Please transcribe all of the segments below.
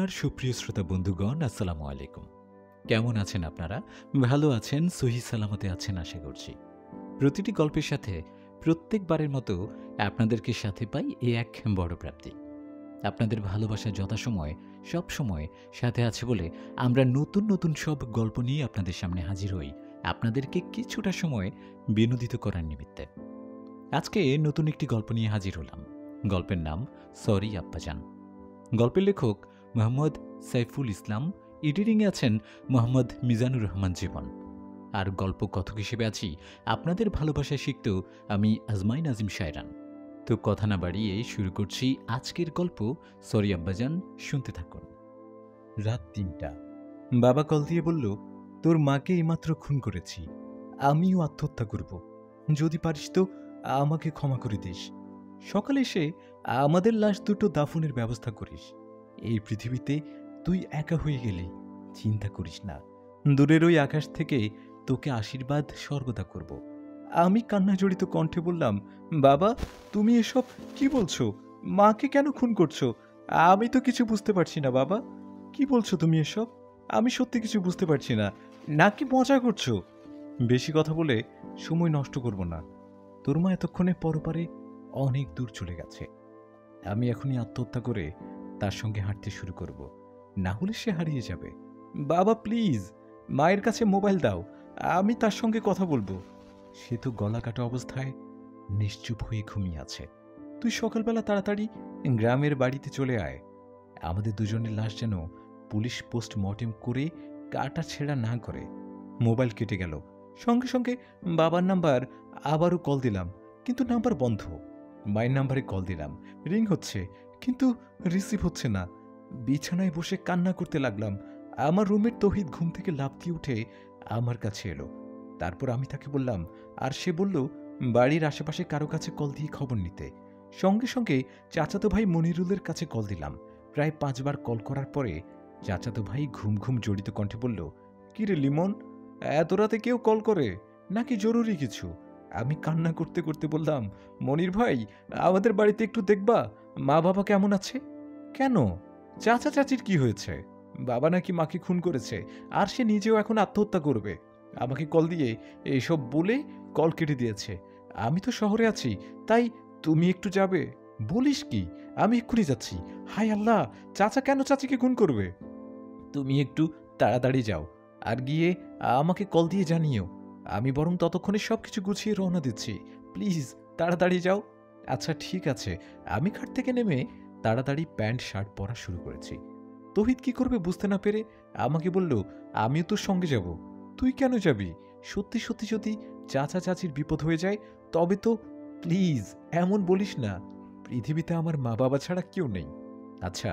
নমস্কার সুপ্রিয় শ্রোতা বন্ধুগণ, আসসালামু আলাইকুম। কেমন আছেন আপনারা? ভালো আছেন, সহিহ সালামতে আছেন আশা করছি। প্রতিটি গল্পের সাথে প্রত্যেকবারের মতো আপনাদেরকে সাথে পাই এ এক বড় প্রাপ্তি। আপনাদের ভালোবাসা যথাসময়ে সবসময় সাথে আছে বলে আমরা নতুন নতুন সব গল্প নিয়ে আপনাদের সামনে হাজির হই, আপনাদেরকে কিছুটা সময় বিনোদিত করার নিমিত্তে। আজকে নতুন একটি গল্প নিয়ে হাজির হলাম। গল্পের নাম সরি আব্বাজান। গল্পের লেখক মোহাম্মদ সাইফুল ইসলাম, এডিটিংয়ে আছেন মোহাম্মদ মিজানুর রহমান জীবন। আর গল্প কথক হিসেবে আছি আপনাদের ভালোবাসায় শিখতেও আমি আজমাইন আজিম শায়রান। তো কথা না বাড়িয়ে শুরু করছি আজকের গল্প সরি আব্বাজান। শুনতে থাকুন। রাত ৩টা। বাবা কল দিয়ে বলল, তোর মাকে এইমাত্র খুন করেছি, আমিও আত্মহত্যা করব। যদি পারিস তো আমাকে ক্ষমা করে দিস। সকালে এসে আমাদের লাশ দুটো দাফনের ব্যবস্থা করিস। এই পৃথিবীতে তুই একা হয়ে গেলি, চিন্তা করিস না, দূরের ওই আকাশ থেকে তোকে আশীর্বাদ সর্বদা করব। আমি কান্না জড়িত কণ্ঠে বললাম, বাবা তুমি এসব কি বলছো? মাকে কেন খুন করছো? আমি তো কিছু বুঝতে পারছি না বাবা। কি বলছো তুমি এসব? আমি সত্যি কিছু বুঝতে পারছি না, নাকি মজা করছো? বেশি কথা বলে সময় নষ্ট করব না। তোর মা এতক্ষণে পরপারে অনেক দূর চলে গেছে। আমি এখনই আত্মহত্যা করে তার সঙ্গে হাঁটতে শুরু করব, না হলে সে হারিয়ে যাবে। বাবা প্লিজ, মায়ের কাছে মোবাইল দাও, আমি তার সঙ্গে কথা বলবো। সে তো গলা কাটা অবস্থায় নিশ্চুপ হয়ে ঘুমিয়ে আছে। তুই সকালবেলা তাড়াতাড়ি গ্রামের বাড়িতে চলে আয়। আমাদের দুজনের লাশ যেন পুলিশ পোস্টমর্টেম করে কাটা ছেঁড়া না করে। মোবাইল কেটে গেল। সঙ্গে সঙ্গে বাবার নাম্বার আবারও কল দিলাম, কিন্তু নাম্বার বন্ধ। মায়ের নাম্বারে কল দিলাম, রিং হচ্ছে কিন্তু রিসিভ হচ্ছে না। বিছানায় বসে কান্না করতে লাগলাম। আমার রুমের তৌহিদ ঘুম থেকে লাফ দিয়ে উঠে আমার কাছে এলো। তারপর আমি তাকে বললাম, আর সে বলল বাড়ির আশেপাশে কারো কাছে কল দিয়ে খবর নিতে। সঙ্গে সঙ্গে চাচাতো ভাই মনিরুলের কাছে কল দিলাম। প্রায় 5 বার কল করার পরে চাচাতো ভাই ঘুম ঘুম জড়িত কণ্ঠে বলল, কি রে লিমন, এত রাতে কেউ কল করে নাকি জরুরি কিছু? আমি কান্না করতে করতে বললাম, মনির ভাই আমাদের বাড়িতে একটু দেখবা, মা বাবা কেমন আছে? কেন, চাচা চাচির কি হয়েছে? বাবা নাকি মাকে খুন করেছে, আর সে নিজেও এখন আত্মহত্যা করবে। আমাকে কল দিয়ে এইসব বলে কল কেটে দিয়েছে। আমি তো শহরে আছি, তাই তুমি একটু যাবে? বলিস কি, আমি এক্ষুনি যাচ্ছি। হায় আল্লাহ, চাচা কেন চাচিকে খুন করবে? তুমি একটু তাড়াতাড়ি যাও, আর গিয়ে আমাকে কল দিয়ে জানিও। আমি বরং ততক্ষণে সবকিছু গুছিয়ে রওনা দিচ্ছি। প্লিজ তাড়াতাড়ি যাও। আচ্ছা ঠিক আছে। আমি খাট থেকে নেমে তাড়াতাড়ি প্যান্ট শার্ট পরা শুরু করেছি। তৌহিদ কি করবে বুঝতে না পেরে আমাকে বলল, আমিও তোর সঙ্গে যাব। তুই কেন যাবি? সত্যি সত্যি যদি চাচা চাচির বিপদ হয়ে যায় তবে তো। প্লিজ এমন বলিস না, পৃথিবীতে আমার মা বাবা ছাড়া কেউ নেই। আচ্ছা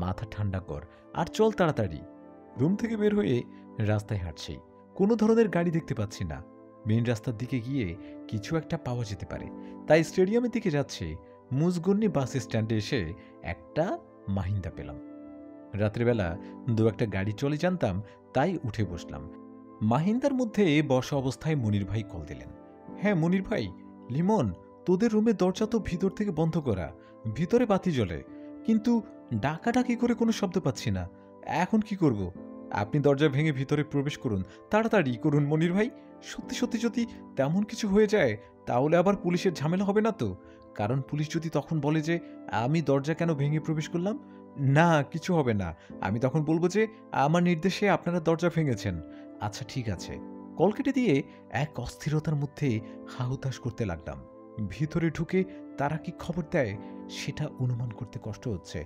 মাথা ঠান্ডা কর আর চল তাড়াতাড়ি। রুম থেকে বের হয়ে রাস্তায় হাঁটছি। কোনো ধরনের গাড়ি দেখতে পাচ্ছি না। মেন রাস্তার দিকে গিয়ে কিছু একটা পাওয়া যেতে পারে, তাই স্টেডিয়ামের দিকে যাচ্ছি। মুজগন্নি বাস স্ট্যান্ডে এসে একটা মাহিন্দা পেলাম। রাত্রিবেলা দু একটা গাড়ি চলে জানতাম, তাই উঠে বসলাম। মাহিন্দার মধ্যে বসা অবস্থায় মনির ভাই কল দিলেন। হ্যাঁ মনির ভাই, লিমন তোদের রুমের দরজা তো ভিতর থেকে বন্ধ করা, ভিতরে বাতি জ্বলে, কিন্তু ডাকাডাকি করে কোনো শব্দ পাচ্ছি না। এখন কি করব? আপনি দরজা ভেঙে ভিতরে প্রবেশ করুন, তাড়াতাড়ি করুন মনির ভাই। সত্যি সত্যি যদি তেমন কিছু হয়ে যায় তাহলে আবার পুলিশের ঝামেলা হবে না তো? কারণ পুলিশ যদি তখন বলে যে আমি দরজা কেন ভেঙে প্রবেশ করলাম। না কিছু হবে না, আমি তখন বলবো যে আমার নির্দেশে আপনারা দরজা ভেঙেছেন। আচ্ছা ঠিক আছে। কল কেটে দিয়ে এক অস্থিরতার মধ্যে হাহুতাশ করতে লাগলাম। ভিতরে ঢুকে তারা কি খবর দেয় সেটা অনুমান করতে কষ্ট হচ্ছে।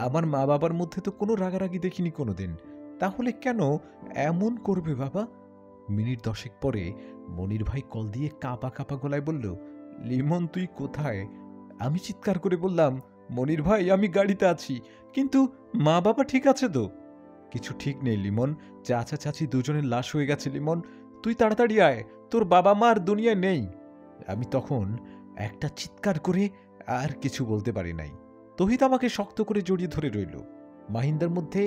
আমার মা বাবার মধ্যে তো কোনো রাগারাগি দেখিনি কোনোদিন, তাহলে কেন এমন করবে বাবা? মিনিট 10 পরে মনির ভাই কল দিয়ে কাঁপা কাঁপা গলায় বলল, লিমন তুই কোথায়? আমি চিৎকার করে বললাম, মনির ভাই আমি গাড়িতে আছি, কিন্তু মা বাবা ঠিক আছে তো? কিছু ঠিক নেই লিমন, চাচা চাচি দুজনের লাশ হয়ে গেছে লিমন। তুই তাড়াতাড়ি আয়, তোর বাবা মা আর দুনিয়ায় নেই। আমি তখন একটা চিৎকার করে আর কিছু বলতে পারি নাই। তহিদ আমাকে শক্ত করে জড়িয়ে ধরে রইল। মাহিন্দার মধ্যে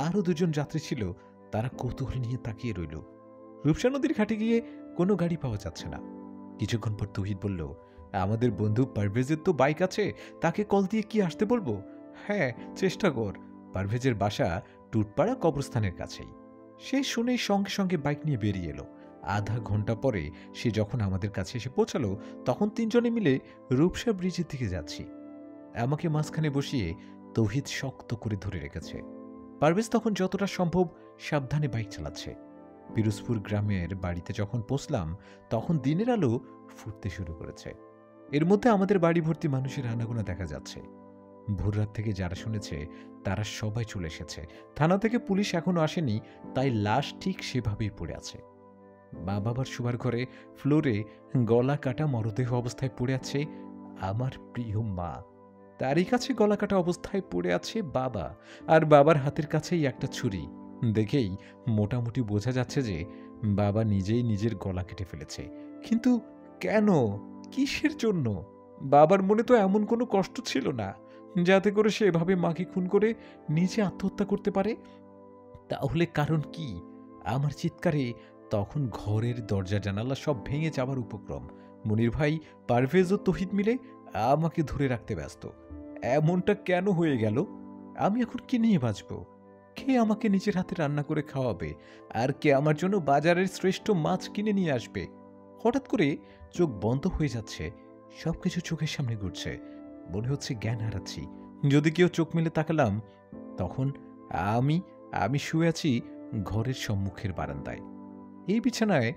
আরও দুজন যাত্রী ছিল, তারা কৌতূহল নিয়ে তাকিয়ে রইল। রূপসা নদীর ঘাটে গিয়ে কোনো গাড়ি পাওয়া যাচ্ছে না। কিছুক্ষণ পর তৌহিদ বলল, আমাদের বন্ধু পারভেজের তো বাইক আছে, তাকে কল দিয়ে কি আসতে বলবো? হ্যাঁ চেষ্টা কর। পারভেজের বাসা টুটপাড়া কবরস্থানের কাছেই। সে শুনেই সঙ্গে সঙ্গে বাইক নিয়ে বেরিয়ে এলো। আধা ঘন্টা পরে সে যখন আমাদের কাছে এসে পৌঁছালো, তখন তিনজনে মিলে রূপসা ব্রিজের দিকে যাচ্ছি। আমাকে মাঝখানে বসিয়ে তৌহিদ শক্ত করে ধরে রেখেছে। পারভেজ তখন যতটা সম্ভব সাবধানে বাইক চালাচ্ছে। পিরোজপুর গ্রামের বাড়িতে যখন পৌঁছলাম, তখন দিনের আলো ফুটতে শুরু করেছে। এর মধ্যে আমাদের বাড়ি ভর্তি মানুষের আনাগোনা দেখা যাচ্ছে। ভোররাত থেকে যারা শুনেছে তারা সবাই চলে এসেছে। থানা থেকে পুলিশ এখনো আসেনি, তাই লাশ ঠিক সেভাবেই পড়ে আছে। মা বাবার শোবার ঘরে ফ্লোরে গলা কাটা মরদেহ অবস্থায় পড়ে আছে আমার প্রিয় মা। তারই কাছে গলা কাটা অবস্থায় পড়ে আছে বাবা, আর বাবার হাতের কাছেই একটা ছুরি। দেখেই মোটামুটি বোঝা যাচ্ছে যে বাবা নিজেই নিজের গলা কেটে ফেলেছে। কিন্তু কেন, কিসের জন্য? বাবার মনে তো এমন কোনো কষ্ট ছিল না যাতে করে সে এভাবে মাকে খুন করে নিজে আত্মহত্যা করতে পারে। তাহলে কারণ কি? আমার চিৎকারে তখন ঘরের দরজা জানালা সব ভেঙে যাবার উপক্রম। মনির ভাই, পারভেজ ও তহিদ মিলে আমাকে ধরে রাখতে ব্যস্ত। এমনটা কেন হয়ে গেল? আমি এখন কি নিয়ে বাঁচব? কে আমাকে নিজের হাতে রান্না করে খাওয়াবে? আর কে আমার জন্য বাজারের শ্রেষ্ঠ মাছ কিনে নিয়ে আসবে? হঠাৎ করে চোখ বন্ধ হয়ে যাচ্ছে, সবকিছু চোখের সামনে ঘুরছে। মনে হচ্ছে জ্ঞান হারাচ্ছি। যদি কেউ চোখ মেলে তাকালাম, তখন আমি আমি শুয়ে আছি ঘরের সম্মুখের বারান্দায়। এই বিছানায়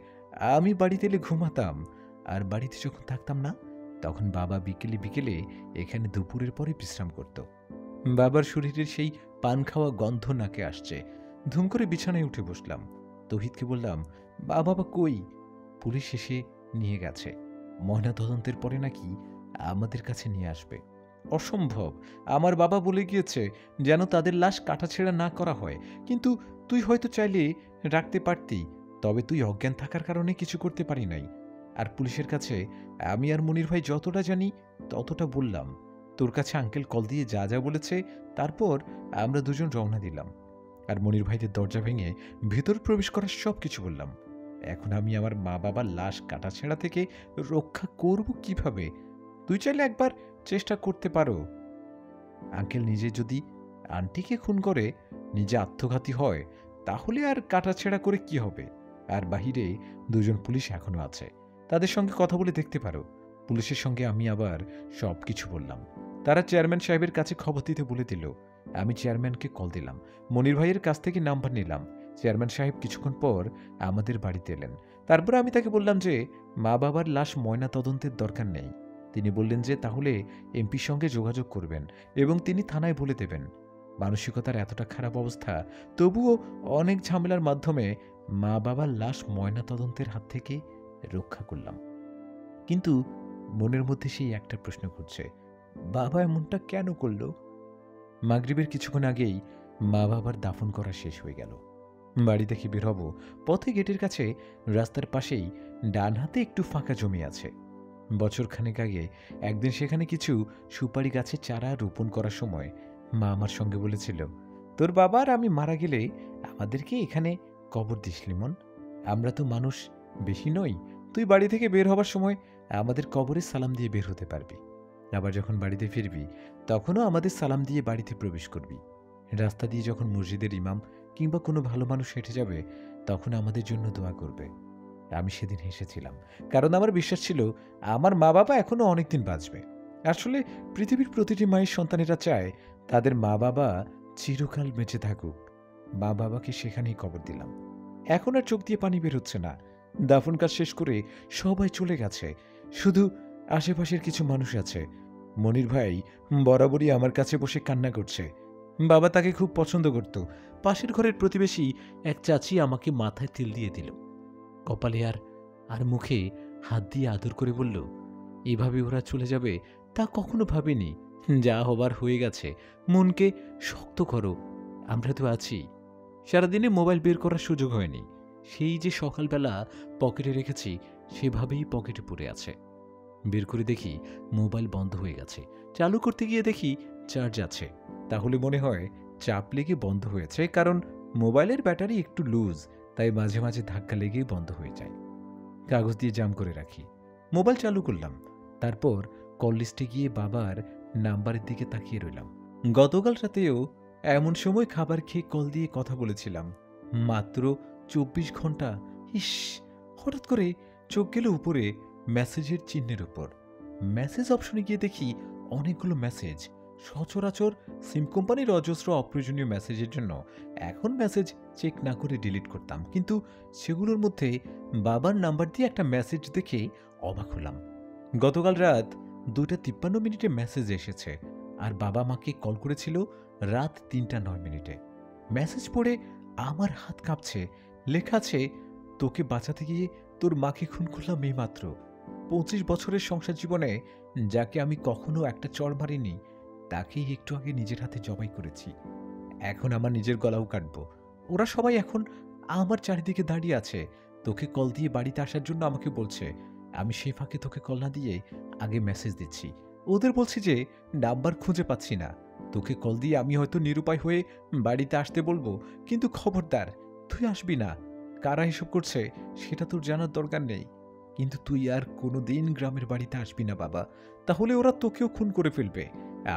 আমি বাড়িতে এলে ঘুমাতাম, আর বাড়িতে যখন থাকতাম না, তখন বাবা বিকেলে বিকেলে এখানে দুপুরের পরে বিশ্রাম করত। বাবার শরীরের সেই পান খাওয়া গন্ধ নাকে আসছে। ধুম করে বিছানায় উঠে বসলাম। তৌহিদকে বললাম, বাবা কই? পুলিশ এসে নিয়ে গেছে। ময়না তদন্তের পরে নাকি আমাদের কাছে নিয়ে আসবে। অসম্ভব। আমার বাবা বলে গিয়েছে যেন তাদের লাশ কাটাছেঁড়া না করা হয়। কিন্তু তুই হয়তো চাইলে রাখতে পারতি, তবে তুই অজ্ঞান থাকার কারণে কিছু করতে পারি নাই। আর পুলিশের কাছে আমি আর মনির ভাই যতটা জানি ততটা বললাম। তোর কাছে আঙ্কেল কল দিয়ে যা যা বলেছে, তারপর আমরা দুজন রওনা দিলাম। আর মনির ভাইদের দরজা ভেঙে ভেতর প্রবেশ করার সব কিছু বললাম। এখন আমি আমার মা বাবার লাশ কাটাছেঁড়া থেকে রক্ষা করব কিভাবে? তুই চাইলে একবার চেষ্টা করতে পারো। আঙ্কেল নিজে যদি আন্টিকে খুন করে নিজে আত্মঘাতী হয়, তাহলে আর কাটাছেঁড়া করে কি হবে? আর বাহিরে দুজন পুলিশ এখনো আছে, তাদের সঙ্গে কথা বলে দেখতে পারো। পুলিশের সঙ্গে আমি আবার সব কিছু বললাম। তারা চেয়ারম্যান সাহেবের কাছে খবর দিতে বলে দিল। আমি চেয়ারম্যানকে কল দিলাম, মনির ভাইয়ের কাছ থেকে নাম্বার নিলাম। চেয়ারম্যান সাহেব কিছুক্ষণ পর আমাদের বাড়িতে এলেন। তারপর আমি তাকে বললাম যে মা বাবার লাশ ময়না তদন্তের দরকার নেই। তিনি বললেন যে তাহলে এমপির সঙ্গে যোগাযোগ করবেন এবং তিনি থানায় বলে দেবেন। মানসিকতার এতটা খারাপ অবস্থা, তবুও অনেক ঝামেলার মাধ্যমে মা বাবার লাশ ময়না তদন্তের হাত থেকে রক্ষা করলাম। কিন্তু মনের মধ্যে সেই একটা প্রশ্ন ঘুরছে, বাবা এমনটা কেন করল? মাগরিবের কিছুক্ষণ আগেই মা বাবার দাফন করা শেষ হয়ে গেল। বাড়ি থেকে বের হব, পথে গেটের কাছে রাস্তার পাশেই ডান হাতে একটু ফাঁকা জমি আছে। বছরখানেক আগে একদিন সেখানে কিছু সুপারি গাছের চারা রোপণ করার সময় মা আমার সঙ্গে বলেছিল, তোর বাবার আমি মারা গেলে আমাদেরকে এখানে কবর দিস লিমন। আমরা তো মানুষ বেশি নই, তুই বাড়ি থেকে বের হবার সময় আমাদের কবরে সালাম দিয়ে বের হতে পারবি। আবার যখন বাড়িতে ফিরবি, তখনও আমাদের সালাম দিয়ে বাড়িতে প্রবেশ করবি। রাস্তা দিয়ে যখন মসজিদের ইমাম কিংবা কোনো ভালো মানুষ হেঁটে যাবে, তখন আমাদের জন্য দোয়া করবে। আমি সেদিন হেসেছিলাম, কারণ আমার বিশ্বাস ছিল আমার মা বাবা এখনো অনেকদিন বাঁচবে। আসলে পৃথিবীর প্রতিটি মায়ের সন্তানেরা চায় তাদের মা বাবা চিরকাল বেঁচে থাকুক। মা বাবাকে সেখানেই কবর দিলাম। এখন আর চোখ দিয়ে পানি বের হচ্ছে না। দাফন কাজ শেষ করে সবাই চলে গেছে, শুধু আশেপাশের কিছু মানুষ আছে। মনির ভাই বরাবরই আমার কাছে বসে কান্না করছে। বাবা তাকে খুব পছন্দ করত। পাশের ঘরের প্রতিবেশী এক চাচি আমাকে মাথায় তেল দিয়ে দিল, কপালে আর মুখে হাত দিয়ে আদর করে বলল, এভাবে ওরা চলে যাবে তা কখনো ভাবিনি। যা হবার হয়ে গেছে, মনকে শক্ত করো, আমরা তো আছি। সারাদিনে মোবাইল বের করার সুযোগ হয়নি। সেই যে সকালবেলা পকেটে রেখেছি, সেভাবেই পকেটে পড়ে আছে। বের করে দেখি মোবাইল বন্ধ হয়ে গেছে। চালু করতে গিয়ে দেখি চার্জ আছে। তাহলে মনে হয় চাপ লেগে বন্ধ হয়েছে, কারণ মোবাইলের ব্যাটারি একটু লুজ, তাই মাঝে মাঝে ধাক্কা লেগেই বন্ধ হয়ে যায়। কাগজ দিয়ে জাম করে রাখি। মোবাইল চালু করলাম, তারপর কল লিস্টে গিয়ে বাবার নাম্বারের দিকে তাকিয়ে রইলাম। গতকাল রাতেও এমন সময় খাবার খেয়ে কল দিয়ে কথা বলেছিলাম, মাত্র 24 ঘন্টা। ইস! হঠাৎ করে চোখ গেল উপরে মেসেজের চিহ্নের উপর। মেসেজ অপশনে গিয়ে দেখি অনেকগুলো মেসেজ। সচরাচর সিম কোম্পানির অজস্র অপ্রয়োজনীয় মেসেজের জন্য এখন মেসেজ চেক না করে ডিলিট করতাম, কিন্তু সেগুলোর মধ্যে বাবার নাম্বার দিয়ে একটা মেসেজ দেখে অবাক হলাম। গতকাল রাত 2:53 মেসেজ এসেছে, আর বাবা মাকে কল করেছিল রাত 3:09। মেসেজ পড়ে আমার হাত কাঁপছে। লেখা আছে, তোকে বাঁচাতে গিয়ে তোর মাকে খুন করলাম এইমাত্র। 25 বছরের সংসার জীবনে যাকে আমি কখনো একটা চড় মারিনি, তাকেই একটু আগে নিজের হাতে জবাই করেছি। এখন আমার নিজের গলাও কাটবো। ওরা সবাই এখন আমার চারিদিকে দাঁড়িয়ে আছে। তোকে কল দিয়ে বাড়িতে আসার জন্য আমাকে বলছে। আমি সেই ফাঁকে তোকে কল না দিয়ে আগে মেসেজ দিচ্ছি। ওদের বলছি যে নাম্বার খুঁজে পাচ্ছি না। তোকে কল দিয়ে আমি হয়তো নিরুপায় হয়ে বাড়িতে আসতে বলবো, কিন্তু খবরদার তুই আসবি না। কারা এসব করছে সেটা তোর জানার দরকার নেই, কিন্তু তুই আর কোনোদিন গ্রামের বাড়িতে আসবি না বাবা, তাহলে ওরা তোকেও খুন করে ফেলবে।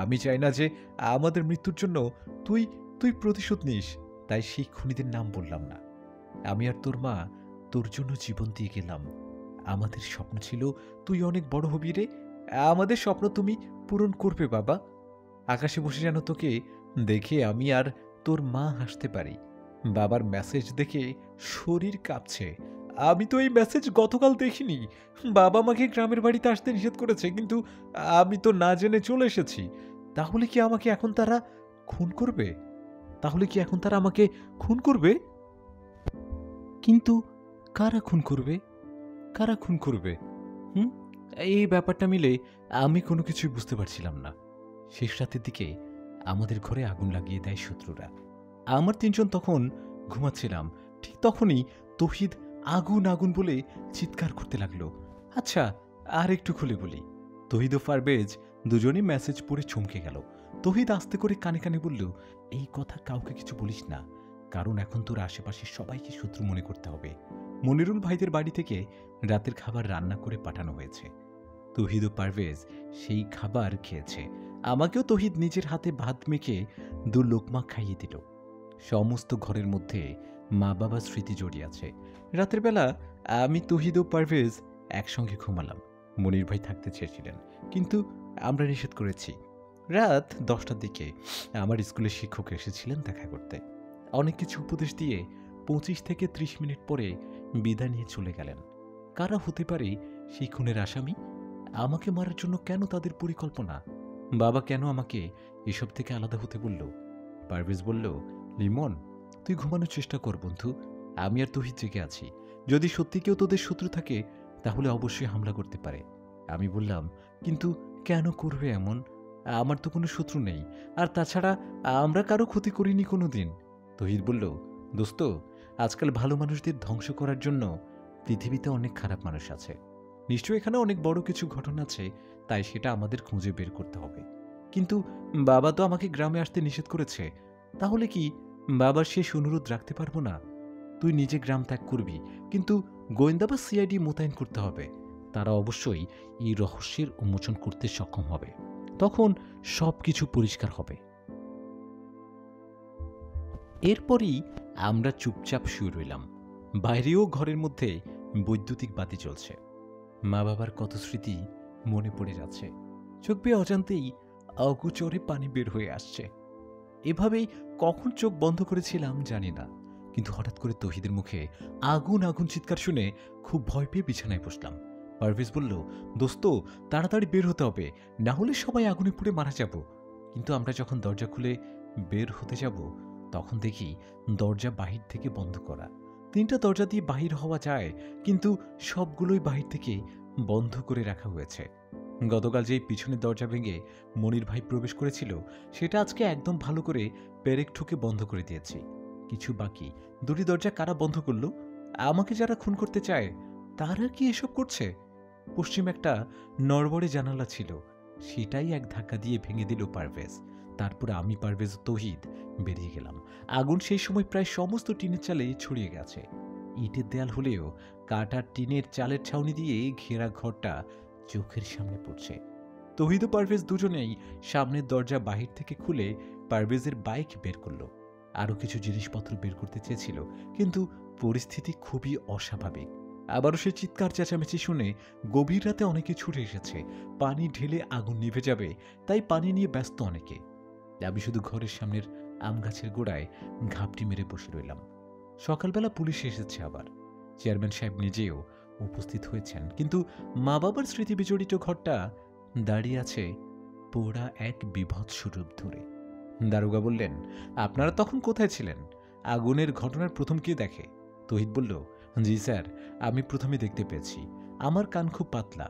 আমি চাই না যে আমাদের মৃত্যুর জন্য তুই তুই প্রতিশোধ নিস। তাই সেই খুনিদের নাম বললাম না। আমি আর তোর মা তোর জন্য জীবন দিয়ে গেলাম। আমাদের স্বপ্ন ছিল তুই অনেক বড় হবি রে। আমাদের স্বপ্ন তুমি পূরণ করবে বাবা। আকাশে বসে যেন তোকে দেখে আমি আর তোর মা হাসতে পারি। বাবার মেসেজ দেখে শরীর কাঁপছে। আমি তো এই মেসেজ গতকাল দেখিনি। বাবা মাকে গ্রামের বাড়িতে আসতে নিষেধ করেছে, কিন্তু আমি তো না জেনে চলে এসেছি। তাহলে কি আমাকে এখন তারা খুন করবে? তাহলে কি এখন তারা আমাকে খুন করবে? কিন্তু কারা খুন করবে? কারা খুন করবে? হুম? এই ব্যাপারটা মিলে আমি কোনো কিছুই বুঝতে পারছিলাম না। শেষ রাতের দিকে আমাদের ঘরে আগুন লাগিয়ে দেয় শত্রুরা। আমার 3জন তখন ঘুমাচ্ছিলাম। ঠিক তখনই তৌহিদ আগুন আগুন বলে চিৎকার করতে লাগলো। আচ্ছা, আর একটু খুলে বলি। তৌহিদ ও পারভেজ দুজনেই মেসেজ পড়ে চমকে গেল। তৌহিদ আস্তে করে কানে কানে বলল, এই কথা কাউকে কিছু বলিস না, কারণ এখন তোর আশেপাশে সবাইকে শত্রু মনে করতে হবে। মনিরুল ভাইদের বাড়ি থেকে রাতের খাবার রান্না করে পাঠানো হয়েছে। তৌহিদ ও পারভেজ সেই খাবার খেয়েছে। আমাকেও তৌহিদ নিজের হাতে ভাত মেখে 2 লোকমা খাইয়ে দিল। সমস্ত ঘরের মধ্যে মা বাবার স্মৃতি জড়িয়ে আছে। রাতের বেলা আমি, তৌহিদ ও পারভেজ একসঙ্গে ঘুমালাম। মনির ভাই থাকতে চেয়েছিলেন, কিন্তু আমরা নিষেধ করেছি। রাত 10টার দিকে আমার স্কুলের শিক্ষক এসেছিলেন দেখা করতে। অনেক কিছু উপদেশ দিয়ে 25 থেকে 30 মিনিট পরে বিদায় নিয়ে চলে গেলেন। কারা হতে পারে সেই খুনের আসামি? আমাকে মারার জন্য কেন তাদের পরিকল্পনা? বাবা কেন আমাকে এসব থেকে আলাদা হতে বলল? পারভেজ বলল, লিমন, তুই ঘুমানোর চেষ্টা কর বন্ধু। আমি আর তৌহিদ জেগে আছি। যদি সত্যি কেউ তোদের শত্রু থাকে তাহলে অবশ্যই হামলা করতে পারে। আমি বললাম, কিন্তু কেন করবে এমন? আমার তো কোনো শত্রু নেই, আর তাছাড়া আমরা কারো ক্ষতি করিনি কোনো দিন। তৌহিদ বলল, দোস্ত, আজকাল ভালো মানুষদের ধ্বংস করার জন্য পৃথিবীতে অনেক খারাপ মানুষ আছে। নিশ্চয়ই এখানে অনেক বড় কিছু ঘটনা আছে, তাই সেটা আমাদের খুঁজে বের করতে হবে। কিন্তু বাবা তো আমাকে গ্রামে আসতে নিষেধ করেছে। তাহলে কি বাবার শেষ অনুরোধ রাখতে পারবো না? তুই নিজে গ্রাম ত্যাগ করবি, কিন্তু গোয়েন্দা বা সিআইডি মোতায়েন করতে হবে। তারা অবশ্যই এই রহস্যের উন্মোচন করতে সক্ষম হবে। তখন সব কিছু পরিষ্কার হবে। এরপরই আমরা চুপচাপ শুয়ে রইলাম। বাইরেও ঘরের মধ্যে বৈদ্যুতিক বাতি জ্বলছে। মা বাবার কত স্মৃতি মনে পড়ে যাচ্ছে। চোখ বেয়ে অজান্তেই অগোচরে পানি বের হয়ে আসছে। এভাবেই কখন চোখ বন্ধ করেছিলাম জানি না, কিন্তু হঠাৎ করে তৌহিদের মুখে আগুন আগুন চিৎকার শুনে খুব ভয় পেয়ে বিছানায় বসলাম। পারভেজ বলল, দোস্ত, তাড়াতাড়ি বের হতে হবে, না হলে সবাই আগুনে পুড়ে মারা যাব। কিন্তু আমরা যখন দরজা খুলে বের হতে যাব তখন দেখি দরজা বাহির থেকে বন্ধ করা। 3টা দরজা দিয়ে বাহির হওয়া যায়, কিন্তু সবগুলোই বাহির থেকে বন্ধ করে রাখা হয়েছে। গতকাল যেই পিছনের দরজা ভেঙে মনির ভাই প্রবেশ করেছিল সেটা আজকে একদম ভালো করে পেরেক ঠুকে বন্ধ করে দিয়েছি। কিছু বাকি 2টি দরজা কারা বন্ধ করলো? আমাকে যারা খুন করতে চায় তারা কি এসব করছে? পশ্চিম একটা নড়বড়ে জানালা ছিল, সেটাই এক ধাক্কা দিয়ে ভেঙে দিল পারভেজ। তারপর আমি, পারভেজ ও তৌহিদ বেরিয়ে গেলাম। আগুন সেই সময় প্রায় সমস্ত টিনের চালে ছড়িয়ে গেছে। ইটের দেয়াল হলেও কাঠ আর টিনের চালের ছাউনি দিয়ে ঘেরা ঘরটা চোখের সামনে পড়ছে। তৌহিদ ও পারভেজ দুজনেই সামনের দরজা বাহির থেকে খুলে পারভেজের বাইক বের করলো। আরও কিছু জিনিসপত্র বের করতে চেয়েছিল, কিন্তু পরিস্থিতি খুবই অস্বাভাবিক। আবারও সে চিৎকার চেঁচামেচি শুনে গভীর রাতে অনেকে ছুটে এসেছে। পানি ঢেলে আগুন নিভে যাবে, তাই পানি নিয়ে ব্যস্ত অনেকে। আমি শুধু ঘরের সামনের আম গাছের গোড়ায় ঘাপটি মেরে বসে রইলাম। সকালবেলা পুলিশ এসেছে আবার। চেয়ারম্যান সাহেব নিজেও উপস্থিত হয়েছেন, কিন্তু মা বাবার স্মৃতি বিজড়িত ঘরটা দাঁড়িয়ে আছে পোড়া এক বীভৎস রূপ ধরে। দারোগা বললেন, আপনারা তখন কোথায় ছিলেন? আগুনের ঘটনার প্রথম কে দেখে? তহিদ বলল, জি স্যার, আমি প্রথমে দেখতে পেয়েছি। আমার কান খুব পাতলা,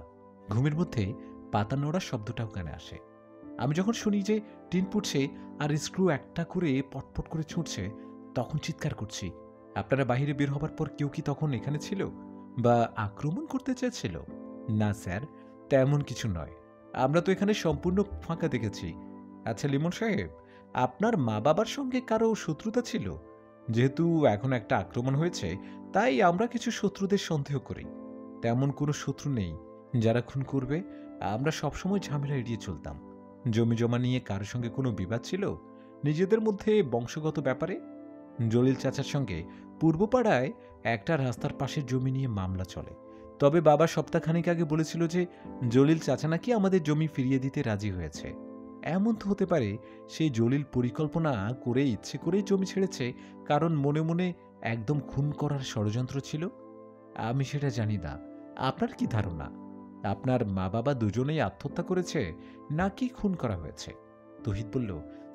ঘুমের মধ্যে পাতা নড়ার শব্দটাও কানে আসে। আমি যখন শুনি যে টিন পুড়ছে আর স্ক্রু একটা করে পটপট করে ছুটছে, তখন চিৎকার করছি। আপনারা বাইরে বের হবার পর কেউ কি তখন এখানে ছিল বা আক্রমণ করতে চেয়েছিল? না স্যার, তেমন কিছু নয়। আমরা তো এখানে সম্পূর্ণ ফাঁকা দেখেছি। আচ্ছা লিমন সাহেব, আপনার মা বাবার সঙ্গে কারো শত্রুতা ছিল? যেহেতু এখন একটা আক্রমণ হয়েছে, তাই আমরা কিছু শত্রুদের সন্দেহ করি। তেমন কোনো শত্রু নেই যারা খুন করবে। আমরা সবসময় ঝামেলা এড়িয়ে চলতাম। জমি জমা নিয়ে কারোর সঙ্গে কোনো বিবাদ ছিল? নিজেদের মধ্যে বংশগত ব্যাপারে? জলিল চাচার সঙ্গে পূর্বপাড়ায় একটা রাস্তার পাশের জমি নিয়ে মামলা চলে। তবে বাবা সপ্তাহখানেক আগে বলেছিল যে জলিল চাচা নাকি আমাদের জমি ফিরিয়ে দিতে রাজি হয়েছে। এমন তো হতে পারে সেই জলিল পরিকল্পনা করে ইচ্ছে করেই জমি ছেড়েছে, কারণ মনে মনে একদম খুন করার ষড়যন্ত্র ছিল। আমি সেটা জানি না। আপনার কি ধারণা? আপনার মা বাবা দুজনেই আত্মহত্যা করেছে নাকি খুন করা হয়েছে? তহিদ বলল,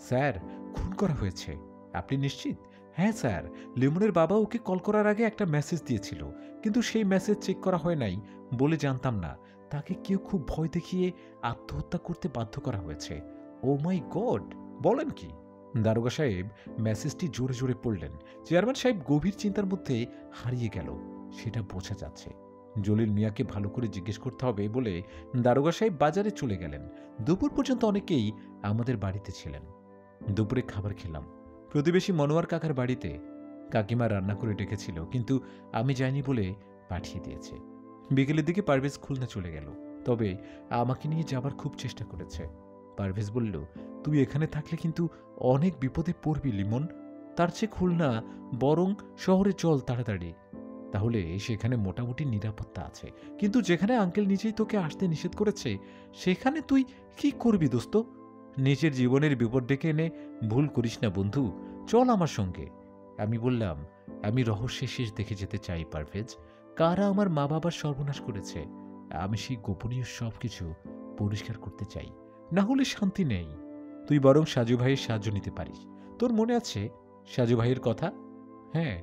স্যার, খুন করা হয়েছে। আপনি নিশ্চিত? হ্যাঁ স্যার, লিমনের বাবা ওকে কল করার আগে একটা মেসেজ দিয়েছিল, কিন্তু সেই মেসেজ চেক করা হয় নাই বলে জানতাম না। তাকে কেউ খুব ভয় দেখিয়ে আত্মহত্যা করতে বাধ্য করা হয়েছে। ও মাই গড, বলেন কি? দারোগা সাহেব মেসেজটি জোরে জোরে পড়লেন। চেয়ারম্যান সাহেব গভীর চিন্তার মধ্যে হারিয়ে গেল, সেটা বোঝা যাচ্ছে। জলিল মিয়াকে ভালো করে জিজ্ঞেস করতে হবে বলে দারোগা সাহেব বাজারে চলে গেলেন। দুপুর পর্যন্ত অনেকেই আমাদের বাড়িতে ছিলেন। দুপুরে খাবার খেলাম প্রতিবেশী মনোয়ার কাকার বাড়িতে। কাকিমা রান্না করে ডেকেছিল, কিন্তু আমি যাইনি বলে পাঠিয়ে দিয়েছে। বিকেলের দিকে পারভেজ খুলনা চলে গেল, তবে আমাকে নিয়ে যাবার খুব চেষ্টা করেছে। পারভেজ বলল, তুই এখানে থাকলে কিন্তু অনেক বিপদে পড়বি লিমন। তার চেয়ে খুলনা বরং শহরে চল তাড়াতাড়ি, তাহলে সেখানে মোটামুটি নিরাপত্তা আছে। কিন্তু যেখানে আঙ্কেল নিজেই তোকে আসতে নিষেধ করেছে, সেখানে তুই কি করবি দোস্ত? নিজের জীবনের বিপদ ডেকে এনে ভুল করিস না বন্ধু, চল আমার সঙ্গে। আমি বললাম, আমি রহস্যের শেষ দেখে যেতে চাই পারভেজ। কারা আমার মা বাবার সর্বনাশ করেছে, আমি সেই গোপনীয় সব কিছু পরিষ্কার করতে চাই, না হলে শান্তি নেই। তুই বরং সাজু ভাইয়ের সাহায্য নিতে পারিস। তোর মনে আছে সাজু ভাইয়ের কথা? হ্যাঁ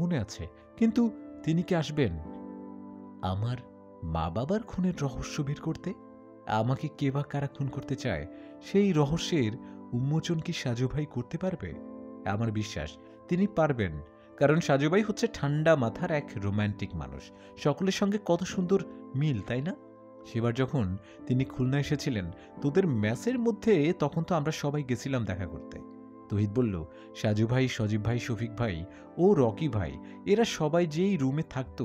মনে আছে, কিন্তু তিনি কি আসবেন আমার মা বাবার খুনের রহস্য বের করতে? আমাকে কে বা কারা খুন করতে চায়, সেই রহস্যের উন্মোচন কি সাজু ভাই করতে পারবে? আমার বিশ্বাস তিনি পারবেন, কারণ সাজু ভাই হচ্ছে ঠান্ডা মাথার এক রোম্যান্টিক মানুষ। সকলের সঙ্গে কত সুন্দর মিল, তাই না? সেবার যখন তিনি খুলনা এসেছিলেন তোদের ম্যাচের মধ্যে, তখন তো আমরা সবাই গেছিলাম দেখা করতে। তহিদ বলল, সাজু ভাই, সজীব ভাই, শফিক ভাই ও রকি ভাই, এরা সবাই যেই রুমে থাকতো,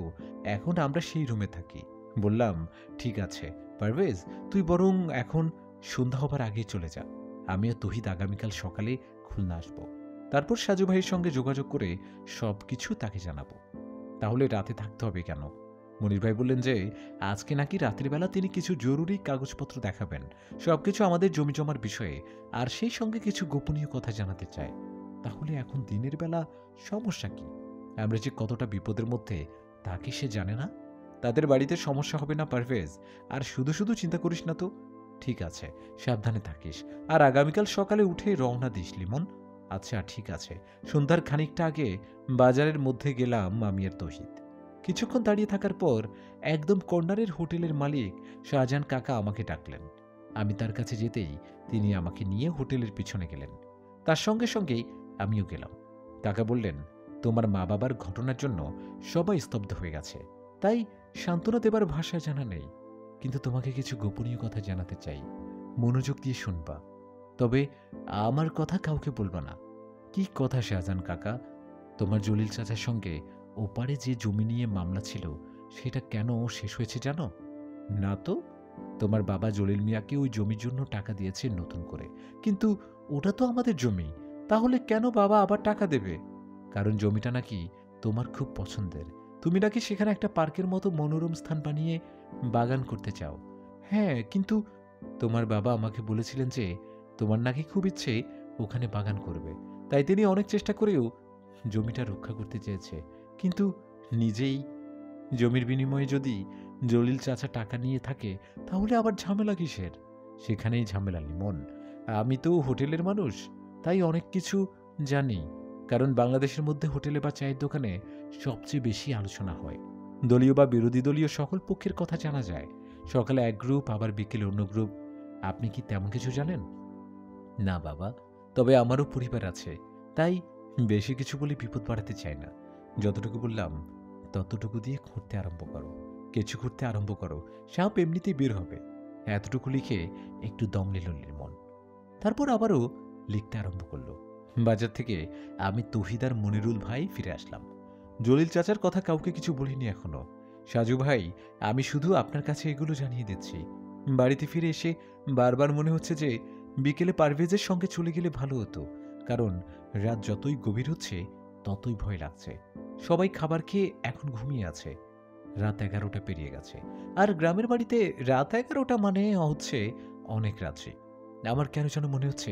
এখন আমরা সেই রুমে থাকি। বললাম, ঠিক আছে পারভেজ, তুই বরং এখন সন্ধ্যা হবার আগে চলে যা। আমিও তহিদ আগামীকাল সকালে খুলনা আসব। তারপর সাজু ভাইয়ের সঙ্গে যোগাযোগ করে সব কিছু তাকে জানাবো। তাহলে রাতে থাকতে হবে কেন? মনির ভাই বললেন যে আজকে নাকি রাত্রিবেলা তিনি কিছু জরুরি কাগজপত্র দেখাবেন, সবকিছু আমাদের জমি জমার বিষয়ে, আর সেই সঙ্গে কিছু গোপনীয় কথা জানাতে চায়। তাহলে এখন দিনের বেলা সমস্যা কি? আমরা যে কতটা বিপদের মধ্যে তা কি সে জানে না? তাদের বাড়িতে সমস্যা হবে না পারভেজ, আর শুধু শুধু চিন্তা করিস না তো। ঠিক আছে, সাবধানে থাকিস, আর আগামীকাল সকালে উঠে রওনা দিস লিমন। আচ্ছা ঠিক আছে। সন্ধ্যার খানিকটা আগে বাজারের মধ্যে গেলাম আমি আর তহিদ। কিছুক্ষণ দাঁড়িয়ে থাকার পর একদম কর্নারের হোটেলের মালিক শাহজাহান কাকা আমাকে ডাকলেন। আমি তার কাছে যেতেই তিনি আমাকে নিয়ে হোটেলের পিছনে গেলেন। তার সঙ্গে সঙ্গেই আমিও গেলাম। কাকা বললেন, তোমার মা বাবার ঘটনার জন্য সবাই স্তব্ধ হয়ে গেছে, তাই সান্ত্বনা দেবার ভাষা জানা নেই, কিন্তু তোমাকে কিছু গোপনীয় কথা জানাতে চাই, মনোযোগ দিয়ে শুনবা। তবে আমার কথা কাউকে বলবা না। কি কথা শাহজাহান কাকা? তোমার জলিল চাচার সঙ্গে ওপারে যে জমি নিয়ে মামলা ছিল, সেটা কেন শেষ হয়েছে জানো? না তো। তোমার বাবা জলিল মিয়াকে ওই জমির জন্য টাকা দিয়েছে নতুন করে, কিন্তু ওটা তো আমাদের জমি, তাহলে কেন বাবা আবার টাকা দেবে? কারণ জমিটা নাকি তোমার খুব পছন্দের। তুমি নাকি সেখানে একটা পার্কের মতো মনোরম স্থান বানিয়ে বাগান করতে চাও। হ্যাঁ, কিন্তু তোমার বাবা আমাকে বলেছিলেন যে তোমার নাকি খুব ইচ্ছে ওখানে বাগান করবে, তাই তিনি অনেক চেষ্টা করেও জমিটা রক্ষা করতে চেয়েছে। কিন্তু নিজেই জমির বিনিময়ে যদি জলিল চাচা টাকা নিয়ে থাকে, তাহলে আবার ঝামেলা কিসের? সেখানেই ঝামেলা লিমন। আমি তো হোটেলের মানুষ, তাই অনেক কিছু জানি। কারণ বাংলাদেশের মধ্যে হোটেলে বা চায়ের দোকানে সবচেয়ে বেশি আলোচনা হয়। দলীয় বা বিরোধী দলীয় সকল পক্ষের কথা জানা যায়। সকালে এক গ্রুপ, আবার বিকেলে অন্য গ্রুপ। আপনি কি তেমন কিছু জানেন? না বাবা, তবে আমারও পরিবার আছে, তাই বেশি কিছু বলে বিপদ বাড়াতে চাই না। যতটুকু বললাম ততটুকু দিয়ে খুঁড়তে আরম্ভ করো। কিছু খুঁড়তে আরম্ভ করো, সাপ এমনিতেই বের হবে। এতটুকু লিখে একটু দম নিল নির্মল। তারপর আবারও লিখতে আরম্ভ করলো। বাজার থেকে আমি তহিদ আর মনিরুল ভাই ফিরে আসলাম। জলিল চাচার কথা কাউকে কিছু বলিনি এখনো। সাজু ভাই, আমি শুধু আপনার কাছে এগুলো জানিয়ে দিচ্ছি। বাড়িতে ফিরে এসে বারবার মনে হচ্ছে যে বিকেলে পারভেজের সঙ্গে চলে গেলে ভালো হতো, কারণ রাত যতই গভীর হচ্ছে ততই ভয় লাগছে। সবাই খাবার খেয়ে এখন ঘুমিয়ে আছে। রাত 11টা পেরিয়ে গেছে, আর গ্রামের বাড়িতে রাত 11টা মানে হচ্ছে অনেক রাত্রি। আমার কেন যেন মনে হচ্ছে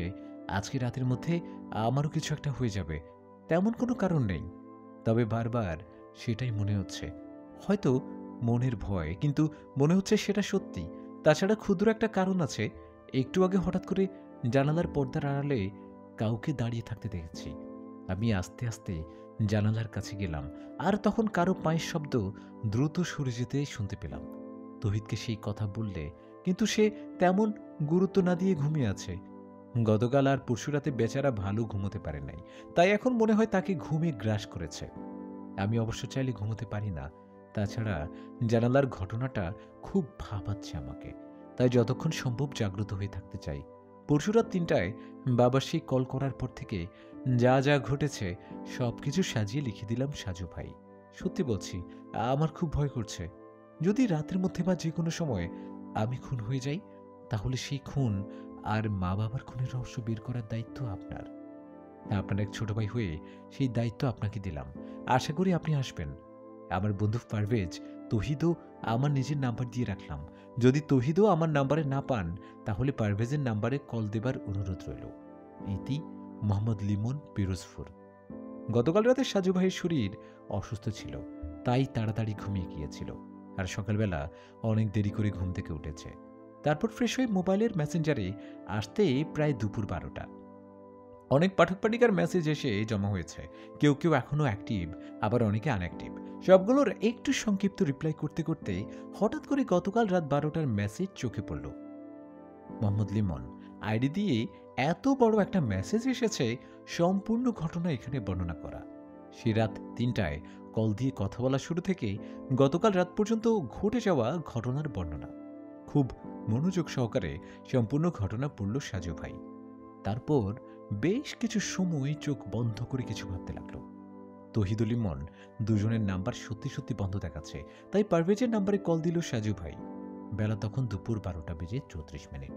আজকে রাতের মধ্যে আমারও কিছু একটা হয়ে যাবে। তেমন কোনো কারণ নেই, তবে বারবার সেটাই মনে হচ্ছে। হয়তো মনের ভয়, কিন্তু মনে হচ্ছে সেটা সত্যি। তাছাড়া ক্ষুদ্র একটা কারণ আছে। একটু আগে হঠাৎ করে জানালার পর্দার আড়ালে কাউকে দাঁড়িয়ে থাকতে দেখেছি। আমি আস্তে আস্তে জানালার কাছে গেলাম, আর তখন কারো পায়ের শব্দ দ্রুত সরে যেতে শুনতে পেলাম। তহিদকে সেই কথা বললে, কিন্তু সে তেমন গুরুত্ব না দিয়ে ঘুমিয়ে আছে। গতকাল আর পরশুরাতে বেচারা ভালো ঘুমোতে পারে নাই, তাই এখন মনে হয় তাকে ঘুমে গ্রাস করেছে। আমি অবশ্য চাইলে ঘুমোতে পারি না। তাছাড়া জানালার ঘটনাটা খুব ভাবাচ্ছে আমাকে, তাই যতক্ষণ সম্ভব জাগ্রত হয়ে থাকতে চাই। পরশুরাত 3টায় বাবার সেই কল করার পর থেকে যা যা ঘটেছে সব কিছু সাজিয়ে লিখে দিলাম সাজু ভাই। সত্যি বলছি, আমার খুব ভয় করছে। যদি রাতের মধ্যে বা যে কোনো সময় আমি খুন হয়ে যাই, তাহলে সেই খুন আর মা বাবার খুনের রহস্য বের করার দায়িত্ব আপনার। আপনার এক ছোট ভাই হয়ে সেই দায়িত্ব আপনাকে দিলাম। আশা করি আপনি আসবেন। আমার বন্ধু পারভেজ, তহিদও আমার নিজের নাম্বার দিয়ে রাখলাম। যদি তহিদও আমার নাম্বারে না পান, তাহলে পারভেজের নাম্বারে কল দেবার অনুরোধ রইল। ইতি মোহাম্মদ লিমন, পিরোজপুর। গতকাল রাতে সাজু ভাইয়ের শরীর অসুস্থ ছিল, তাই তাড়াতাড়ি ঘুমিয়ে গিয়েছিল, আর সকালবেলা অনেক দেরি করে ঘুম থেকে উঠেছে। তারপর ফ্রেশ হয়ে মোবাইলের মেসেঞ্জারে আসতে প্রায় দুপুর 12টা। অনেক পাঠক পাঠিকার মেসেজ এসে জমা হয়েছে। কেউ কেউ এখনও অ্যাক্টিভ, আবার অনেকে আনঅ্যাক্টিভ। সবগুলোর একটু সংক্ষিপ্ত রিপ্লাই করতে করতে হঠাৎ করে গতকাল রাত 12টার মেসেজ চোখে পড়ল। মোহাম্মদ লিমন আইডি দিয়ে এত বড় একটা মেসেজ এসেছে, সম্পূর্ণ ঘটনা এখানে বর্ণনা করা। সে রাত 3টায় কল দিয়ে কথা বলা শুরু থেকে গতকাল রাত পর্যন্ত ঘটে যাওয়া ঘটনার বর্ণনা। খুব মনোযোগ সহকারে সম্পূর্ণ ঘটনা পড়ল সাজু ভাই। তারপর বেশ কিছু সময় চোখ বন্ধ করে কিছু ভাবতে লাগলো। তহিদুল ইমন দুজনের নাম্বার সত্যি সত্যি বন্ধ দেখাচ্ছে, তাই পারভেজের নাম্বারে কল দিল সাজু ভাই। বেলা তখন দুপুর 12:34।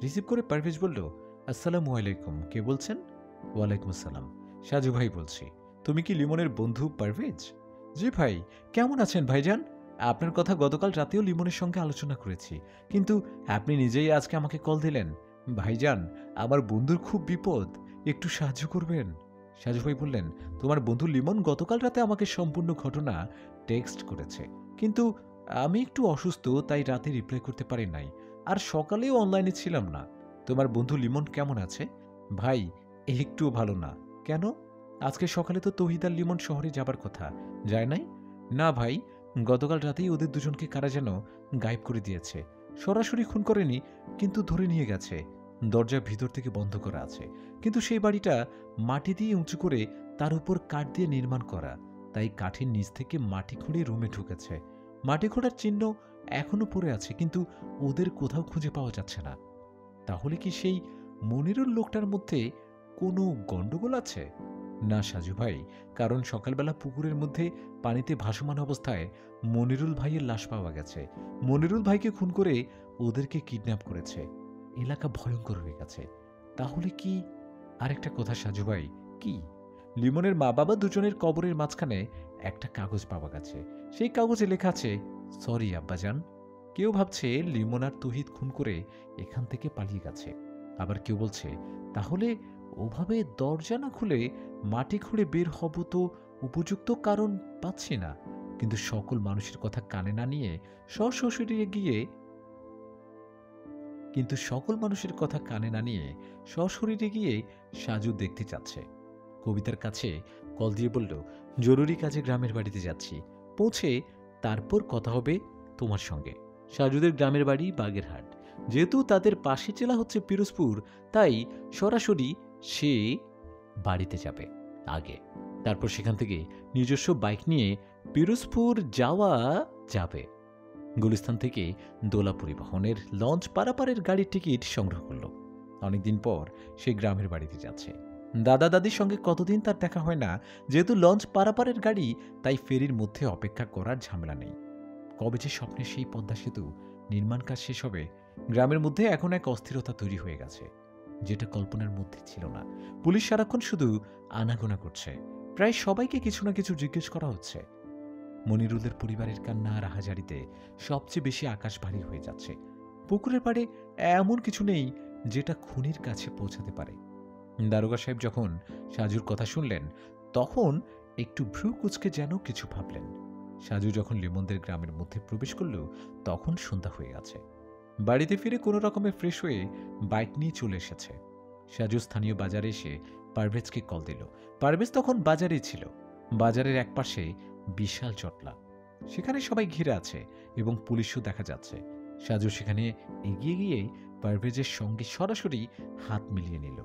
রিসিভ করে পারভেজ বলল, আসসালামু আলাইকুম, কে বলছেন? ওয়ালাইকুম আসসালাম, সাজু ভাই বলছি। তুমি কি লিমনের বন্ধু পারভেজ? জি ভাই। কেমন আছেন ভাইজান? আপনার কথা গতকাল রাতেও লিমনের সঙ্গে আলোচনা করেছি, কিন্তু আপনি নিজেই আজকে আমাকে কল দিলেন। ভাইজান, আমার বন্ধুর খুব বিপদ, একটু সাহায্য করবেন? সাজু ভাই বললেন, তোমার বন্ধু লিমন গতকাল রাতে আমাকে সম্পূর্ণ ঘটনা টেক্সট করেছে, কিন্তু আমি একটু অসুস্থ, তাই রাতে রিপ্লাই করতে পারি নাই, আর সকালেও অনলাইনে ছিলাম না। তোমার বন্ধু লিমন কেমন আছে? ভাই, একটুও ভালো না। কেন? আজকে সকালে তো তহিদ আর লিমন শহরে যাবার কথা, যায় নাই? না ভাই, গতকাল রাতেই ওদের দুজনকে কারা যেন গায়েব করে দিয়েছে। সরাসরি খুন করেনি, কিন্তু ধরে নিয়ে গেছে। দরজা ভিতর থেকে বন্ধ করা আছে, কিন্তু সেই বাড়িটা মাটি দিয়ে উঁচু করে তার উপর কাঠ দিয়ে নির্মাণ করা, তাই কাঠের নিচ থেকে মাটি খুঁড়ে রুমে ঢুকেছে। মাটি খোঁড়ার চিহ্ন এখনো পড়ে আছে, কিন্তু ওদের কোথাও খুঁজে পাওয়া যাচ্ছে না। তাহলে কি সেই মনিরুল লোকটার মধ্যে কোনো গন্ডগোল আছে? না সাজু ভাই, কারণ সকালবেলা পুকুরের মধ্যে পানিতে ভাসমান অবস্থায় মনিরুল ভাইয়ের লাশ পাওয়া গেছে। মনিরুল ভাইকে খুন করে ওদেরকে কিডন্যাপ করেছে। এলাকা ভয়ঙ্কর হয়ে গেছে। তাহলে কি আরেকটা কথা সাজু ভাই, কি? লিমনের মা বাবা দুজনের কবরের মাঝখানে একটা কাগজ পাওয়া গেছে। সেই কাগজে লেখা আছে, সরি আব্বাজান। কেউ ভাবছে লিমন আর তহিদ খুন করে এখান থেকে পালিয়ে গেছে। আবার কেউ বলছে, তাহলে ওভাবে দরজা না খুলে মাটি খুঁড়ে বের হব তো উপযুক্ত কারণ পাচ্ছি না। কিন্তু সকল মানুষের কথা কানে না নিয়ে শ্বশুরে গিয়ে কিন্তু সকল মানুষের কথা কানে না নিয়ে সশরীরে গিয়ে সাজু দেখতে চাচ্ছে। কবিতার কাছে কল দিয়ে বলল, জরুরি কাজে গ্রামের বাড়িতে যাচ্ছি, পৌঁছে তারপর কথা হবে তোমার সঙ্গে। সাজুদের গ্রামের বাড়ি বাগেরহাট। যেহেতু তাদের পাশে জেলা হচ্ছে পিরোজপুর, তাই সরাসরি সে বাড়িতে যাবে আগে, তারপর সেখান থেকে নিজস্ব বাইক নিয়ে পিরোজপুর যাওয়া যাবে। গুলিস্তান থেকে দোলা পরিবহনের লঞ্চ পারাপারের গাড়ির টিকিট সংগ্রহ করল। অনেকদিন পর সে গ্রামের বাড়িতে যাচ্ছে। দাদা দাদির সঙ্গে কতদিন তার দেখা হয় না। যেহেতু লঞ্চ পারাপারের গাড়ি, তাই ফেরির মধ্যে অপেক্ষা করার ঝামেলা নেই। কবে যে স্বপ্নে সেই পদ্মা সেতু নির্মাণ কাজ শেষ হবে, গ্রামের মধ্যে এখন এক অস্থিরতা তৈরি হয়ে গেছে, যেটা কল্পনার মধ্যে ছিল না। পুলিশ সারাক্ষণ শুধু আনাগোনা করছে, প্রায় সবাইকে কিছু না কিছু জিজ্ঞেস করা হচ্ছে। মনিরুলের পরিবারের কান্না আর আহাজারিতে সবচেয়ে বেশি আকাশ ভারী হয়ে যাচ্ছে। পুকুরের পাড়ে এমন কিছু নেই যেটা খুনির কাছে পৌঁছাতে পারে। দারোগা সাহেব যখন সাজুর কথা শুনলেন, তখন একটু ভ্রু কুচকে যেন কিছু ভাবলেন। সাজু যখন লিমনদের গ্রামের মধ্যে প্রবেশ করল, তখন সন্ধ্যা হয়ে গেছে। বাড়িতে ফিরে কোনো রকমে ফ্রেশ হয়ে বাইক নিয়ে চলে এসেছে। সাজু স্থানীয় বাজারে এসে পারভেজকে কল দিল। পারভেজ তখন বাজারে ছিল। বাজারের একপাশে বিশাল জটলা, সেখানে সবাই ঘিরে আছে এবং পুলিশও দেখা যাচ্ছে। সাজু সেখানে এগিয়ে গিয়ে পারভেজের সঙ্গে সরাসরি হাত মিলিয়ে নিল।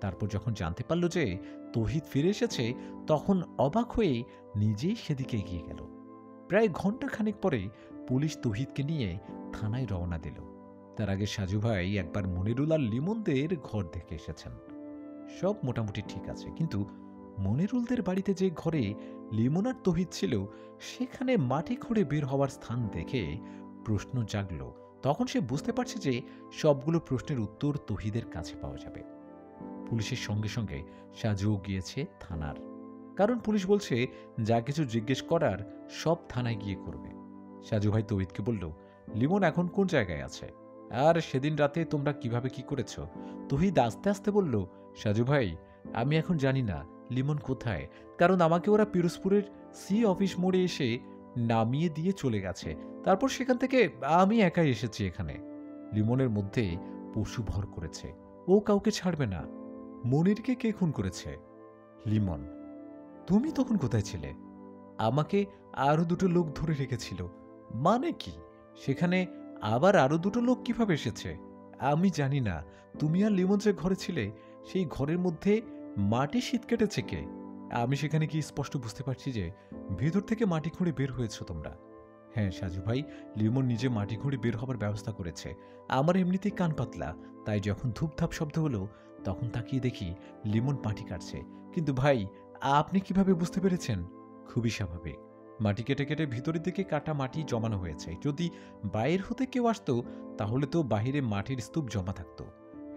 তারপর যখন জানতে পারল যে তৌহিদ ফিরে এসেছে, তখন অবাক হয়ে নিজেই সেদিকে এগিয়ে গেল। প্রায় ঘণ্টাখানেক পরে পুলিশ তৌহিদকে নিয়ে থানায় রওনা দিল। তার আগে সাজু ভাই একবার মনিরুল আর লিমনদের ঘর দেখে এসেছেন। সব মোটামুটি ঠিক আছে, কিন্তু মনিরুলদের বাড়িতে যে ঘরে লিমন আর তৌহিদ ছিল, সেখানে মাটি খুঁড়ে বের হওয়ার স্থান দেখে প্রশ্ন জাগল। তখন সে বুঝতে পারছে যে সবগুলো প্রশ্নের উত্তর তৌহিদের কাছে পাওয়া যাবে। পুলিশের সঙ্গে সঙ্গে সাজুও গিয়েছে থানার, কারণ পুলিশ বলছে যা কিছু জিজ্ঞেস করার সব থানায় গিয়ে করবে। সাজু ভাই তৌহিদকে বলল, লিমন এখন কোন জায়গায় আছে, আর সেদিন রাতে তোমরা কিভাবে কি করেছ? তৌহিদ আস্তে আস্তে বলল, সাজু ভাই, আমি এখন জানি না লিমন কোথায়, কারণ আমাকে ওরা পিরোজপুরের সি অফিস মোড়ে এসে নামিয়ে দিয়ে চলে গেছে। তারপর সেখান থেকে আমি একাই এসেছি এখানে। লিমনের মধ্যে পশু ভর করেছে, ও কাউকে ছাড়বে না। মনিরকে কে খুন করেছে? লিমন। তুমি তখন কোথায় ছিলে? আমাকে আরো দুটো লোক ধরে রেখেছিল। মানে কি? সেখানে আবার আরো দুটো লোক কিভাবে এসেছে? আমি জানি না। তুমি আর লিমন যে ঘরে ছিলে, সেই ঘরের মধ্যে মাটি শীত কেটেছে কে? আমি সেখানে কি স্পষ্ট বুঝতে পারছি যে ভিতর থেকে মাটি খুঁড়ে বের হয়েছ তোমরা। হ্যাঁ সাজু ভাই, লিমন নিজে মাটি খুঁড়ে বের হবার ব্যবস্থা করেছে। আমার এমনিতেই কান পাতলা, তাই যখন ধূপধাপ শব্দ হলো, তখন তাকিয়ে দেখি লিমন মাটি কাটছে। কিন্তু ভাই, আপনি কিভাবে বুঝতে পেরেছেন? খুবই স্বাভাবিক। মাটি কেটে কেটে ভিতরের দিকে কাটা মাটি জমানো হয়েছে। যদি বাইরে হতে কেউ আসতো, তাহলে তো বাহিরে মাটির স্তূপ জমা থাকতো।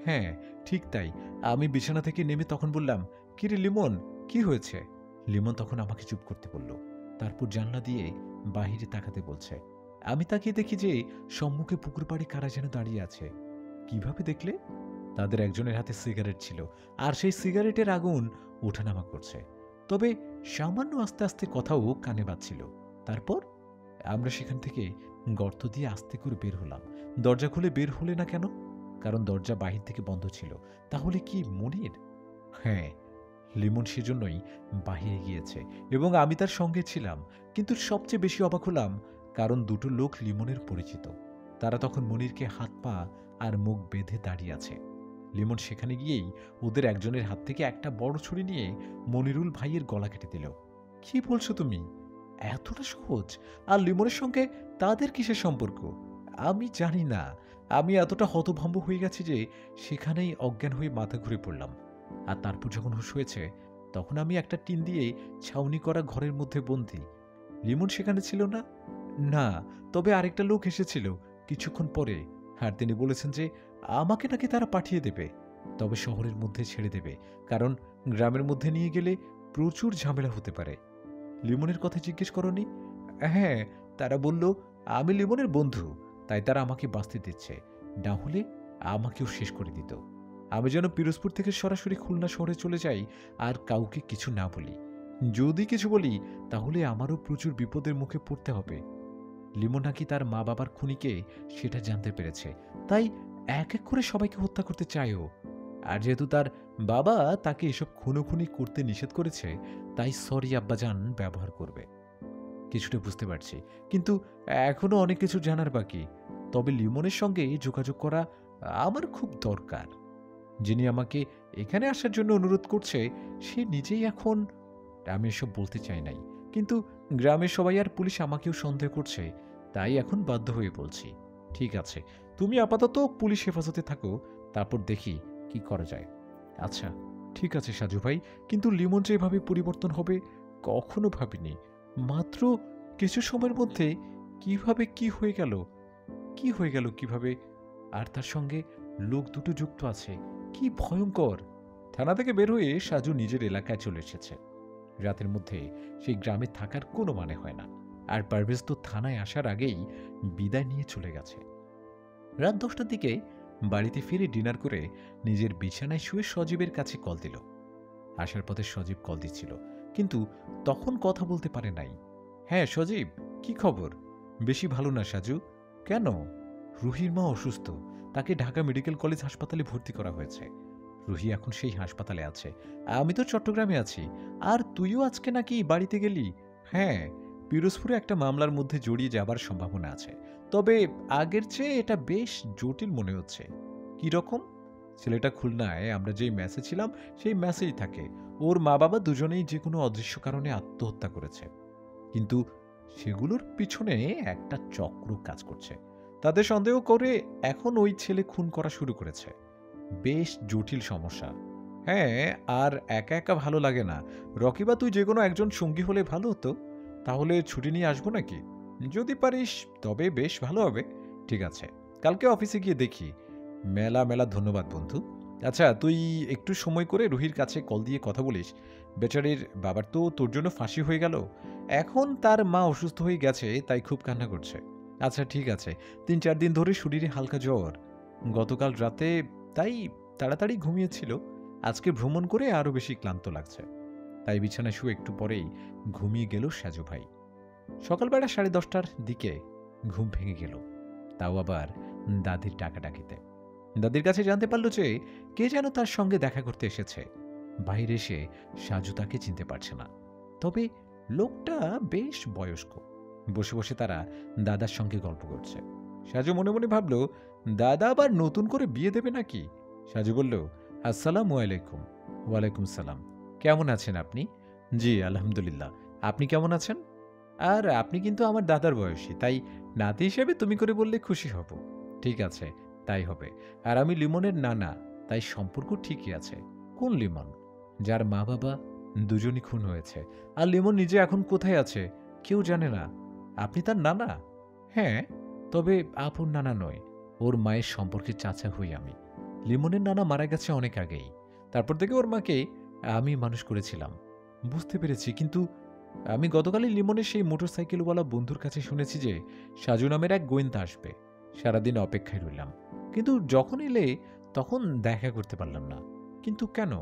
হ্যাঁ ঠিক তাই। আমি বিছানা থেকে নেমে তখন বললাম, কিরে লিমন, কি হয়েছে? লিমন তখন আমাকে চুপ করতে বলল। তারপর জানলা দিয়ে বাহিরে তাকাতে বলছে। আমি তাকিয়ে দেখি যে সম্মুখে পুকুর পাড়ে কারা যেন দাঁড়িয়ে আছে। কিভাবে দেখলে? তাদের একজনের হাতে সিগারেট ছিল, আর সেই সিগারেটের আগুন ওঠানামা করছে। তবে সামান্য আস্তে আস্তে কথাও কানে বাজছিল। তারপর আমরা সেখান থেকে গর্ত দিয়ে আস্তে করে বের হলাম। দরজা খুলে বের হলে না কেন? কারণ দরজা বাহির থেকে বন্ধ ছিল। তাহলে কি মনির? হ্যাঁ, লিমন সেজন্যই বাহিরে গিয়েছে এবং আমি তার সঙ্গে ছিলাম। কিন্তু সবচেয়ে বেশি অবাক হলাম কারণ দুটো লোক লিমনের পরিচিত। তারা তখন মনিরকে হাত পা আর মুখ বেঁধে দাঁড়িয়ে আছে। লিমন সেখানে গিয়েই ওদের একজনের হাত থেকে একটা বড় ছুরি নিয়ে মনিরুল ভাইয়ের গলা কেটে দিল। কি বলছো তুমি? এতটা সহজ? আর লিমনের সঙ্গে তাদের কিসের সম্পর্ক? আমি জানি না। আমি এতটা হতভম্ব হয়ে গেছি যে সেখানেই অজ্ঞান হয়ে মাথা ঘুরে পড়লাম। আর তারপর যখন হুঁশ হয়েছে, তখন আমি একটা টিন দিয়ে ছাউনি করা ঘরের মধ্যে বন্দী। লিমন সেখানে ছিল না। না, তবে আরেকটা লোক এসেছিল কিছুক্ষণ পরে, আর তিনি বলেছেন যে আমাকে নাকি তারা পাঠিয়ে দেবে। তবে শহরের মধ্যে ছেড়ে দেবে, কারণ গ্রামের মধ্যে নিয়ে গেলে প্রচুর ঝামেলা হতে পারে। লিমনের কথা জিজ্ঞেস করনি? হ্যাঁ, তারা বলল আমি লিমনের বন্ধু, তাই তারা আমাকে বাঁচতে দিচ্ছে, না হলে আমাকেও শেষ করে দিত। আমি যেন পিরোজপুর থেকে সরাসরি খুলনা শহরে চলে যাই আর কাউকে কিছু না বলি। যদি কিছু বলি তাহলে আমারও প্রচুর বিপদের মুখে পড়তে হবে। লিমন নাকি তার মা বাবার খুনিকে সেটা জানতে পেরেছে, তাই এক এক করে সবাইকে হত্যা করতে চায়ও। আর যেহেতু তার বাবা তাকে এসব খুনোখুনি করতে নিষেধ করেছে, তাই সরি আব্বাজান ব্যবহার করবে। কিছুটা বুঝতে পারছি, কিন্তু এখনো অনেক কিছু জানার বাকি। তবে লিমনের সঙ্গে যোগাযোগ করা আমার খুব দরকার। যিনি আমাকে এখানে আসার জন্য অনুরোধ করছে সে নিজেই এখন, আমি এসব বলতে চাই নাই, কিন্তু গ্রামের সবাই আর পুলিশ আমাকেও সন্দেহ করছে, তাই এখন বাধ্য হয়ে বলছি। ঠিক আছে, তুমি আপাতত পুলিশ হেফাজতে থাকো, তারপর দেখি কি করা যায়। আচ্ছা ঠিক আছে সাজু ভাই, কিন্তু লিমন যে এভাবে পরিবর্তন হবে কখনো ভাবিনি। মাত্র কিছু সময়ের মধ্যে কিভাবে কি হয়ে গেল, কিভাবে? আর তার সঙ্গে লোক দুটো যুক্ত আছে, কি ভয়ঙ্কর! থানা থেকে বের হয়ে সাজু নিজের এলাকায় চলে এসেছে। রাতের মধ্যে সেই গ্রামে থাকার কোনো মানে হয় না, আর পারভেজ তো থানায় আসার আগেই বিদায় নিয়ে চলে গেছে। রাত 10টার দিকে বাড়িতে ফিরে ডিনার করে নিজের বিছানায় শুয়ে সজীবের কাছে কল দিল। আসার পথে সজীব কল দিচ্ছিল, কিন্তু তখন কথা বলতে পারে নাই। হ্যাঁ সজীব, কি খবর? বেশি ভালো না সাজু। কেন? রুহির মা অসুস্থ, তাকে ঢাকা মেডিকেল কলেজ হাসপাতালে ভর্তি করা হয়েছে। রুহি এখন সেই হাসপাতালে আছে, আমি তো চট্টগ্রামে আছি। আর তুইও আজকে নাকি বাড়িতে গেলি? হ্যাঁ, পিরোজপুরে একটা মামলার মধ্যে জড়িয়ে যাবার সম্ভাবনা আছে, তবে আগের চেয়ে এটা বেশ জটিল মনে হচ্ছে। কি রকম? ছেলেটা খুলনায় আমরা যেই ম্যাচে ছিলাম সেই ম্যাচেই থাকে। ওর মা বাবা দুজনেই যে কোনো অদৃশ্য কারণে আত্মহত্যা করেছে, কিন্তু সেগুলোর পিছনে একটা চক্র কাজ করছে। তাদের সন্দেহ করে এখন ওই ছেলে খুন করা শুরু করেছে। বেশ জটিল সমস্যা। হ্যাঁ, আর একা একা ভালো লাগে না। রকিবা তুই যে কোনো একজন সঙ্গী হলে ভালো হতো। তাহলে ছুটি নিয়ে আসবো নাকি? যদি পারিস তবে বেশ ভালো হবে। ঠিক আছে, কালকে অফিসে গিয়ে দেখি। মেলা মেলা ধন্যবাদ বন্ধু। আচ্ছা, তুই একটু সময় করে রুহির কাছে কল দিয়ে কথা বলিস। বেচারির বাবার তো তোর জন্য ফাঁসি হয়ে গেল, এখন তার মা অসুস্থ হয়ে গেছে, তাই খুব কান্না করছে। আচ্ছা ঠিক আছে, 3-4 দিন ধরে শরীরে হালকা জ্বর, গতকাল রাতে, তাই তাড়াতাড়ি ঘুমিয়েছিল। আজকে ভ্রমণ করে আরো বেশি ক্লান্ত লাগছে, তাই বিছানায় শুয়ে একটু পরেই ঘুমিয়ে গেল সাজু ভাই। সকালবেলা 10:30টার দিকে ঘুম ভেঙে গেল, তাও আবার দাদির ডাকাডাকিতে। দাদির কাছে জানতে পারল যে কে যেন তার সঙ্গে দেখা করতে এসেছে। বাইরে এসে সাজু তাকে চিনতে পারছে না, তবে লোকটা বেশ বয়স্ক। বসে বসে তারা দাদার সঙ্গে গল্প করছে। সাজু মনে মনে ভাবল, দাদা আবার নতুন করে বিয়ে দেবে নাকি? সাজু বলল, আসসালামু আলাইকুম। ওয়ালাইকুম সালাম। কেমন আছেন আপনি? জি আলহামদুলিল্লাহ। আপনি কেমন আছেন? আর আপনি কিন্তু আমার দাদার বয়সী, তাই নাতি হিসেবে তুমি করে বললে খুশি হব। ঠিক আছে, তাই হবে। আর আমি লিমনের নানা, তাই সম্পর্ক ঠিকই আছে। কোন লিমন? যার মা বাবা দুজনই খুন হয়েছে। আর লিমন নিজে এখন কোথায় আছে কেউ জানে না। আপনি তার নানা? হ্যাঁ, তবে আপন নানা নয়, ওর মায়ের সম্পর্কে চাচা হই আমি। লিমনের নানা মারা গেছে অনেক আগেই, তারপর থেকে ওর মাকে আমি মানুষ করেছিলাম। বুঝতে পেরেছি, কিন্তু আমি গতকালই লিমনের সেই মোটরসাইকেলওয়ালা বন্ধুর কাছে শুনেছি যে সাজু নামের এক গোয়েন্দা আসবে। সারাদিন অপেক্ষায় রইলাম, কিন্তু যখন এলে তখন দেখা করতে পারলাম না। কিন্তু কেন?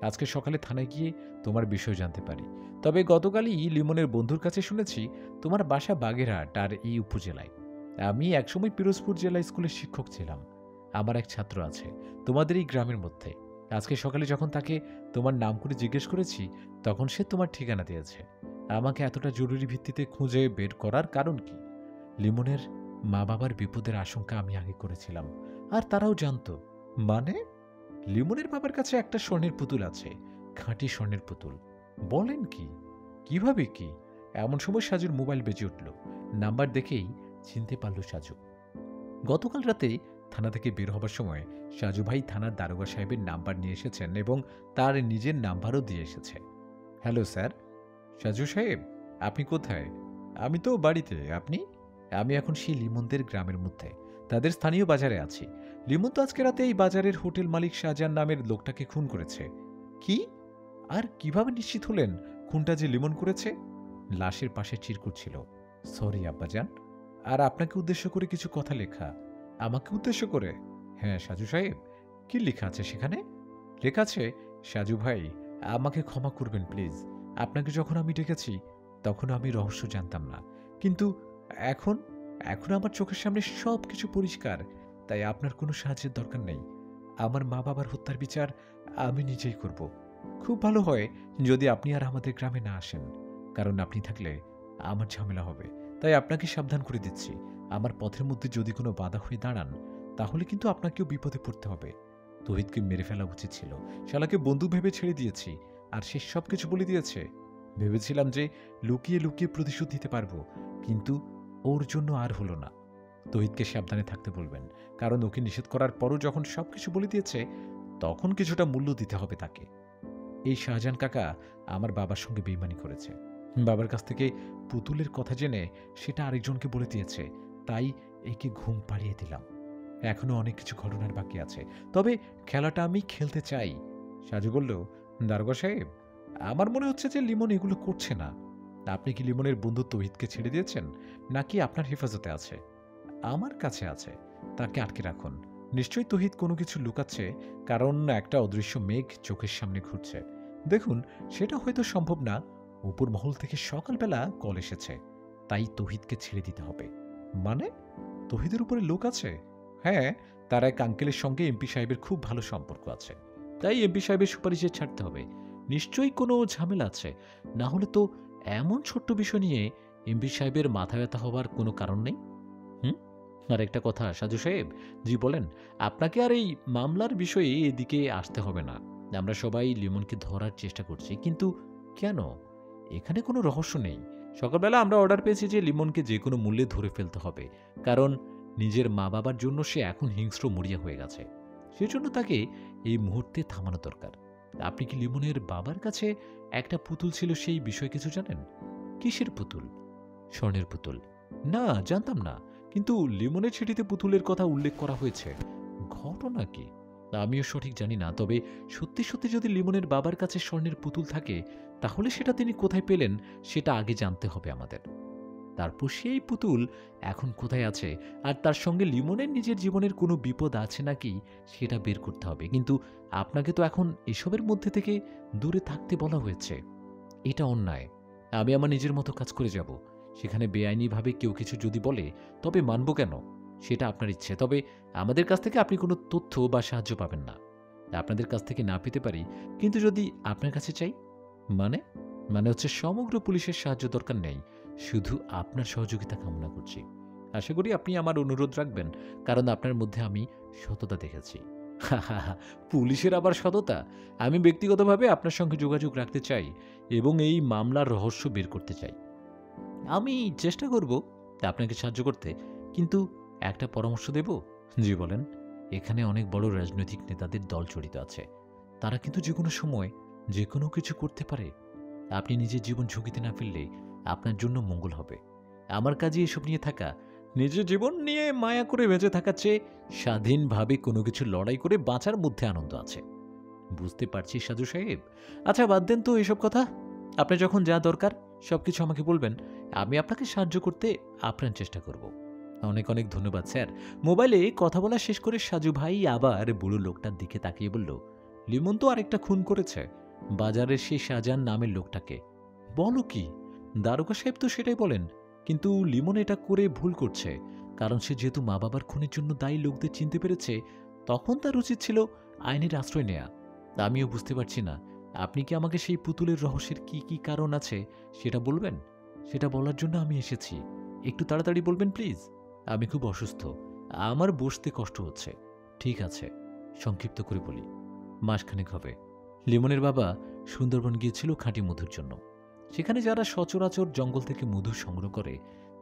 আজকে সকালে থানায় গিয়ে তোমার বিষয় জানতে পারি। তবে গতকালই লিমনের বন্ধুর কাছে শুনেছি তোমার বাসা বাগেরহাট আর এই উপজেলায়। আমি একসময় পিরোজপুর জেলা স্কুলের শিক্ষক ছিলাম। আমার এক ছাত্র আছে তোমাদের এই গ্রামের মধ্যে। আজকে সকালে যখন তাকে তোমার নাম করে জিজ্ঞেস করেছি, তখন সে তোমার ঠিকানা দিয়েছে। আমাকে এতটা জরুরি ভিত্তিতে খুঁজে বের করার কারণ কি? লিমনের মা বাবার বিপদের আশঙ্কা আমি আগে করেছিলাম, আর তারাও জানতো। মানে? লিমনের বাবার কাছে একটা স্বর্ণের পুতুল আছে, খাঁটি স্বর্ণের পুতুল। বলেন কি? কিভাবে কি? এমন সময় সাজুর মোবাইল বেজে উঠল। নাম্বার দেখেই চিনতে পারল সাজু। গতকাল রাতে থানা থেকে বের হবার সময় সাজু ভাই থানার দারোগা সাহেবের নাম্বার নিয়ে এসেছেন এবং তার নিজের নাম্বারও দিয়ে এসেছে। Hello sir. সাজু সাহেব, আপনি কোথায়? আমি তো বাড়িতে। আপনি? আমি এখন সেই লিমনদের গ্রামের মধ্যে। তাদের স্থানীয় বাজারে আছি। লিমন তো আজকে রাতে এই বাজারের হোটেল মালিক শাহজাহান নামের লোকটাকে খুন করেছে। কি? আর কিভাবে নিশ্চিত হলেন খুনটা যে লিমন করেছে? লাশের পাশে চিরকুট ছিল। সরি আব্বাজান। আর আপনাকে উদ্দেশ্য করে কিছু কথা লেখা। আমাকে উদ্দেশ্য করে? হ্যাঁ সাজু সাহেব। কি লেখা আছে সেখানে? লেখা আছে, সাজু ভাই, আমাকে ক্ষমা করবেন প্লিজ। আপনাকে যখন আমি ডেকেছি তখন আমি রহস্য জানতাম না, কিন্তু এখন এখন আমার চোখের সামনে সব কিছু পরিষ্কার। তাই আপনার কোনো সাহায্যের দরকার নেই। আমার মা বাবার হত্যার বিচার আমি নিজেই করব। খুব ভালো হয় যদি আপনি আর আমাদের গ্রামে না আসেন, কারণ আপনি থাকলে আমার ঝামেলা হবে। তাই আপনাকে সাবধান করে দিচ্ছি, আমার পথের মধ্যে যদি কোনো বাধা হয়ে দাঁড়ান তাহলে কিন্তু আপনাকেও বিপদে পড়তে হবে। তহিদকে মেরে ফেলা উচিত ছিল। শালাকে বন্ধু ভেবে ছেড়ে দিয়েছি, আর সে সব কিছু বলে দিয়েছে। ভেবেছিলাম যে লুকিয়ে লুকিয়ে প্রতিশোধ নিতে পারবো, কিন্তু ওর জন্য আর হলো না। তহিদকে সাবধানে থাকতে বলবেন, কারণ ওকে নিষেধ করার পরও যখন সবকিছু বলে দিয়েছে তখন কিছুটা মূল্য দিতে হবে তাকে। এই শাহজাহান কাকা আমার বাবার সঙ্গে বেইমানি করেছে। বাবার কাছ থেকে পুতুলের কথা জেনে সেটা আরেকজনকে বলে দিয়েছে, তাই একে ঘুম পাড়িয়ে দিলাম। এখনো অনেক কিছু ঘটনার বাকি আছে, তবে খেলাটা আমি খেলতে চাই। সাজু বলল, দারোগা সাহেব, আমার মনে হচ্ছে যে লিমন এগুলো করছে না। আপনি কি লিমনের বন্ধু তৌহিদকে ছেড়ে দিয়েছেন, নাকি আপনার হেফাজতে আছে? আমার কাছে আছে। তাকে আটকে রাখুন। নিশ্চয়ই তৌহিদ কোনো কিছু লুকাচ্ছে, কারণ একটা অদৃশ্য মেঘ চোখের সামনে ঘুরছে। দেখুন, সেটা হয়তো সম্ভব না। উপর মহল থেকে সকালবেলা কল এসেছে, তাই তৌহিদকে ছেড়ে দিতে হবে। মানে তৌহিদের উপরে লোক আছে? হ্যাঁ, তার এক আঙ্কেলের সঙ্গে এমপি সাহেবের খুব ভালো সম্পর্ক আছে, তাই এমপি সাহেবের সুপারিশে ছাড়তে হবে। নিশ্চয়ই কোনো ঝামেলা আছে, না হলে তো এমন ছোট্ট বিষয় নিয়ে এমপি সাহেবের মাথা ব্যথা হবার কোনো কারণ নেই। হুম। আর একটা কথা সাজু সাহেব, জি বলেন। আপনাকে আর এই মামলার বিষয়ে এদিকে আসতে হবে না। আমরা সবাই লিমনকে ধরার চেষ্টা করছি, কিন্তু কেন? এখানে কোনো রহস্য নেই। সকালবেলা আমরা অর্ডার পেয়েছি যে লিমনকে যে কোনো মূল্যে ধরে ফেলতে হবে, কারণ নিজের মা বাবার জন্য সে এখন হিংস্র মরিয়া হয়ে গেছে। সেজন্য তাকে এই মুহূর্তে থামানো দরকার। আপনি কি লিমনের বাবার কাছে একটা পুতুল ছিল সেই বিষয়ে কিছু জানেন? কিসের পুতুল? স্বর্ণের পুতুল? না, জানতাম না, কিন্তু লিমনের চিঠিতে পুতুলের কথা উল্লেখ করা হয়েছে। ঘটনা কি আমিও সঠিক জানি না, তবে সত্যি সত্যি যদি লিমনের বাবার কাছে স্বর্ণের পুতুল থাকে তাহলে সেটা তিনি কোথায় পেলেন সেটা আগে জানতে হবে আমাদের। তারপর সেই পুতুল এখন কোথায় আছে, আর তার সঙ্গে লিমনের নিজের জীবনের কোনো বিপদ আছে নাকি সেটা বের করতে হবে। কিন্তু আপনাকে তো এখন এসবের মধ্যে থেকে দূরে থাকতে বলা হয়েছে। এটা অন্যায়। আমি আমার নিজের মতো কাজ করে যাব। সেখানে বেআইনিভাবে কেউ কিছু যদি বলে তবে মানব কেন? সেটা আপনার ইচ্ছে। তবে আমাদের কাছ থেকে আপনি কোনো তথ্য বা সাহায্য পাবেন না। আপনাদের কাছ থেকে না পেতে পারি, কিন্তু যদি আপনার কাছে চাই? মানে মানে হচ্ছে সমগ্র পুলিশের সাহায্য দরকার নেই, শুধু আপনার সহযোগিতা কামনা করছি। আশা করি আপনি আমার অনুরোধ রাখবেন, কারণ আপনার মধ্যে আমি সততা দেখেছি। পুলিশের আবার সততা? আমি ব্যক্তিগতভাবে আপনার সঙ্গে যোগাযোগ রাখতে চাই এবং এই মামলার রহস্য বের করতে চাই। আমি চেষ্টা করব আপনাকে সাহায্য করতে, কিন্তু একটা পরামর্শ দেব? জি বলেন। এখানে অনেক বড় রাজনৈতিক নেতাদের দল জড়িত আছে। তারা কিন্তু যে কোনো সময় যে কোনো কিছু করতে পারে। আপনি নিজের জীবন ঝুঁকিতে না ফেললে আপনার জন্য মঙ্গল হবে। আমার কাজে এসব নিয়ে থাকা, নিজের জীবন নিয়ে মায়া করে বেঁচে থাকার চেয়ে স্বাধীনভাবে কোনো কিছু লড়াই করে বাঁচার মধ্যে আনন্দ আছে। বুঝতে পারছি সাজু সাহেব। আচ্ছা, বাদ দেন তো এসব কথা। আপনার যখন যা দরকার সবকিছু আমাকে বলবেন। আমি আপনাকে সাহায্য করতে আপ্রাণ চেষ্টা করব। অনেক অনেক ধন্যবাদ স্যার। মোবাইলে কথা বলা শেষ করে সাজু ভাই আবার বুড়ো লোকটার দিকে তাকিয়ে বলল, লিমন তো আরেকটা খুন করেছে, বাজারের সেই শাহজাহান নামের লোকটাকে। বলো কি? দারোগা সাহেব তো সেটাই বলেন, কিন্তু লিমন এটা করে ভুল করছে, কারণ সে যেহেতু মা বাবার খুনের জন্য দায়ী লোকদের চিনতে পেরেছে, তখন তার উচিত ছিল আইনের আশ্রয় নেয়া। আমিও বুঝতে পারছি না, আপনি কি আমাকে সেই পুতুলের রহস্যের কি কি কারণ আছে সেটা বলবেন? সেটা বলার জন্য আমি এসেছি। একটু তাড়াতাড়ি বলবেন প্লিজ। আমি খুব অসুস্থ, আমার বসতে কষ্ট হচ্ছে। ঠিক আছে, সংক্ষিপ্ত করে বলি। মাসখানেক হবে লিমনের বাবা সুন্দরবন গিয়েছিল খাঁটি মধুর জন্য। সেখানে যারা সচরাচর জঙ্গল থেকে মধু সংগ্রহ করে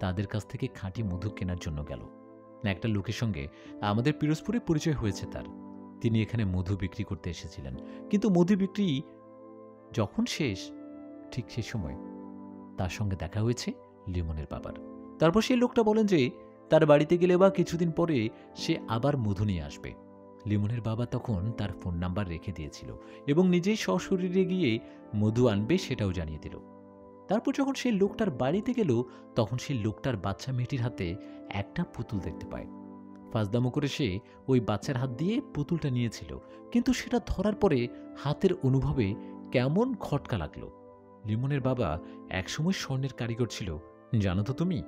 তাদের কাছ থেকে খাঁটি মধু কেনার জন্য গেল। একটা লোকের সঙ্গে আমাদের পিরোজপুরে পরিচয় হয়েছে তার। তিনি এখানে মধু বিক্রি করতে এসেছিলেন, কিন্তু মধু বিক্রি যখন শেষ, ঠিক সেই সময় তার সঙ্গে দেখা হয়েছে লিমনের বাবার। তারপর সেই লোকটা বলেন যে তার বাড়িতে গেলে বা কিছুদিন পরে সে আবার মধু নিয়ে আসবে। লিমনের বাবা তখন তার ফোন নাম্বার রেখে দিয়েছিল এবং নিজেই সশরীরে গিয়ে মধু আনবে সেটাও জানিয়ে দিল। তারপর যখন সেই লোকটার বাড়িতে গেল, তখন সেই লোকটার বাচ্চা মেয়েটির হাতে একটা পুতুল দেখতে পায়। ফাজদামো করে সে ওই বাচ্চার হাত দিয়ে পুতুলটা নিয়েছিল, কিন্তু সেটা ধরার পরে হাতের অনুভবে কেমন খটকা লাগলো। লিমনের বাবা একসময় স্বর্ণের কারিগর ছিল, জানো তো তুমি?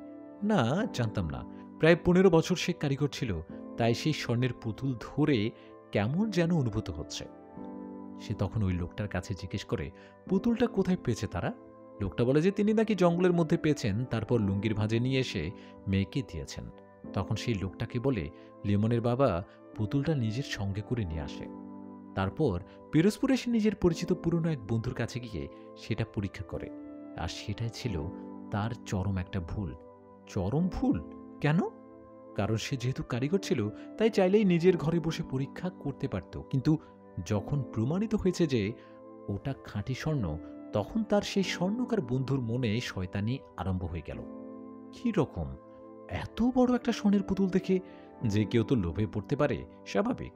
না, জানতাম না। প্রায় 15 বছর সে কারিগর ছিল, তাই সেই স্বর্ণের পুতুল ধরে কেমন যেন অনুভূত হচ্ছে। সে তখন ওই লোকটার কাছে জিজ্ঞেস করে পুতুলটা কোথায় পেয়েছে তারা। লোকটা বলে যে তিনি নাকি জঙ্গলের মধ্যে পেয়েছেন, তারপর লুঙ্গির ভাঁজে নিয়ে এসে মেয়েকে দিয়েছেন। তখন সেই লোকটাকে বলে লিমনের বাবা পুতুলটা নিজের সঙ্গে করে নিয়ে আসে। তারপর পিরোজপুরে সে নিজের পরিচিত পুরনো এক বন্ধুর কাছে গিয়ে সেটা পরীক্ষা করে, আর সেটাই ছিল তার চরম একটা ভুল। চরম ভুল কেন? কারণ সে যেহেতু কারিগর ছিল, তাই চাইলেই নিজের ঘরে বসে পরীক্ষা করতে পারত, কিন্তু যখন প্রমাণিত হয়েছে যে ওটা খাঁটি স্বর্ণ, তখন তার সেই স্বর্ণকার বন্ধুর মনে শয়তানি আরম্ভ হয়ে গেল। কি রকম? এত বড় একটা স্বর্ণের পুতুল দেখে যে কেউ তো লোভে পড়তে পারে, স্বাভাবিক।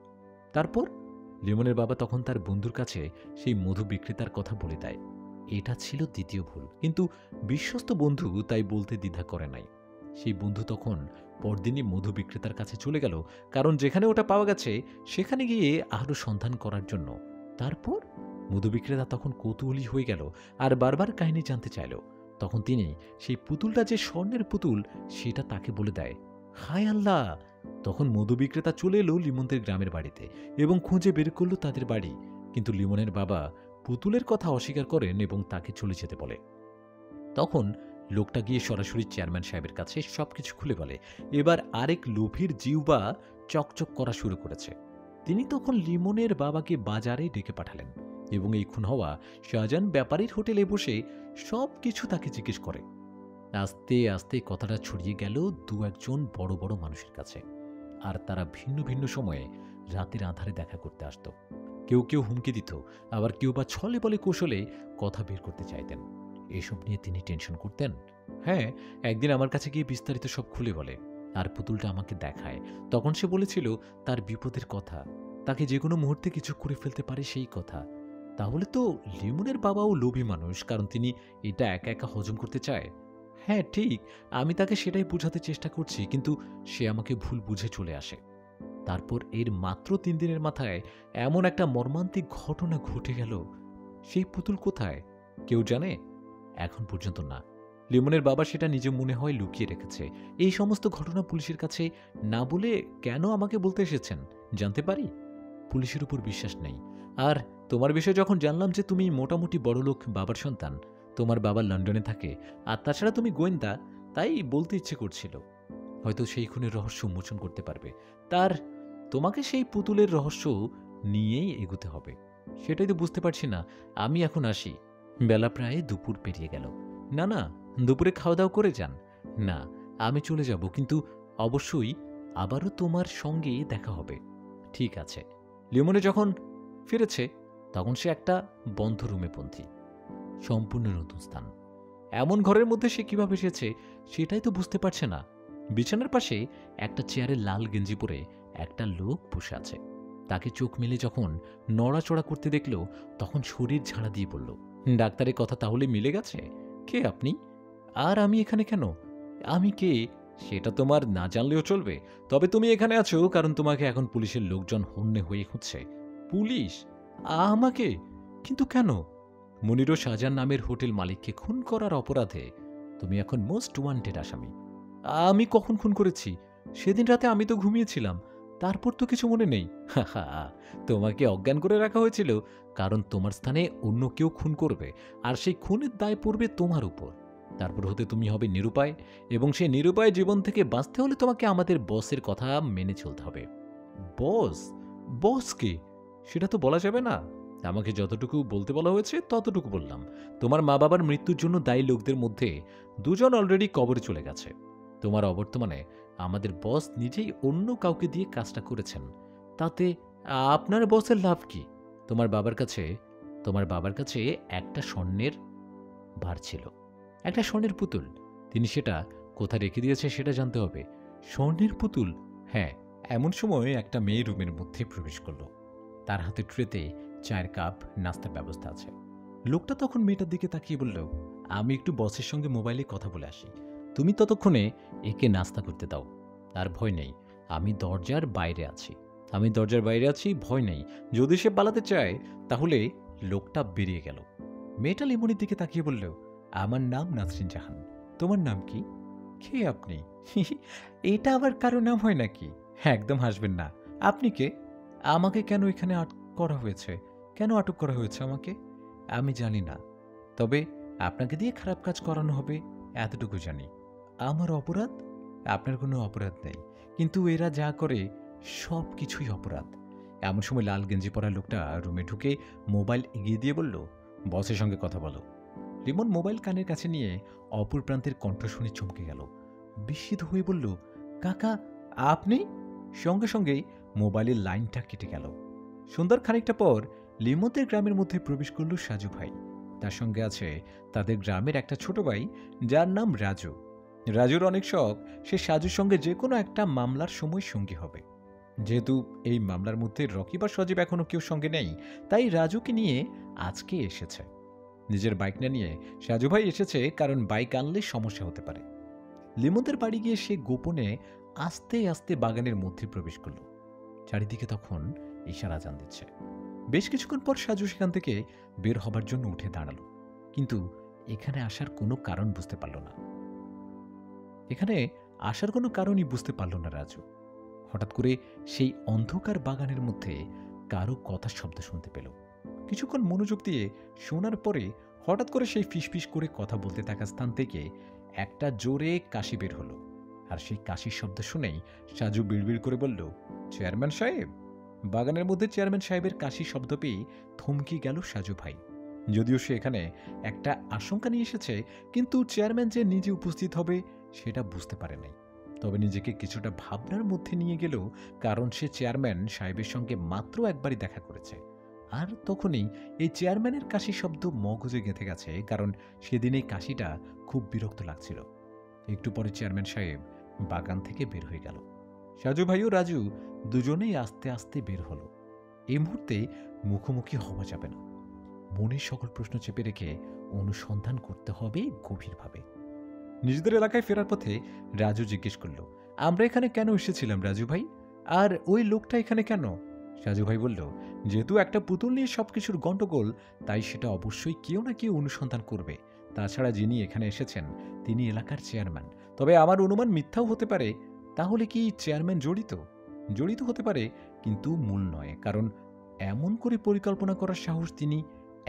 তারপর লিমনের বাবা তখন তার বন্ধুর কাছে সেই মধু বিক্রেতার কথা বলে দেয়। এটা ছিল দ্বিতীয় ভুল, কিন্তু বিশ্বস্ত বন্ধু তাই বলতে দ্বিধা করে নাই। সেই বন্ধু তখন পরদিনই মধু বিক্রেতার কাছে চলে গেল, কারণ যেখানে ওটা পাওয়া গেছে সেখানে গিয়ে আরও সন্ধান করার জন্য। তারপর মধু বিক্রেতা তখন কৌতূহলী হয়ে গেল আর বারবার কাহিনী জানতে চাইল। তখন তিনি সেই পুতুলটা যে স্বর্ণের পুতুল সেটা তাকে বলে দেয়। হায় আল্লাহ! তখন মধু বিক্রেতা চলে এলো লিমনদের গ্রামের বাড়িতে এবং খুঁজে বের করলো তাদের বাড়ি, কিন্তু লিমনের বাবা পুতুলের কথা অস্বীকার করেন এবং তাকে চলে যেতে বলে। তখন লোকটা গিয়ে সরাসরি চেয়ারম্যান সাহেবের কাছে সবকিছু খুলে বলে। এবার আরেক লোভীর জিহ্বা চকচক করা শুরু করেছে। তিনি তখন লিমনের বাবাকে বাজারে ডেকে পাঠালেন এবং এই খুন হওয়া শাহজাহান ব্যাপারীর হোটেলে বসে সবকিছু তাকে জিজ্ঞেস করে। আস্তে আস্তে কথাটা ছড়িয়ে গেল দু একজন বড় বড় মানুষের কাছে, আর তারা ভিন্ন ভিন্ন সময়ে রাতের আঁধারে দেখা করতে আসত। কেউ কেউ হুমকি দিত, আবার কেউ বা ছলে বলে কৌশলে কথা বের করতে চাইতেন। এসব নিয়ে তিনি টেনশন করতেন। হ্যাঁ, একদিন আমার কাছে গিয়ে বিস্তারিত সব খুলে বলে, আর পুতুলটা আমাকে দেখায়। তখন সে বলেছিল তার বিপদের কথা, তাকে যে কোনো মুহূর্তে কিছু করে ফেলতে পারে সেই কথা। তাহলে তো লিমনের বাবাও লোভী মানুষ, কারণ তিনি এটা একা একা হজম করতে চায়। হ্যাঁ ঠিক, আমি তাকে সেটাই বোঝাতে চেষ্টা করছি, কিন্তু সে আমাকে ভুল বুঝে চলে আসে। তারপর এর মাত্র 3 দিনের মাথায় এমন একটা মর্মান্তিক ঘটনা ঘটে গেল। সেই পুতুল কোথায় কেউ জানে? এখন পর্যন্ত না। লিমনের বাবা সেটা নিজে মনে হয় লুকিয়ে রেখেছে। এই সমস্ত ঘটনা পুলিশের কাছে না বলে কেন আমাকে বলতে এসেছেন জানতে পারি? পুলিশের উপর বিশ্বাস নেই। আর তোমার বিষয়ে যখন জানলাম যে তুমি মোটামুটি বড়লোক বাবার সন্তান, তোমার বাবা লন্ডনে থাকে, আর তাছাড়া তুমি গোয়েন্দা, তাই বলতে ইচ্ছে করছিল হয়তো সেই খুনের রহস্য উন্মোচন করতে পারবে। তার তোমাকে সেই পুতুলের রহস্য নিয়েই এগোতে হবে। সেটাই তো বুঝতে পারছি না। আমি এখন আসি। বেলা প্রায় দুপুর পেরিয়ে গেল। না না, দুপুরে খাওয়া দাওয়া করে যান। না, আমি চলে যাব, কিন্তু অবশ্যই আবারও তোমার সঙ্গে দেখা হবে। ঠিক আছে। লিমনে যখন ফিরেছে তখন সে একটা বন্ধ রুমে বন্দী, সম্পূর্ণ নতুন স্থান। এমন ঘরের মধ্যে সে কিভাবে এসেছে সেটাই তো বুঝতে পারছে না। বিছানার পাশে একটা চেয়ারে লাল গেঞ্জি পরে একটা লোক বসে আছে। তাকে চোখ মেলে যখন নড়াচড়া করতে দেখল, তখন শরীর ঝাড়া দিয়ে বলল, ডাক্তারের কথা তাহলে মিলে গেছে? কে আপনি? আর আমি এখানে কেন? আমি কে সেটা তোমার না জানলেও চলবে। তবে তুমি এখানে আছো কারণ তোমাকে এখন পুলিশের লোকজন হন্যে হয়ে খুঁজছে। পুলিশ? আমাকে? কিন্তু কেন? মনির ও শাহজাহান নামের হোটেল মালিককে খুন করার অপরাধে তুমি এখন মোস্ট ওয়ান্টেড আসামি। আমি কখন খুন করেছি? সেদিন রাতে আমি তো ঘুমিয়েছিলাম, তারপর তো কিছু মনে নেই। তোমাকে অজ্ঞান করে রাখা হয়েছিল কারণ তোমার স্থানে অন্য কেউ খুন করবে, আর সেই খুনের দায় পড়বে তোমার উপর। তারপর হতে তুমি হবে নিরুপায়, এবং সেই নিরুপায় জীবন থেকে বাঁচতে হলে তোমাকে আমাদের বসের কথা মেনে চলতে হবে। বস? বস কে? সেটা তো বলা যাবে না। আমাকে যতটুকু বলতে বলা হয়েছে ততটুকু বললাম। তোমার মা বাবার মৃত্যুর জন্য দায়ী লোকদের মধ্যে 2 জন অলরেডি কবরে চলে গেছে। তোমার অবর্তমানে আমাদের বস নিজেই অন্য কাউকে দিয়ে কাজটা করেছেন। তাতে আপনার বসের লাভ কি? তোমার বাবার কাছে একটা স্বর্ণের ভার ছিল, একটা স্বর্ণের পুতুল। তিনি সেটা কোথায় রেখে দিয়েছে সেটা জানতে হবে। স্বর্ণের পুতুল? হ্যাঁ। এমন সময় একটা মেয়ে রুমের মধ্যে প্রবেশ করলো। তার হাতে ট্রেতে চায়ের কাপ, নাস্তার ব্যবস্থা আছে। লোকটা তখন মেয়েটার দিকে তাকিয়ে বলল, আমি একটু বসের সঙ্গে মোবাইলে কথা বলে আসি, তুমি ততক্ষণে একে নাস্তা করতে দাও। আর ভয় নেই, আমি দরজার বাইরে আছি। ভয় নেই। যদি সে পালাতে চায় তাহলে। লোকটা বেরিয়ে গেল। মেয়েটা লিমনের দিকে তাকিয়ে বলল, আমার নাম নাসরিন জাহান। তোমার নাম কি? কে আপনি? এটা আবার কারো নাম হয় নাকি? হ্যাঁ, একদম হাসবেন না। আপনি কে? আমাকে কেন এখানে আটক করা হয়েছে? কেন আটক করা হয়েছে আমাকে? আমি জানি না, তবে আপনাকে দিয়ে খারাপ কাজ করানো হবে এতটুকু জানি। আমার অপরাধ? আপনার কোনো অপরাধ নেই, কিন্তু এরা যা করে সব কিছুই অপরাধ। এমন সময় লাল গেঞ্জি পরা লোকটা রুমে ঢুকে মোবাইল এগিয়ে দিয়ে বলল, বসের সঙ্গে কথা বলো। লিমন মোবাইল কানের কাছে নিয়ে অপর প্রান্তের কণ্ঠ শুনে চমকে গেল। বিস্মিত হয়ে বলল, কাকা, আপনি? সঙ্গে সঙ্গেই মোবাইলের লাইনটা কেটে গেল। সন্ধ্যার খানিকটা পর লিমনদের গ্রামের মধ্যে প্রবেশ করল সাজু ভাই। তার সঙ্গে আছে তাদের গ্রামের একটা ছোট ভাই, যার নাম রাজু। রাজুর অনেক শখ সে সাজুর সঙ্গে যে কোনো একটা মামলার সময় সঙ্গী হবে। যেহেতু এই মামলার মধ্যে রকি বা সজীব এখনো কেউ সঙ্গে নেই, তাই রাজুকে নিয়ে আজকে এসেছে। নিজের বাইক না নিয়ে সাজু ভাই এসেছে, কারণ বাইক আনলে সমস্যা হতে পারে। লিমনদের বাড়ি গিয়ে সে গোপনে আস্তে আস্তে বাগানের মধ্যে প্রবেশ করল। চারিদিকে তখন ইশারা জান দিচ্ছে। বেশ কিছুক্ষণ পর সাজু সেখান থেকে বের হবার জন্য উঠে দাঁড়ালো, কিন্তু এখানে আসার কোনো কারণ বুঝতে পারল না। রাজু হঠাৎ করে সেই অন্ধকার বাগানের মধ্যে কারো কথার শব্দ শুনতে পেল। কিছুক্ষণ মনোযোগ দিয়ে শোনার পরে হঠাৎ করে সেই ফিসফিস করে কথা বলতে থাকা স্থান থেকে একটা জোরে কাশি বের হলো। আর সেই কাশির শব্দ শুনেই সাজু বিড়বিড় করে বলল, চেয়ারম্যান সাহেব। বাগানের মধ্যে চেয়ারম্যান সাহেবের কাশি শব্দ পেয়ে থমকে গেল সাজু ভাই। যদিও সে এখানে একটা আশঙ্কা নিয়ে এসেছে, কিন্তু চেয়ারম্যান যে নিজে উপস্থিত হবে সেটা বুঝতে পারে নাই। তবে নিজেকে কিছুটা ভাবনার মধ্যে নিয়ে গেল, কারণ সে চেয়ারম্যান সাহেবের সঙ্গে মাত্র একবারই দেখা করেছে। আর তখনই এই চেয়ারম্যানের কাশি শব্দ মগজে গেঁথে গেছে, কারণ সেদিন এই কাশিটা খুব বিরক্ত লাগছিল। একটু পরে চেয়ারম্যান সাহেব বাগান থেকে বের হয়ে গেল। সাজু ভাই ও রাজু দুজনেই আস্তে আস্তে বের হলো। এই মুহূর্তে মুখোমুখি হওয়া যাবে না। মনের সকল প্রশ্ন চেপে রেখে অনুসন্ধান করতে হবে গভীরভাবে। নিজেদের এলাকায় ফেরার পথে রাজু জিজ্ঞেস করল, আমরা এখানে কেন এসেছিলাম রাজু ভাই? আর ওই লোকটা এখানে কেন? সাজু ভাই বলল, যেহেতু একটা পুতুল নিয়ে সবকিছুর গন্ডগোল, তাই সেটা অবশ্যই কেউ না কেউ অনুসন্ধান করবে। তাছাড়া যিনি এখানে এসেছেন তিনি এলাকার চেয়ারম্যান। তবে আমার অনুমান মিথ্যাও হতে পারে। তাহলে কি চেয়ারম্যান জড়িত? জড়িত হতে পারে, কিন্তু মূল নয়, কারণ এমন করে পরিকল্পনা করার সাহস তিনি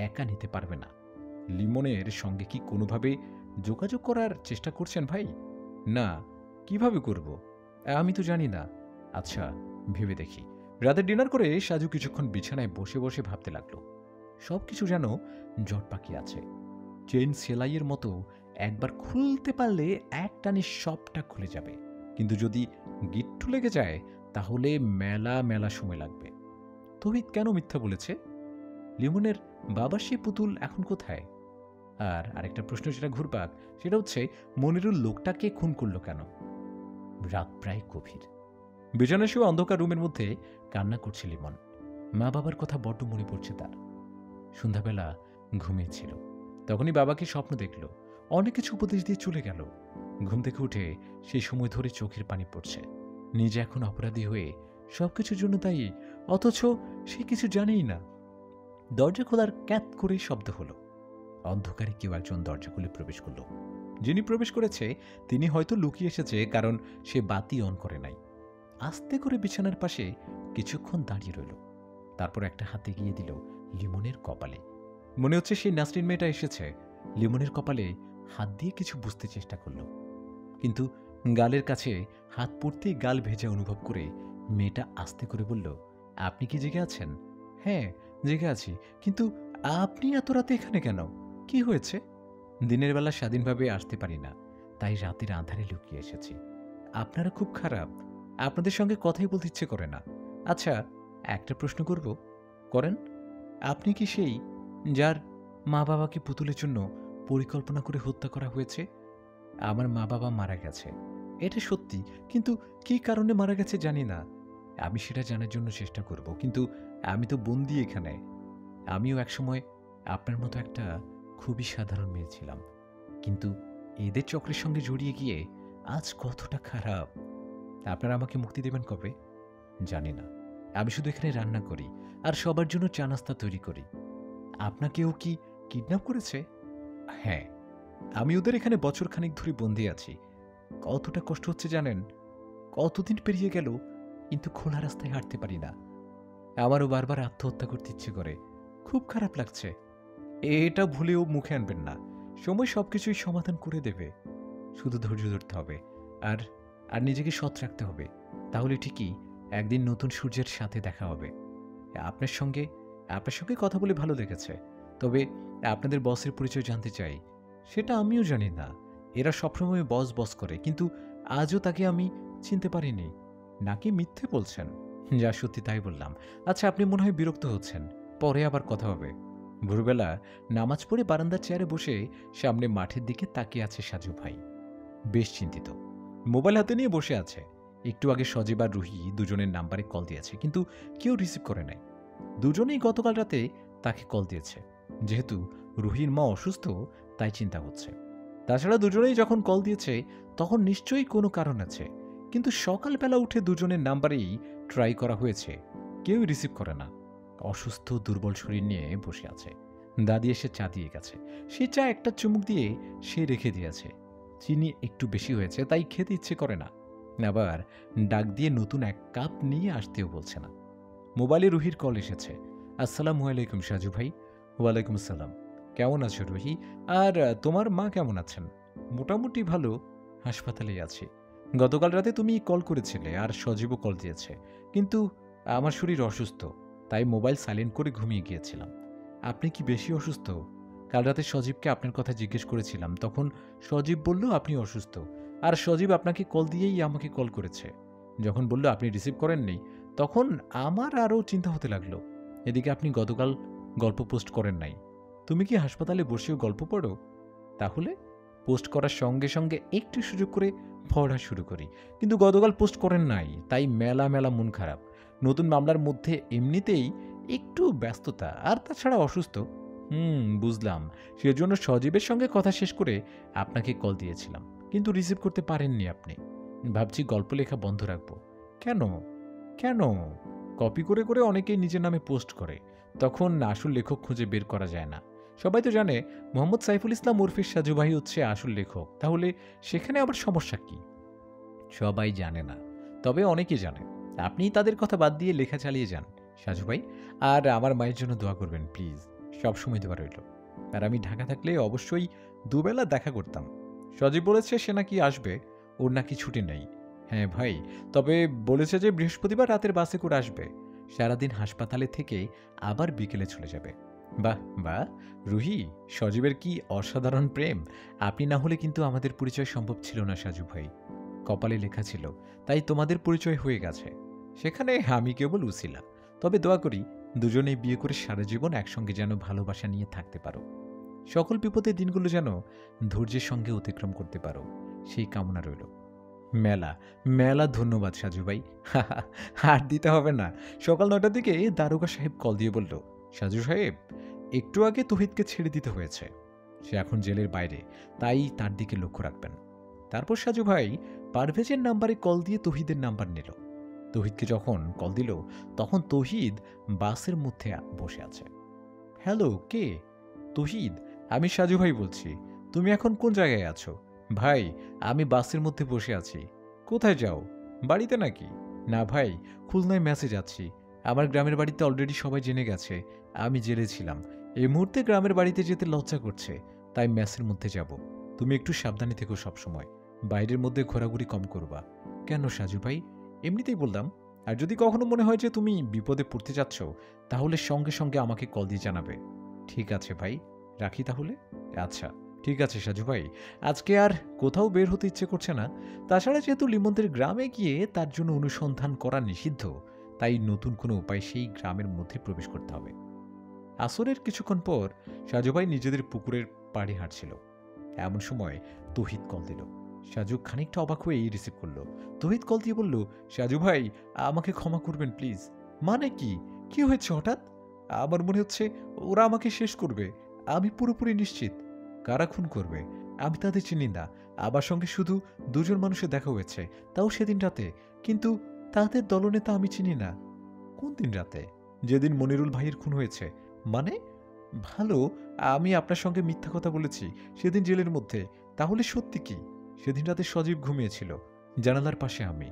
একা নিতে পারবে না। লিমনের সঙ্গে কি কোনোভাবে যোগাযোগ করার চেষ্টা করছেন ভাই? না, কিভাবে করব? আমি তো জানি না। আচ্ছা, ভেবে দেখি। রাতের ডিনার করে সাজু কিছুক্ষণ বিছানায় বসে বসে ভাবতে লাগলো। সবকিছু যেন জট পাকি আছে। চেইন সেলাইয়ের মতো একবার খুলতে পারলে এক টানে সবটা খুলে যাবে, কিন্তু যদি গিট্টু লেগে যায় তাহলে মেলা মেলা সময় লাগবে। তৌহিদ কেন মিথ্যা বলেছে? লিমনের বাবার সেই পুতুল এখন কোথায়? আর আরেকটা প্রশ্ন যেটা ঘুরপাক, সেটা হচ্ছে মনিরুল লোকটাকে খুন করলো কেন? রাত প্রায় গভীর। বিছানায় শুয়ে অন্ধকার রুমের মধ্যে কান্না করছে লিমন। মা বাবার কথা বড্ড মনে পড়ছে তার। সন্ধ্যাবেলা ঘুমিয়েছিল, তখনই বাবাকে স্বপ্ন দেখল। অনেক কিছু উপদেশ দিয়ে চলে গেল। ঘুম থেকে উঠে সেই সময় ধরে চোখের পানি পড়ছে। নিজে এখন অপরাধী হয়ে সবকিছুর জন্য দায়ী, অথচ সে কিছু জানেই না। দরজা খোলার ক্যাত করে শব্দ হলো। অন্ধকারে কেউ একজন দরজা খুলে প্রবেশ করল। যিনি প্রবেশ করেছে তিনি হয়তো লুকিয়ে এসেছে, কারণ সে বাতি অন করে নাই। আস্তে করে বিছানার পাশে কিছুক্ষণ দাঁড়িয়ে রইল, তারপর একটা হাত এগিয়ে দিল লিমনের কপালে। মনে হচ্ছে সেই নাসরিন মেয়েটা এসেছে। লিমনের কপালে হাত দিয়ে কিছু বুঝতে চেষ্টা করল, কিন্তু গালের কাছে হাত পড়তেই গাল ভেজা অনুভব করে মেয়েটা আস্তে করে বলল, আপনি কি জেগে আছেন? হ্যাঁ, জেগে আছি, কিন্তু আপনি এত রাতে এখানে কেন? কি হয়েছে? দিনের বেলা স্বাধীনভাবে আসতে পারি না, তাই রাতের আঁধারে লুকিয়ে এসেছি। আপনারা খুব খারাপ, আপনাদের সঙ্গে কথাই বলতে ইচ্ছে করে না। আচ্ছা, একটা প্রশ্ন করব? করেন। আপনি কি সেই যার মা বাবাকে পুতুলের জন্য পরিকল্পনা করে হত্যা করা হয়েছে? আমার মা বাবা মারা গেছে, এটা সত্যি, কিন্তু কী কারণে মারা গেছে জানি না। আমি সেটা জানার জন্য চেষ্টা করব, কিন্তু আমি তো বন্দী এখানে। আমিও একসময় আপনার মতো একটা খুবই সাধারণ মেয়ে ছিলাম, কিন্তু এদের চক্রের সঙ্গে জড়িয়ে গিয়ে আজ কতটা খারাপ। আপনারা আমাকে মুক্তি দেবেন কবে জানি না। আমি শুধু এখানে রান্না করি আর সবার জন্য চা নাস্তা তৈরি করি। আপনাকেও কি কিডন্যাপ করেছে? হ্যাঁ, আমি ওদের এখানে বছরখানেক ধরে বন্দি আছি। কতটা কষ্ট হচ্ছে জানেন? কতদিন পেরিয়ে গেল, কিন্তু খোলা রাস্তায় হাঁটতে পারি না। আমারও বারবার আত্মহত্যা করতে ইচ্ছে করে। খুব খারাপ লাগছে। এটা ভুলেও মুখে আনবেন না। সময় সবকিছুই সমাধান করে দেবে। শুধু ধৈর্য ধরতে হবে আর আর নিজেকে সৎ রাখতে হবে। তাহলে ঠিকই একদিন নতুন সূর্যের সাথে দেখা হবে। আপনার সঙ্গে আপনার সঙ্গে কথা বলে ভালো লেগেছে। তবে আপনাদের বসের পরিচয় জানতে চাই। সেটা আমিও জানি না। এরা সবসময় বস বস করে, কিন্তু আজও তাকে আমি চিনতে পারিনি। নাকি মিথ্যে বলছেন? যা সত্যি তাই বললাম। আচ্ছা, আপনি মনে হয় বিরক্ত হচ্ছেন। পরে আবার কথা হবে। ভোরবেলা নামাজ পড়ে বারান্দার চেয়ারে বসে সামনে মাঠের দিকে তাকিয়ে আছে সাজু ভাই। বেশ চিন্তিত। মোবাইল হাতে নিয়ে বসে আছে। একটু আগে সজীব আর রুহি দুজনের নাম্বারে কল দিয়েছে, কিন্তু কেউ রিসিভ করে নাই। দুজনেই গতকাল রাতে তাকে কল দিয়েছে। যেহেতু রুহির মা অসুস্থ, তাই চিন্তা হচ্ছে। তাছাড়া দুজনেই যখন কল দিয়েছে তখন নিশ্চয়ই কোনো কারণ আছে, কিন্তু সকালবেলা উঠে দুজনের নাম্বারেই ট্রাই করা হয়েছে, কেউ রিসিভ করে না। অসুস্থ দুর্বল শরীর নিয়ে বসে আছে। দাদি এসে চা দিয়ে গেছে। সে চা একটা চুমুক দিয়ে সে রেখে দিয়েছে। চিনি একটু বেশি হয়েছে, তাই খেতে ইচ্ছে করে না। আবার ডাক দিয়ে নতুন এক কাপ নিয়ে আসতেও বলছে না। মোবাইলে রুহির কল এসেছে। আসসালামু আলাইকুম সাজু ভাই। ওয়ালাইকুম আসসালাম। কেমন আছো রুহি? আর তোমার মা কেমন আছেন? মোটামুটি ভালো। হাসপাতালেই আছি। গতকাল রাতে তুমি কল করেছিলে আর সজীবও কল দিয়েছে, কিন্তু আমার শরীর অসুস্থ, তাই মোবাইল সাইলেন্ট করে ঘুমিয়ে গিয়েছিলাম। আপনি কি বেশি অসুস্থ? কাল রাতে সজীবকে আপনার কথা জিজ্ঞেস করেছিলাম, তখন সজীব বলল আপনি অসুস্থ। আর সজীব আপনাকে কল দিয়েই আমাকে কল করেছে। যখন বলল আপনি রিসিভ করেননি, তখন আমার আরও চিন্তা হতে লাগলো। এদিকে আপনি গতকাল গল্প পোস্ট করেন নাই। তুমি কি হাসপাতালে বসেও গল্প পড়ো? তাহলে পোস্ট করার সঙ্গে সঙ্গে একটু সুযোগ করে পড়া শুরু করি, কিন্তু গতকাল পোস্ট করেন নাই, তাই মেলা মেলা মন খারাপ। নতুন মামলার মধ্যে এমনিতেই একটু ব্যস্ততা, আর তাছাড়া অসুস্থ। বুঝলাম। সেজন্য সজীবের সঙ্গে কথা শেষ করে আপনাকে কল দিয়েছিলাম, কিন্তু রিসিভ করতে পারেননি আপনি। ভাবছি গল্প লেখা বন্ধ রাখবো। কেন? কেন? কপি করে করে অনেকেই নিজের নামে পোস্ট করে, তখন আসল লেখক খুঁজে বের করা যায় না। সবাই তো জানে মোহাম্মদ সাইফুল ইসলাম উর্ফে সাজু ভাই হচ্ছে আসল লেখক, তাহলে সেখানে আবার সমস্যা কি? সবাই জানে না, তবে অনেকে জানে। আপনি তাদের কথা বাদ দিয়ে লেখা চালিয়ে যান সাজু ভাই। আর আমার মায়ের জন্য দোয়া করবেন প্লিজ। সবসময় দোয়া রইল। আর আমি ঢাকা থাকলে অবশ্যই দুবেলা দেখা করতাম। সজীব বলেছে সে নাকি আসবে, ওর নাকি ছুটি নেই। হ্যাঁ ভাই, তবে বলেছে যে বৃহস্পতিবার রাতের বাসে করে আসবে। সারাদিন হাসপাতালে থেকে আবার বিকেলে চলে যাবে। বাহ বাহ, রুহি, সজীবের কি অসাধারণ প্রেম! আপনি না হলে কিন্তু আমাদের পরিচয় সম্ভব ছিল না সাজু ভাই। কপালে লেখা ছিল, তাই তোমাদের পরিচয় হয়ে গেছে। সেখানে আমি কেবল উছিলা। তবে দোয়া করি দুজনেই বিয়ে করে সারা জীবন একসঙ্গে যেন ভালোবাসা নিয়ে থাকতে পারো। সকল বিপদের দিনগুলো যেন ধৈর্যের সঙ্গে অতিক্রম করতে পারো, সেই কামনা রইল। মেলা মেলা ধন্যবাদ সাজু ভাই। আর দিতে হবে না। সকাল ৯টার দিকে দারোগা সাহেব কল দিয়ে বলল, সাজু সাহেব, একটু আগে তহিদকে ছেড়ে দিতে হয়েছে। সে এখন জেলের বাইরে, তাই তার দিকে লক্ষ্য রাখবেন। তারপর সাজু ভাই পারভেজের নাম্বারে কল দিয়ে তহিদের নাম্বার নিল। তহিদকে যখন কল দিল, তখন তহিদ বাসের মধ্যে বসে আছে। হ্যালো, কে? তহিদ, আমি সাজু ভাই বলছি। তুমি এখন কোন জায়গায় আছো? ভাই, আমি বাসের মধ্যে বসে আছি। কোথায় যাও? বাড়িতে নাকি? না ভাই, খুলনায় মেসে যাচ্ছি। আমার গ্রামের বাড়িতে অলরেডি সবাই জেনে গেছে আমি জেলে ছিলাম। এই মুহূর্তে গ্রামের বাড়িতে যেতে লজ্জা করছে, তাই মেসের মধ্যে যাব। তুমি একটু সাবধানে থেকো সবসময়। বাইরের মধ্যে ঘোরাঘুরি কম করবা। কেন সাজু ভাই? এমনিতেই বললাম। আর যদি কখনো মনে হয় যে তুমি বিপদে পড়তে যাচ্ছ, তাহলে সঙ্গে সঙ্গে আমাকে কল দিয়ে জানাবে। ঠিক আছে ভাই, রাখি তাহলে। আচ্ছা, ঠিক আছে সাজু ভাই। আজকে আর কোথাও বের হতে ইচ্ছে করছে না। তাছাড়া যেহেতু লিমন্তের গ্রামে গিয়ে তার জন্য অনুসন্ধান করা নিষিদ্ধ, তাই নতুন কোনো উপায় সেই গ্রামের মধ্যে প্রবেশ করতে হবে। আসরের কিছুক্ষণ পর সাজু ভাই নিজেদের পুকুরের পাড়ে হাঁটছিল। এমন সময় তহিদ কল দিল। সাজু খানিকটা অবাক হয়েই রিসিভ করলো। তহিদ কল দিয়ে বলল, সাজু ভাই, আমাকে ক্ষমা করবেন প্লিজ। মানে কি? কি হয়েছে হঠাৎ? আমার মনে হচ্ছে ওরা আমাকে শেষ করবে। আমি পুরোপুরি নিশ্চিত। কারা খুন করবে? আমি তাদের চিনি না। আমার সঙ্গে শুধু দুজন মানুষের দেখা হয়েছে, তাও সেদিন রাতে। কিন্তু তাদের দলনেতা আমি চিনি না। কোন দিন রাতে? যেদিন মনিরুল ভাইয়ের খুন হয়েছে। মানে? ভালো, আমি আপনার সঙ্গে মিথ্যা কথা বলেছি সেদিন জেলের মধ্যে। তাহলে সত্যি কি? সেদিন রাতে সজীব ঘুমিয়েছিল, জানালার পাশে আমি।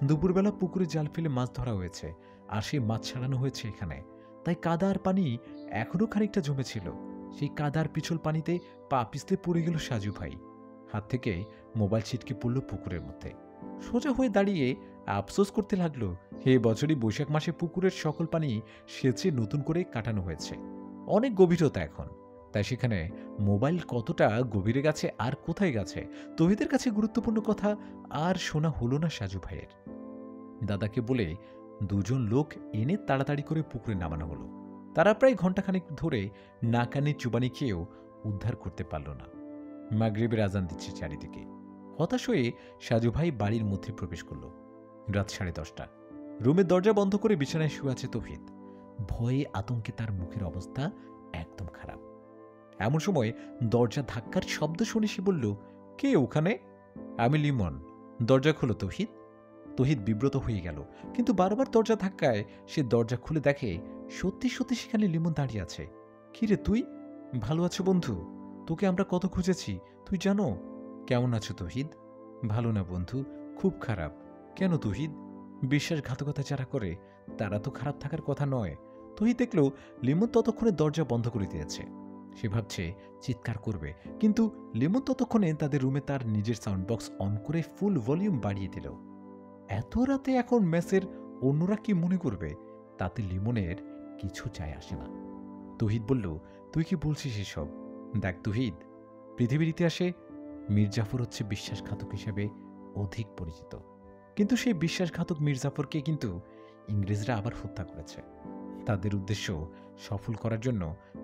দুপুরবেলা পুকুরে জাল ফেলে মাছ ধরা হয়েছে, আর সেই মাছ ছাড়ানো হয়েছে এখানে। তাই কাদা আর পানি এখনো খানিকটা জমেছিল। সেই কাদার পিছল পানিতে পা পিছলে পড়ে গেল সাজু ভাই। হাত থেকে মোবাইল ছিটকে পড়ল পুকুরের মধ্যে। সোজা হয়ে দাঁড়িয়ে আফসোস করতে লাগলো, হে বছরই বৈশাখ মাসে পুকুরের সকল পানি সেচে নতুন করে কাটানো হয়েছে। অনেক গভীরতা এখন, তাই সেখানে মোবাইল কতটা গভীরে গেছে আর কোথায় গেছে তহিদের কাছে গুরুত্বপূর্ণ কথা আর শোনা হলো না সাজু ভাইয়ের। দাদাকে বলে দুজন লোক এনে তাড়াতাড়ি করে পুকুরে নামানো হলো। তারা প্রায় ঘণ্টাখানেক ধরে নাকানি চুবানি খেয়েও উদ্ধার করতে পারল না। মাগরিবের আজান দিচ্ছে চারিদিকে। হতাশ হয়ে সাজু ভাই বাড়ির মধ্যে প্রবেশ করল। রাত 10:30। রুমের দরজা বন্ধ করে বিছানায় শুয়ে আছে তৌহিদ। ভয়ে আতঙ্কে তার মুখের অবস্থা একদম খারাপ। এমন সময় দরজা ধাক্কার শব্দ শুনে সে বলল, কে ওখানে? আমি লিমন। দরজা খোলো তৌহিদ। তৌহিদ বিব্রত হয়ে গেল, কিন্তু বারবার দরজা ধাক্কায় সে দরজা খুলে দেখে সত্যি সত্যি সেখানে লিমন দাঁড়িয়ে আছে। কি রে তুই? ভালো আছো বন্ধু? তোকে আমরা কত খুঁজেছি তুই জানো? কেমন আছো তৌহিদ? ভালো না বন্ধু, খুব খারাপ। কেন তৌহিদ? বিশ্বাসঘাতকতা যারা করে তারা তো খারাপ থাকার কথা নয়। তৌহিদ দেখল লিমন ততক্ষণে দরজা বন্ধ করে দিয়েছে। সে ভাবছে চিৎকার করবে, কিন্তু লিমন ততক্ষণে তাদের রুমে তার নিজের সাউন্ড বক্স অন করে ফুল ভলিউম বাড়িয়ে দিল। এত রাতে এখন মেসের অন্যরা কি মনে করবে তাতে লিমনের কিছু যায় আসে না। তৌহিদ বলল, তুই কি বলছিস এসব? দেখ তৌহিদ, পৃথিবীর ইতিহাসে মীর জাফর হচ্ছে বিশ্বাসঘাতক হিসেবে অধিক পরিচিত, কিন্তু সেই বিশ্বাসঘাতক মীর জাফরকে কিন্তু ইংরেজরা আবার হত্যা করেছে। তাদের উদ্দেশ্য সফল করার জন্য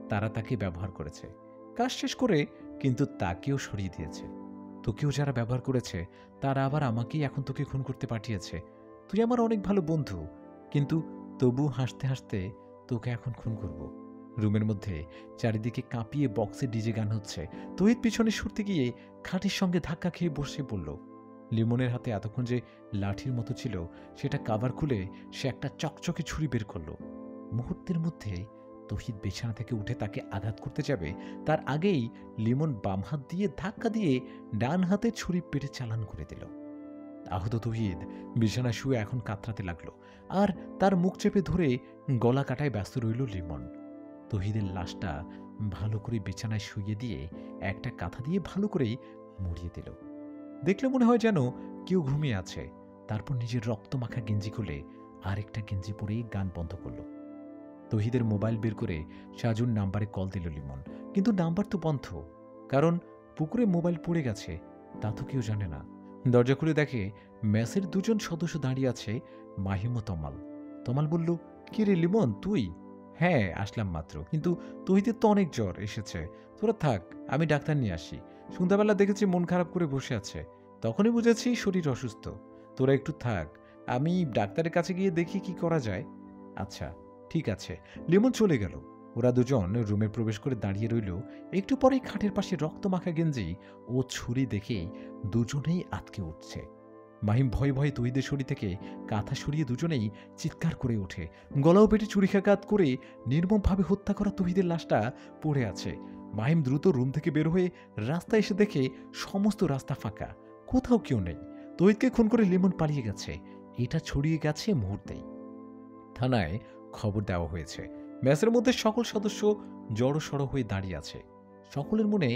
তারা তাকে ব্যবহার করেছে। কাজ শেষ করে কিন্তু তাকেও সরিয়ে দিয়েছে। তোকেও যারা ব্যবহার করেছে তারা আবার আমাকেই এখন তোকে খুন করতে পাঠিয়েছে। তুই আমার অনেক ভালো বন্ধু, কিন্তু তবু হাসতে হাসতে তোকে এখন খুন করব। রুমের মধ্যে চারিদিকে কাঁপিয়ে বক্সে ডিজে গান হচ্ছে। তহিদ পিছনে সরতে গিয়ে খাটের সঙ্গে ধাক্কা খেয়ে বসে পড়ল। লিমনের হাতে এতক্ষণ যে লাঠির মতো ছিল সেটা কাভার খুলে সে একটা চকচকে ছুরি বের করল। মুহূর্তের মধ্যে তহিদ বিছানা থেকে উঠে তাকে আঘাত করতে যাবে, তার আগেই লিমন বাম হাত দিয়ে ধাক্কা দিয়ে ডান হাতে ছুরি পেটে চালান করে দিল। আহত তহিদ বিছানায় শুয়ে এখন কাতরাতে লাগলো, আর তার মুখ চেপে ধরে গলা কাটায় ব্যস্ত রইল লিমন। তহিদের লাশটা ভালো করে বিছানায় শুইয়ে দিয়ে একটা কাঁথা দিয়ে ভালো করেই মুড়িয়ে দিল। দেখলে মনে হয় যেন কেউ ঘুমিয়ে আছে। তারপর নিজের রক্তমাখা গেঞ্জি খুলে আরেকটা গেঞ্জি পরেই গান বন্ধ করল। তহিদের মোবাইল বের করে সাজুর নাম্বারে কল দিল লিমন, কিন্তু নাম্বার তো বন্ধ, কারণ পুকুরে মোবাইল পড়ে গেছে তা তো কেউ জানে না। দরজা খুলে দেখে মেসের দুজন সদস্য দাঁড়িয়ে আছে, মাহিম ও তমাল। তমাল বলল, কি রে লিমন তুই? হ্যাঁ আসলাম মাত্র, কিন্তু তহিদের তো অনেক জ্বর এসেছে। তোরা থাক, আমি ডাক্তার নিয়ে আসি। সন্ধ্যাবেলা দেখেছি মন খারাপ করে বসে আছে, তখনই বুঝেছি শরীর অসুস্থ। তোরা একটু থাক, আমি ডাক্তারের কাছে গিয়ে দেখি কি করা যায়। আচ্ছা ঠিক আছে। লিমন চলে গেল। ওরা দুজন রুমে প্রবেশ করে দাঁড়িয়ে রইল। একটু পরেই খাটের পাশে রক্তমাখা গেঞ্জি ও ছুরি দেখেই দুজনেই আতকে উঠছে। মাহিম ভয়ে ভয়ে তহিদের শরীর থেকে কাঁথা সরিয়ে দুজনেই চিৎকার করে ওঠে। গলাও পেটে ছুরিকাঘাত করে নির্মমভাবে হত্যা করা তহিদের লাশটা পড়ে আছে। মাহিম দ্রুত রুম থেকে বের হয়ে রাস্তায় এসে দেখে সমস্ত রাস্তা ফাঁকা, কোথাও কেউ নেই। তহিদকে খুন করে লিমন পালিয়ে গেছে, এটা ছড়িয়ে গেছে মুহূর্তেই। থানায় খবর দেওয়া হয়েছে। মেসের মধ্যে সকল সদস্য জড়সড় হয়ে দাঁড়িয়ে আছে। সকলের মনে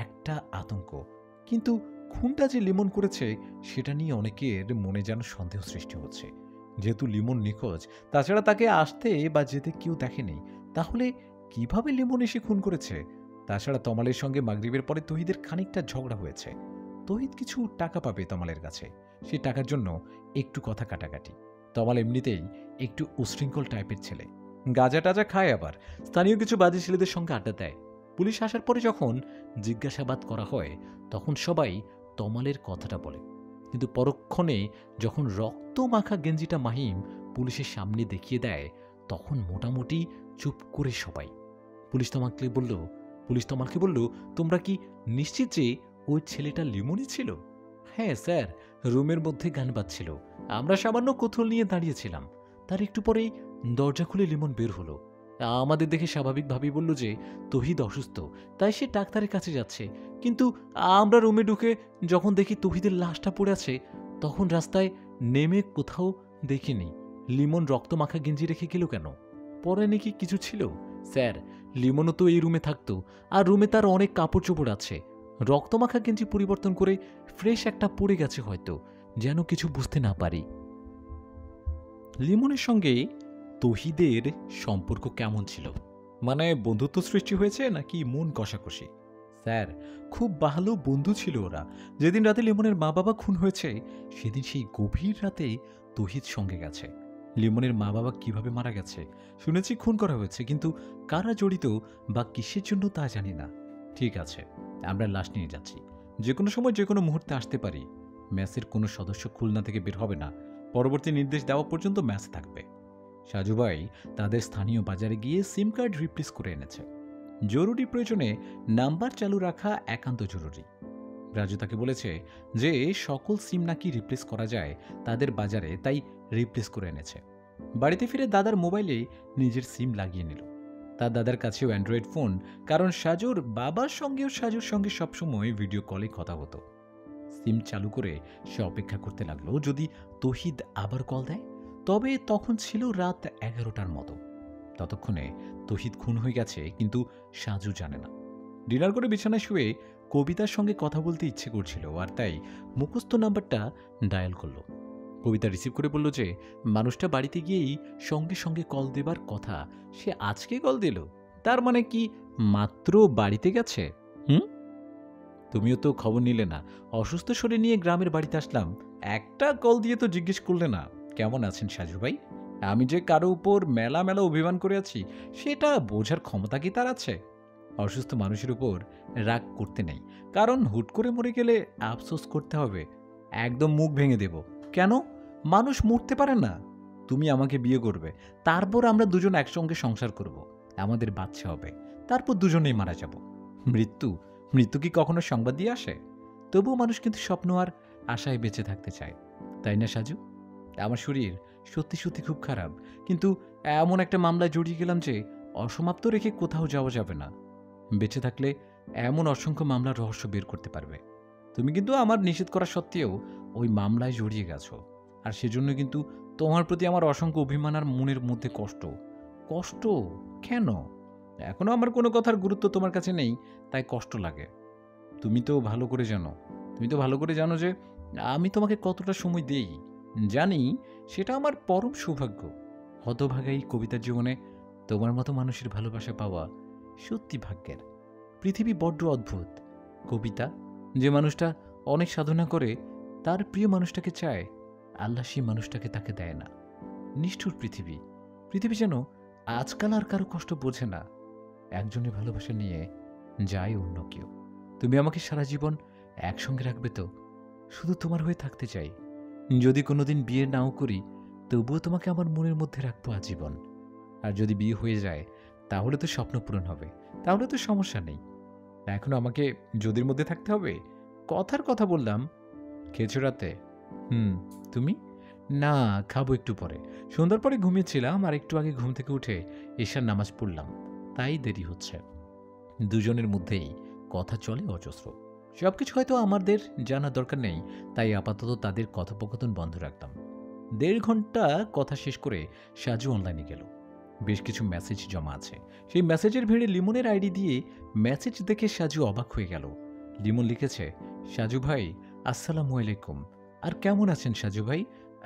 একটা আতঙ্ক, কিন্তু খুনটা যে লিমন করেছে সেটা নিয়ে অনেকের মনে যেন সন্দেহ সৃষ্টি হচ্ছে। যেহেতু লিমন নিখোঁজ, তাছাড়া তাকে আসতে বা যেতে কেউ দেখেনি, তাহলে কিভাবে লিমন এসে খুন করেছে? তাছাড়া তমালের সঙ্গে মাগরিবের পরে তহিদের খানিকটা ঝগড়া হয়েছে। তহিদ কিছু টাকা পাবে তমালের কাছে, সে টাকার জন্য একটু কথা কাটাকাটি। তমাল এমনিতেই একটু উশৃঙ্খল টাইপের ছেলে, গাঁজা টাজা খায়, আবার স্থানীয় কিছু বাজে ছেলেদের সঙ্গে আড্ডা দেয়। পুলিশ আসার পরে যখন জিজ্ঞাসাবাদ করা হয় তখন সবাই তমালের কথাটা বলে, কিন্তু পরক্ষণে যখন রক্ত মাখা গেঞ্জিটা মাহিম পুলিশের সামনে দেখিয়ে দেয়, তখন মোটামুটি চুপ করে সবাই। পুলিশ তমালকে বলল, তোমরা কি নিশ্চিত যে ওই ছেলেটা লিমনই ছিল? হ্যাঁ স্যার, রুমের মধ্যে গান বাজছিল, আমরা সামান্য কৌতূহল নিয়ে দাঁড়িয়েছিলাম। তার একটু পরেই দরজা খুলে লিমন বের হলো। আমাদের দেখে স্বাভাবিকভাবেই বলল যে তহিদ অসুস্থ, তাই সে ডাক্তারের কাছে যাচ্ছে। কিন্তু আমরা রুমে ঢুকে যখন দেখি তহিদের লাশটা পড়ে আছে, তখন রাস্তায় নেমে কোথাও দেখিনি লিমন রক্তমাখা গেঞ্জি রেখে গেল কেন? পরে নাকি কিছু ছিল? স্যার, লিমনও তো এই রুমে থাকতো, আর রুমে তার অনেক কাপড় চোপড় আছে। রক্তমাখা গেঞ্জি পরিবর্তন করে ফ্রেশ একটা পড়ে গেছে হয়তো, যেন কিছু বুঝতে না পারি। লিমনের সঙ্গে তহিদের সম্পর্ক কেমন ছিল? মানে বন্ধুত্ব সৃষ্টি হয়েছে নাকি মন কষাকষি? স্যার, খুব ভালো বন্ধু ছিল ওরা। যেদিন রাতে লিমনের মা বাবা খুন হয়েছে, সেদিন সেই গভীর রাতে তহিদ সঙ্গে গেছে। লিমনের মা বাবা কিভাবে মারা গেছে শুনেছি, খুন করা হয়েছে, কিন্তু কারা জড়িত বা কিসের জন্য তা জানি না। ঠিক আছে, আমরা লাশ নিয়ে যাচ্ছি। যে কোনো সময় যে কোনো মুহূর্তে আসতে পারি। ম্যাচের কোনো সদস্য খুলনা থেকে বের হবে না, পরবর্তী নির্দেশ দেওয়া পর্যন্ত ম্যাচ থাকবে। সাজুভাই তাদের স্থানীয় বাজারে গিয়ে সিম কার্ড রিপ্লেস করে এনেছে। জরুরি প্রয়োজনে নাম্বার চালু রাখা একান্ত জরুরি। রাজু তাকে বলেছে যে সকল সিম নাকি রিপ্লেস করা যায় তাদের বাজারে, তাই রিপ্লেস করে এনেছে। বাড়িতে ফিরে দাদার মোবাইলে নিজের সিম লাগিয়ে নিল। তার দাদার কাছেও অ্যান্ড্রয়েড ফোন, কারণ সাজুর বাবার সঙ্গেও সাজুর সঙ্গে সবসময় ভিডিও কলে কথা হতো। সিম চালু করে সে অপেক্ষা করতে লাগলো যদি তহিদ আবার কল দেয়। তবে তখন ছিল রাত 11টার মতো। ততক্ষণে তহিদ খুন হয়ে গেছে, কিন্তু সাজু জানে না। ডিনার করে বিছানায় শুয়ে কবিতার সঙ্গে কথা বলতে ইচ্ছে করছিল, আর তাই মুখস্থ নাম্বারটা ডায়াল করলো। কবিতা রিসিভ করে বলল যে মানুষটা বাড়িতে গিয়েই সঙ্গে সঙ্গে কল দেবার কথা, সে আজকে কল দিল। তার মানে কি মাত্র বাড়িতে গেছে? তুমিও তো খবর নিলে না। অসুস্থ শরীর নিয়ে গ্রামের বাড়িতে আসলাম, একটা কল দিয়ে তো জিজ্ঞেস করলে না কেমন আছেন সাজু ভাই। আমি যে কারো উপর মেলা মেলা অভিমান করে আছি সেটা বোঝার ক্ষমতা কি তার আছে? অসুস্থ মানুষের উপর রাগ করতে নেই, কারণ হুট করে মরে গেলে আফসোস করতে হবে। একদম মুখ ভেঙে দেব। কেন? মানুষ মরতে পারে না। তুমি আমাকে বিয়ে করবে, তারপর আমরা দুজন একসঙ্গে সংসার করব, আমাদের বাচ্চা হবে, তারপর দুজনেই মারা যাব। মৃত্যু মৃত্যু কি কখনো সংবাদ দিয়ে আসে? তবুও মানুষ কিন্তু স্বপ্ন আর আশায় বেঁচে থাকতে চায়, তাই না সাজু? আমার শরীর সত্যি সত্যি খুব খারাপ, কিন্তু এমন একটা মামলায় জড়িয়ে গেলাম যে অসমাপ্ত রেখে কোথাও যাওয়া যাবে না। বেঁচে থাকলে এমন অসংখ্য মামলার রহস্য বের করতে পারবে। তুমি কিন্তু আমার নিষেধ করা সত্ত্বেও ওই মামলায় জড়িয়ে গেছো, আর সেজন্য কিন্তু তোমার প্রতি আমার অসংখ্য অভিমান আর মনের মধ্যে কষ্ট। কষ্ট কেন? এখনো আমার কোনো কথার গুরুত্ব তোমার কাছে নেই, তাই কষ্ট লাগে। তুমি তো ভালো করে জানো যে আমি তোমাকে কতটা সময় দেই। জানি সেটা আমার পরম সৌভাগ্য। হতভাগাই কবিতার জীবনে তোমার মতো মানুষের ভালোবাসা পাওয়া সত্যি ভাগ্যের। পৃথিবী বড্ড অদ্ভুত কবিতা। যে মানুষটা অনেক সাধনা করে তার প্রিয় মানুষটাকে চায়, আল্লাহ সেই মানুষটাকে তাকে দেয় না। নিষ্ঠুর পৃথিবী। পৃথিবী যেন আজকাল আর কারো কষ্ট বোঝে না। একজনের ভালোবাসা নিয়ে যায় অন্য কেউ। তুমি আমাকে সারা জীবন একসঙ্গে রাখবে তো? শুধু তোমার হয়ে থাকতে চাই। যদি কোনোদিন বিয়ে নাও করি, তবুও তোমাকে আমার মনের মধ্যে রাখবো আজীবন। আর যদি বিয়ে হয়ে যায় তাহলে তো স্বপ্ন পূরণ হবে, তাহলে তো সমস্যা নেই। এখনো আমাকে যদির মধ্যে থাকতে হবে? কথার কথা বললাম। খেয়েছো রাতে? তুমি? না, খাবো একটু পরে। সন্ধ্যার পরে ঘুমিয়েছিলাম, আর একটু আগে ঘুম থেকে উঠে এশার নামাজ পড়লাম, তাই দেরি হচ্ছে। দুজনের মধ্যেই কথা চলে অজস্র। সবকিছু হয়তো আমাদের জানার দরকার নেই, তাই আপাতত তাদের কথোপকথন বন্ধ রাখতাম। 1.5 ঘন্টা কথা শেষ করে সাজু অনলাইনে গেল। বেশ কিছু মেসেজ জমা আছে। সেই মেসেজের ভিড়ে লিমনের আইডি দিয়ে মেসেজ দেখে সাজু অবাক হয়ে গেল। লিমন লিখেছে, সাজু ভাই আসসালামু আলাইকুম। আর কেমন আছেন সাজু ভাই?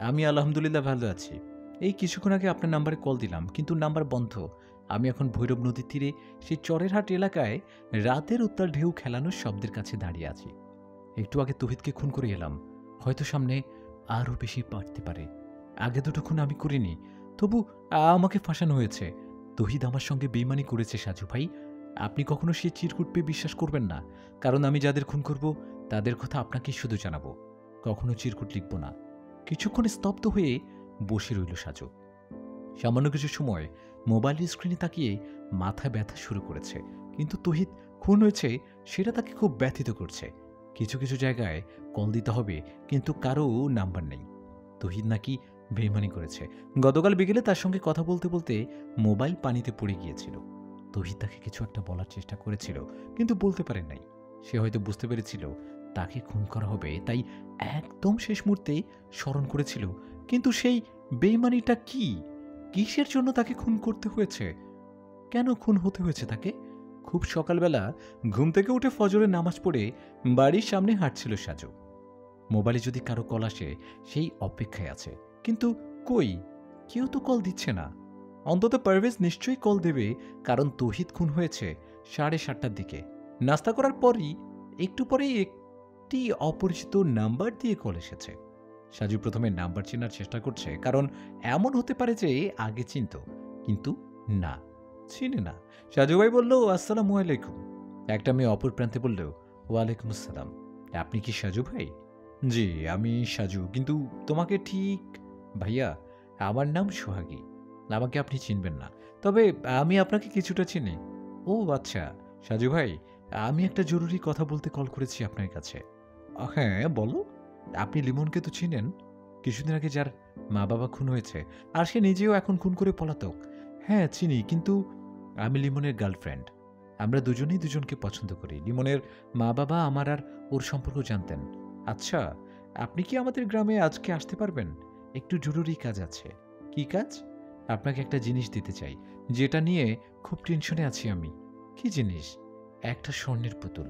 আমি আলহামদুলিল্লাহ ভালো আছি। এই কিছুক্ষণ আগে আপনার নাম্বারে কল দিলাম, কিন্তু নাম্বার বন্ধ। আমি এখন ভৈরব নদীর তীরে সেই চরেরহাট এলাকায় রাতের উত্তাল ঢেউ খেলানোর শব্দের কাছে দাঁড়িয়ে আছি। একটু আগে তহিদকে খুন করে এলাম, হয়তো সামনে আরও বেশি পারতে পারে। আগে দুটো খুন আমি করিনি, তবু আমাকে ফাঁসানো হয়েছে। তহিদ আমার সঙ্গে বেইমানি করেছে সাজু ভাই। আপনি কখনো সেই চিরকুট পেয়ে বিশ্বাস করবেন না, কারণ আমি যাদের খুন করব তাদের কথা আপনাকেই শুধু জানাবো, কখনো চিরকুট লিখব না। কিছুক্ষণ স্তব্ধ হয়ে বসে রইল সাজু। সামান্য কিছু সময় মোবাইলের স্ক্রিনে তাকিয়ে মাথা ব্যথা শুরু করেছে, কিন্তু তহিদ খুন হয়েছে সেটা তাকে খুব ব্যথিত করছে। কিছু কিছু জায়গায় কল দিতে হবে, কিন্তু কারো নাম্বার নেই। তহিদ নাকি বেইমানি করেছে। গতকাল বিকেলে তার সঙ্গে কথা বলতে বলতে মোবাইল পানিতে পড়ে গিয়েছিল। তহিদ তাকে কিছু একটা বলার চেষ্টা করেছিল, কিন্তু বলতে পারেন নাই। সে হয়তো বুঝতে পেরেছিল তাকে খুন করা হবে, তাই একদম শেষ মুহূর্তে স্মরণ করেছিল। কিন্তু সেই বেইমানিটা কি? কিসের জন্য তাকে খুন করতে হয়েছে? কেন খুন হতে হয়েছে তাকে? খুব সকালবেলা ঘুম থেকে উঠে ফজরের নামাজ পড়ে বাড়ির সামনে হাঁটছিল সাজু। মোবাইলে যদি কারো কল আসে সেই অপেক্ষায় আছে, কিন্তু কই, কেউ তো কল দিচ্ছে না। অন্তত পারভেজ নিশ্চয়ই কল দেবে, কারণ তহিদ খুন হয়েছে 7:30টার দিকে। নাস্তা করার পরই একটু পরেই একটি অপরিচিত নাম্বার দিয়ে কল এসেছে। সাজু প্রথমে নাম্বার চেনার চেষ্টা করছে, কারণ এমন হতে পারে যে আগে চিনত, কিন্তু না, চিনে না। সাজু ভাই বলল, আসসালামু আলাইকুম। একটা মেয়ে অপর প্রান্তে বলল, ওয়ালাইকুম আসসালাম। আপনি কি সাজু ভাই? জি, আমি সাজু, কিন্তু তোমাকে ঠিক... ভাইয়া, আমার নাম সোহাগী। আমাকে আপনি চিনবেন না, তবে আমি আপনাকে কিছুটা চিনি। ও আচ্ছা, সাজু ভাই, আমি একটা জরুরি কথা বলতে কল করেছি আপনার কাছে। হ্যাঁ, বলো। আপনি লিমনকে তো চিনেন, কিছুদিন আগে যার মা বাবা খুন হয়েছে, আর সে নিজেও এখন খুন করে পলাতক। হ্যাঁ চিনি, কিন্তু আমি লিমনের গার্লফ্রেন্ড। আমরা দুজনেই দুজনকে পছন্দ করি। লিমনের মা বাবা আমার আর ওর সম্পর্ক জানতেন। আচ্ছা, আপনি কি আমাদের গ্রামে আজকে আসতে পারবেন? একটু জরুরি কাজ আছে। কি কাজ? আপনাকে একটা জিনিস দিতে চাই, যেটা নিয়ে খুব টেনশনে আছি আমি। কি জিনিস? একটা স্বর্ণের পুতুল।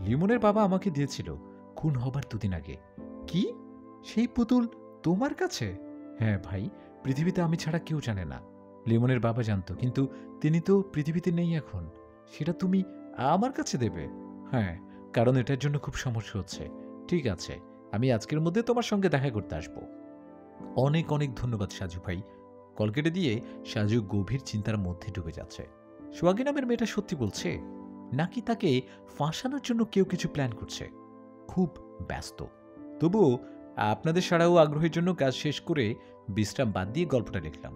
লিমনের বাবা আমাকে দিয়েছিল খুন হবার 2 দিন আগে। কি? সেই পুতুল তোমার কাছে? হ্যাঁ ভাই, পৃথিবীতে আমি ছাড়া কেউ জানে না। লিমনের বাবা জানতো, কিন্তু তিনি তো পৃথিবীতে নেই এখন। সেটা তুমি আমার কাছে দেবে? হ্যাঁ, কারণ এটার জন্য খুব সমস্যা হচ্ছে। ঠিক আছে, আমি আজকের মধ্যে তোমার সঙ্গে দেখা করতে আসবো। অনেক অনেক ধন্যবাদ সাজু ভাই। কল কেটে দিয়ে সাজু গভীর চিন্তার মধ্যে ডুবে যাচ্ছে। সোহাগী নামের মেয়েটা সত্যি বলছে, নাকি তাকে ফাঁসানোর জন্য কেউ কিছু প্ল্যান করছে? খুব ব্যস্ত। তবুও আপনাদের সারাও আগ্রহের জন্য কাজ শেষ করে বিশ্রাম বাদ দিয়ে গল্পটা লিখলাম।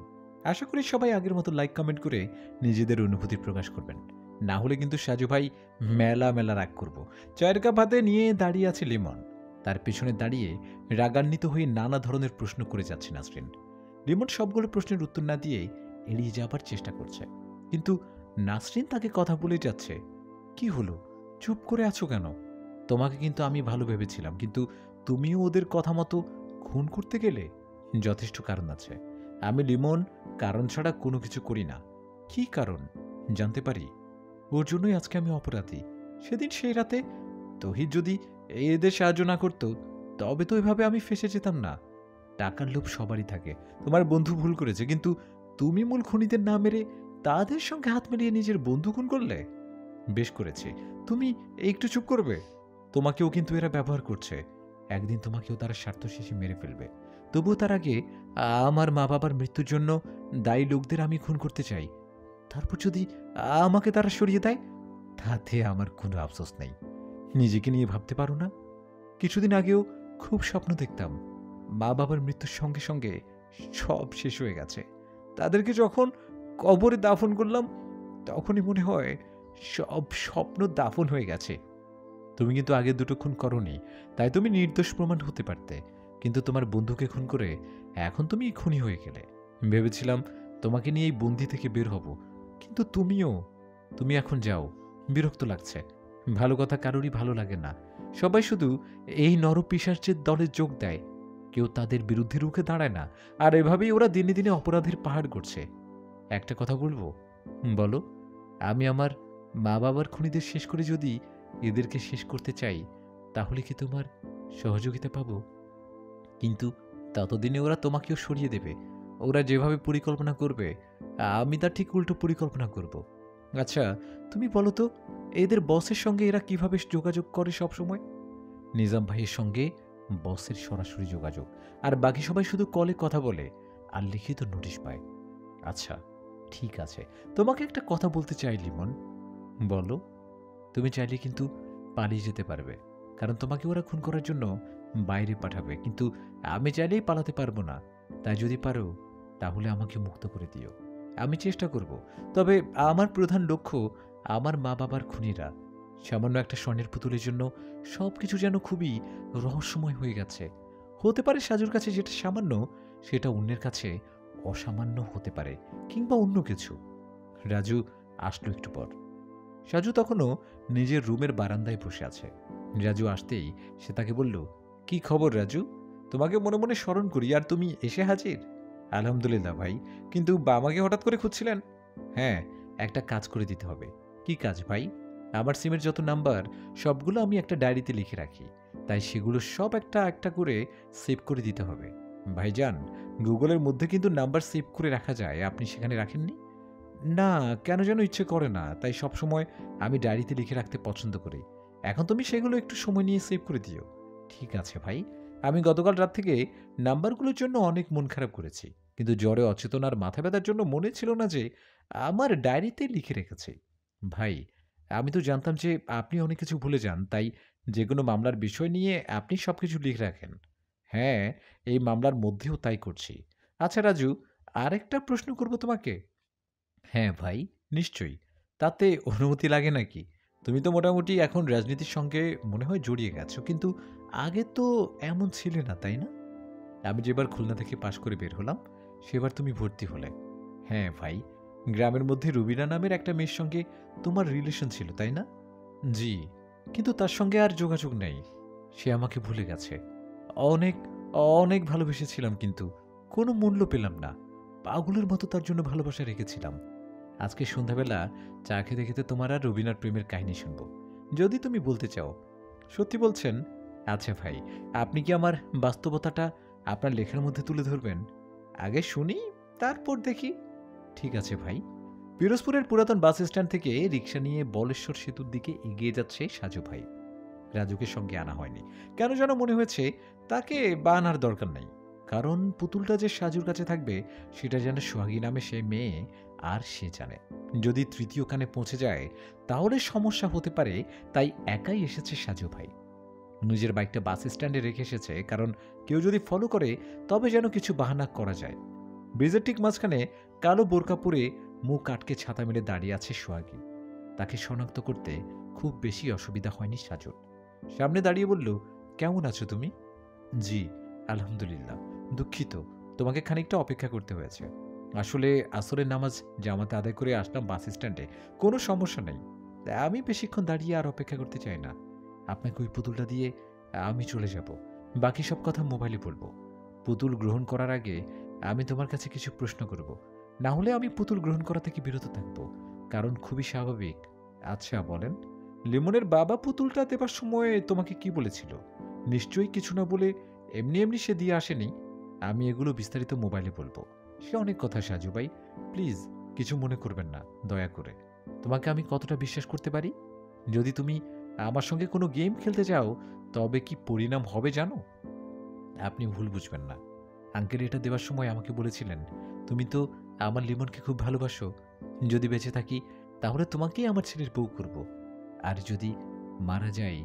আশা করি সবাই আগের মতো লাইক কমেন্ট করে নিজেদের অনুভূতি প্রকাশ করবেন। না হলে কিন্তু সাজু ভাই মেলা মেলা রাগ করব। চায়ের কাপ হাতে নিয়ে দাঁড়িয়ে আছে লিমন। তার পেছনে দাঁড়িয়ে রাগান্বিত হয়ে নানা ধরনের প্রশ্ন করে যাচ্ছে নাসরিন। লিমন সবগুলো প্রশ্নের উত্তর না দিয়ে এড়িয়ে যাবার চেষ্টা করছে, কিন্তু নাসরিন তাকে কথা বলে যাচ্ছে। কি হলো, চুপ করে আছো কেন? তোমাকে কিন্তু আমি ভালো ভেবেছিলাম, কিন্তু তুমিও ওদের কথা মতো খুন করতে গেলে? যথেষ্ট কারণ আছে। আমি লিমন কারণ ছাড়া কোনো কিছু করি না। কি কারণ জানতে পারি? ওর জন্যই আজকে আমি অপরাধী। সেদিন সেই রাতে তহিদ যদি এদের সাহায্য না করতো, তবে তো এভাবে আমি ফেসে যেতাম না। টাকার লোভ সবারই থাকে। তোমার বন্ধু ভুল করেছে, কিন্তু তুমি মূল খুনিদের না মেরে তাদের সঙ্গে হাত মিলিয়ে নিজের বন্ধু খুন করলে। বেশ করেছে। তুমি একটু চুপ করবে? তোমাকেও কিন্তু এরা ব্যবহার করছে। একদিন তোমাকেও তারা স্বার্থ শেষে মেরে ফেলবে। তবুও তার আগে আমার মা বাবার মৃত্যুর জন্য দায়ী লোকদের আমি খুন করতে চাই। তারপর যদি আমাকে তারা সরিয়ে দেয়, তাতে আমার কোনো আফসোস নেই। নিজেকে নিয়ে ভাবতে পারো না? কিছুদিন আগেও খুব স্বপ্ন দেখতাম মা বাবার মৃত্যুর সঙ্গে সঙ্গে সব শেষ হয়ে গেছে। তাদেরকে যখন কবরে দাফন করলাম, তখনই মনে হয় সব স্বপ্ন দাফন হয়ে গেছে। তুমি কিন্তু আগে দুটো খুন করনি, তাই তুমি নির্দোষ প্রমাণ হতে পারতে। কিন্তু তোমার বন্ধুকে খুন করে এখন তুমি খুনি হয়ে গেলে। ভেবেছিলাম তোমাকে নিয়ে এই বন্দি থেকে বের হব, কিন্তু তুমি এখন যাও। বিরক্ত লাগছে। ভালো কথা কারোরই ভালো লাগে না। সবাই শুধু এই নরপিশাচের দলে যোগ দেয়, কেউ তাদের বিরুদ্ধে রুখে দাঁড়ায় না। আর এভাবেই ওরা দিনে দিনে অপরাধের পাহাড় করছে। একটা কথা বলবো? বলো। আমি আমার মা বাবার খুনিদের শেষ করে যদি এদেরকে শেষ করতে চাই, তাহলে কি তোমার সহযোগিতা পাবো? কিন্তু ততদিনে ওরা তোমাকেও সরিয়ে দেবে। ওরা যেভাবে পরিকল্পনা করবে, আমি তার ঠিক উল্টো পরিকল্পনা করব। আচ্ছা, তুমি বলো তো, এদের বসের সঙ্গে এরা কিভাবে যোগাযোগ করে সব সময়? নিজাম ভাইয়ের সঙ্গে বসের সরাসরি যোগাযোগ, আর বাকি সবাই শুধু কলে কথা বলে আর লিখিত নোটিশ পায়। আচ্ছা, ঠিক আছে। তোমাকে একটা কথা বলতে চাই লিমন। বলো। তুমি চাইলে কিন্তু পালিয়ে যেতে পারবে। কারণ তোমাকে ওরা খুন করার জন্য বাইরে পাঠাবে, কিন্তু আমি চাইলেই পালাতে পারবো না। তাই যদি পারো তাহলে আমাকে মুক্ত করে দিও। আমি চেষ্টা করব। তবে আমার প্রধান লক্ষ্য আমার মা বাবার খুনিরা। সামান্য একটা স্বর্ণের পুতুলের জন্য সবকিছু যেন খুবই রহস্যময় হয়ে গেছে। হতে পারে সাজুর কাছে যেটা সামান্য সেটা অন্যের কাছে অসামান্য হতে পারে, কিংবা অন্য কিছু। রাজু আসলো একটু পর। সাজু তখনও নিজের রুমের বারান্দায় বসে আছে। রাজু আসতেই সে তাকে বলল, কি খবর রাজু? তোমাকে মনে মনে স্মরণ করি আর তুমি এসে হাজির। আলহামদুলিল্লাহ ভাই, কিন্তু আমাকে হঠাৎ করে খুঁজছিলেন? হ্যাঁ, একটা কাজ করে দিতে হবে। কি কাজ ভাই? আমার সিমের যত নাম্বার সবগুলো আমি একটা ডায়েরিতে লিখে রাখি, তাই সেগুলো সব একটা একটা করে সেভ করে দিতে হবে। ভাইজান, গুগলের মধ্যে কিন্তু নাম্বার সেভ করে রাখা যায়, আপনি সেখানে রাখেননি? না, কেন যেন ইচ্ছে করে না, তাই সবসময় আমি ডায়েরিতে লিখে রাখতে পছন্দ করি। এখন তুমি সেগুলো একটু সময় নিয়ে সেভ করে দিও। ঠিক আছে ভাই। আমি গতকাল রাত থেকে নাম্বারগুলোর জন্য অনেক মন খারাপ করেছি, কিন্তু জ্বরে অচেতন আর মাথা ব্যথার জন্য মনে ছিল না যে আমার ডায়েরিতে লিখে রেখেছি। ভাই, আমি তো জানতাম যে আপনি অনেক কিছু ভুলে যান, তাই যেকোনো মামলার বিষয় নিয়ে আপনি সবকিছু লিখে রাখেন। হ্যাঁ, এই মামলার মধ্যেও তাই করছি। আচ্ছা রাজু, আরেকটা প্রশ্ন করব তোমাকে। হ্যাঁ ভাই, নিশ্চয়ই। তাতে অনুমতি লাগে নাকি? তুমি তো মোটামুটি এখন রাজনীতির সঙ্গে মনে হয় জড়িয়ে গেছো, কিন্তু আগে তো এমন ছিলে না, তাই না? আমি যেবার খুলনা থেকে পাশ করে বের হলাম, সেবার তুমি ভর্তি হলে। হ্যাঁ ভাই, গ্রামের মধ্যে রুবিনা নামের একটা মেয়ের সঙ্গে তোমার রিলেশন ছিল, তাই না? জি, কিন্তু তার সঙ্গে আর যোগাযোগ নেই। সে আমাকে ভুলে গেছে। অনেক অনেক ভালোবেসেছিলাম, কিন্তু কোনো মূল্য পেলাম না। পাগলের মতো তার জন্য ভালোবাসা রেখেছিলাম। আজকে সন্ধ্যাবেলা চা খেতে খেতে তোমার আর রবিনার প্রেমের কাহিনী শুনব, যদি তুমি বলতে চাও। সত্যি বলছেন? আচ্ছা ভাই, আপনি কি আমার বাস্তবতাটা আপনার লেখার মধ্যে তুলে ধরবেন? আগে শুনি, তারপর দেখি। ঠিক আছে ভাই। পিরোজপুরের পুরাতন বাস স্ট্যান্ড থেকে রিক্সা নিয়ে বলেশ্বর সেতুর দিকে এগিয়ে যাচ্ছে সাজু ভাই। রাজুকে সঙ্গে আনা হয়নি, কেন যেন মনে হয়েছে তাকে বা আনার দরকার নেই। কারণ পুতুলটা যে সাজুর কাছে থাকবে সেটা যেন সোহাগী নামে সে মেয়ে, আর সে জানে যদি তৃতীয় কানে পৌঁছে যায় তাহলে সমস্যা হতে পারে। তাই একাই এসেছে সাজু ভাই। নিজের বাইকটা বাস স্ট্যান্ডে রেখে এসেছে, কারণ কেউ যদি ফলো করে তবে যেন কিছু বাহানা করা যায়। ব্রিজের ঠিক মাঝখানে কালো বোরকা পরে মুখ আটকে ছাতা মেলে দাঁড়িয়ে আছে সোহাগী। তাকে শনাক্ত করতে খুব বেশি অসুবিধা হয়নি সাজুর। সামনে দাঁড়িয়ে বলল, কেমন আছো তুমি? জি, আলহামদুলিল্লাহ। দুঃখিত, তোমাকে খানিকটা অপেক্ষা করতে হয়েছে। আসলে আসরের নামাজ জামাতে আদায় করে আসলাম বাস স্ট্যান্ডে। কোনো সমস্যা নেই। আমি বেশিক্ষণ দাঁড়িয়ে আর অপেক্ষা করতে চাই না। আপনাকে ওই পুতুলটা দিয়ে আমি চলে যাব। বাকি সব কথা মোবাইলে বলবো। পুতুল গ্রহণ করার আগে আমি তোমার কাছে কিছু প্রশ্ন করব। না হলে আমি পুতুল গ্রহণ করা থেকে বিরত থাকব, কারণ খুবই স্বাভাবিক। আচ্ছা বলেন, লিমনের বাবা পুতুলটা দেবার সময় তোমাকে কি বলেছিল? নিশ্চয়ই কিছু না বলে এমনি এমনি সে দিয়ে আসেনি। আমি এগুলো বিস্তারিত মোবাইলে বলবো। সে অনেক কথা সাজু ভাই, প্লিজ কিছু মনে করবেন না, দয়া করে। তোমাকে আমি কতটা বিশ্বাস করতে পারি? যদি তুমি আমার সঙ্গে কোনো গেম খেলতে চাও তবে কি পরিণাম হবে জানো? আপনি ভুল বুঝবেন না। আঙ্কেল এটা দেওয়ার সময় আমাকে বলেছিলেন, তুমি তো আমার লিমনকে খুব ভালোবাসো। যদি বেঁচে থাকি তাহলে তোমাকেই আমার ছেলের বউ করব। আর যদি মারা যাই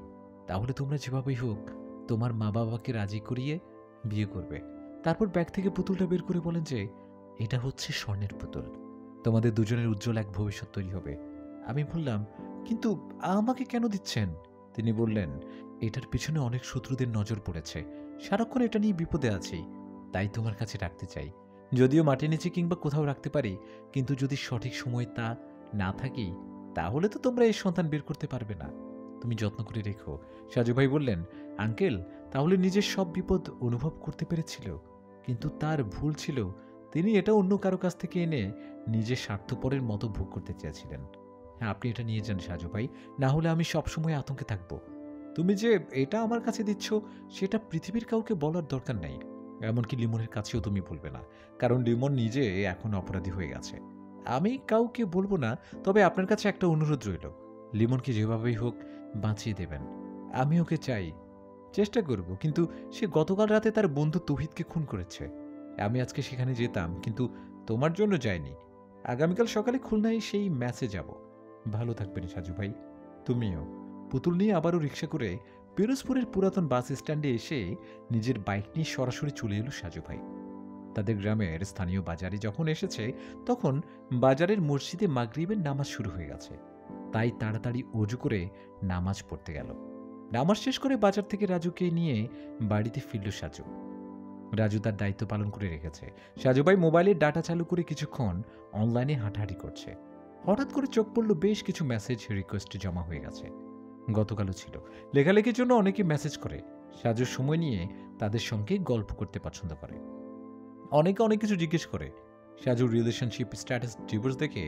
তাহলে তোমরা যেভাবেই হোক তোমার মা বাবাকে রাজি করিয়ে বিয়ে করবে। তারপর ব্যাগ থেকে পুতুলটা বের করে বলেন যে এটা হচ্ছে স্বর্ণের পুতুল, তোমাদের দুজনের উজ্জ্বল এক ভবিষ্যৎ তৈরি হবে। আমি বললাম, কিন্তু আমাকে কেন দিচ্ছেন? তিনি বললেন, এটার পিছনে অনেক শত্রুদের নজর পড়েছে, সারাক্ষণ এটা নিয়ে বিপদে আছি, তাই তোমার কাছে রাখতে চাই। যদিও মাটির নিচে কিংবা কোথাও রাখতে পারি, কিন্তু যদি সঠিক সময় তা না থাকি তাহলে তো তোমরা এই সন্তান বের করতে পারবে না। তুমি যত্ন করে রেখো। সাজু ভাই বললেন, আঙ্কেল তাহলে নিজের সব বিপদ অনুভব করতে পেরেছিল, কিন্তু তার ভুল ছিল তিনি এটা অন্য কারো কাছ থেকে এনে নিজের স্বার্থপরের মতো ভোগ করতে চেয়েছিলেন। হ্যাঁ, আপনি এটা নিয়ে যান সাজু ভাই, না হলে আমি সবসময় আতঙ্কে থাকবো। তুমি যে এটা আমার কাছে দিচ্ছ সেটা পৃথিবীর কাউকে বলার দরকার নেই, এমনকি লিমনের কাছেও তুমি বলবে না, কারণ লিমন নিজে এখন অপরাধী হয়ে গেছে। আমি কাউকে বলবো না, তবে আপনার কাছে একটা অনুরোধ রইল, লিমনকে যেভাবেই হোক বাঁচিয়ে দেবেন। আমি ওকে চাই, চেষ্টা করব, কিন্তু সে গতকাল রাতে তার বন্ধু তৌহিদকে খুন করেছে। আমি আজকে সেখানে যেতাম, কিন্তু তোমার জন্য যাইনি। আগামীকাল সকালে খুলনায় সেই ম্যাচে যাব। ভালো থাকবেন সাজু ভাই, তুমিও। পুতুল নিয়ে আবারও রিক্সা করে পিরোজপুরের পুরাতন বাস স্ট্যান্ডে এসে নিজের বাইক নিয়ে সরাসরি চলে এলো সাজু ভাই। তাদের গ্রামের স্থানীয় বাজারে যখন এসেছে তখন বাজারের মসজিদে মাগরিবের নামাজ শুরু হয়ে গেছে। তাই তাড়াতাড়ি অজু করে নামাজ পড়তে গেল। নামাজ শেষ করে বাজার থেকে রাজুকে নিয়ে বাড়িতে ফিরল সাজু। রাজু তার দায়িত্ব পালন করে রেখেছে। সাজু ভাই মোবাইলের ডাটা চালু করে কিছুক্ষণ অনলাইনে হাঁটাহাঁটি করছে। হঠাৎ করে চোখ পড়ল বেশ কিছু মেসেজ রিকোয়েস্ট জমা হয়ে গেছে। গতকালও ছিল। লেখালেখির জন্য অনেকে মেসেজ করে। সাজু সময় নিয়ে তাদের সঙ্গে গল্প করতে পছন্দ করে। অনেকে অনেক কিছু জিজ্ঞেস করে। সাজুর রিলেশনশিপ স্ট্যাটাস ডিভোর্স দেখে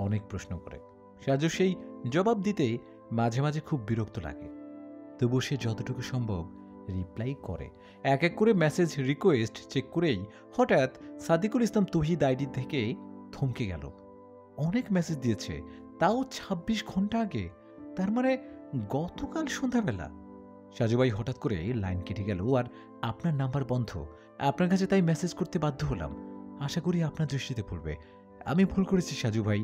অনেক প্রশ্ন করে। সাজু সেই জবাব দিতে মাঝে মাঝে খুব বিরক্ত লাগে। তবু সে যতটুকু সম্ভব রিপ্লাই করে। এক এক করে মেসেজ রিকোয়েস্ট চেক করেই হঠাৎ সাদিকুল ইসলাম তৌহিদ আইডি থেকে থমকে গেল। অনেক মেসেজ দিয়েছে, তাও ২৬ ঘন্টা আগে, তার মানে গতকাল সন্ধ্যাবেলা। সাজুভাই হঠাৎ করে লাইন কেটে গেল। আর আপনার নাম্বার বন্ধ, আপনার কাছে তাই মেসেজ করতে বাধ্য হলাম। আশা করি আপনার দৃষ্টিতে পড়বে। আমি ভুল করেছি সাজু ভাই।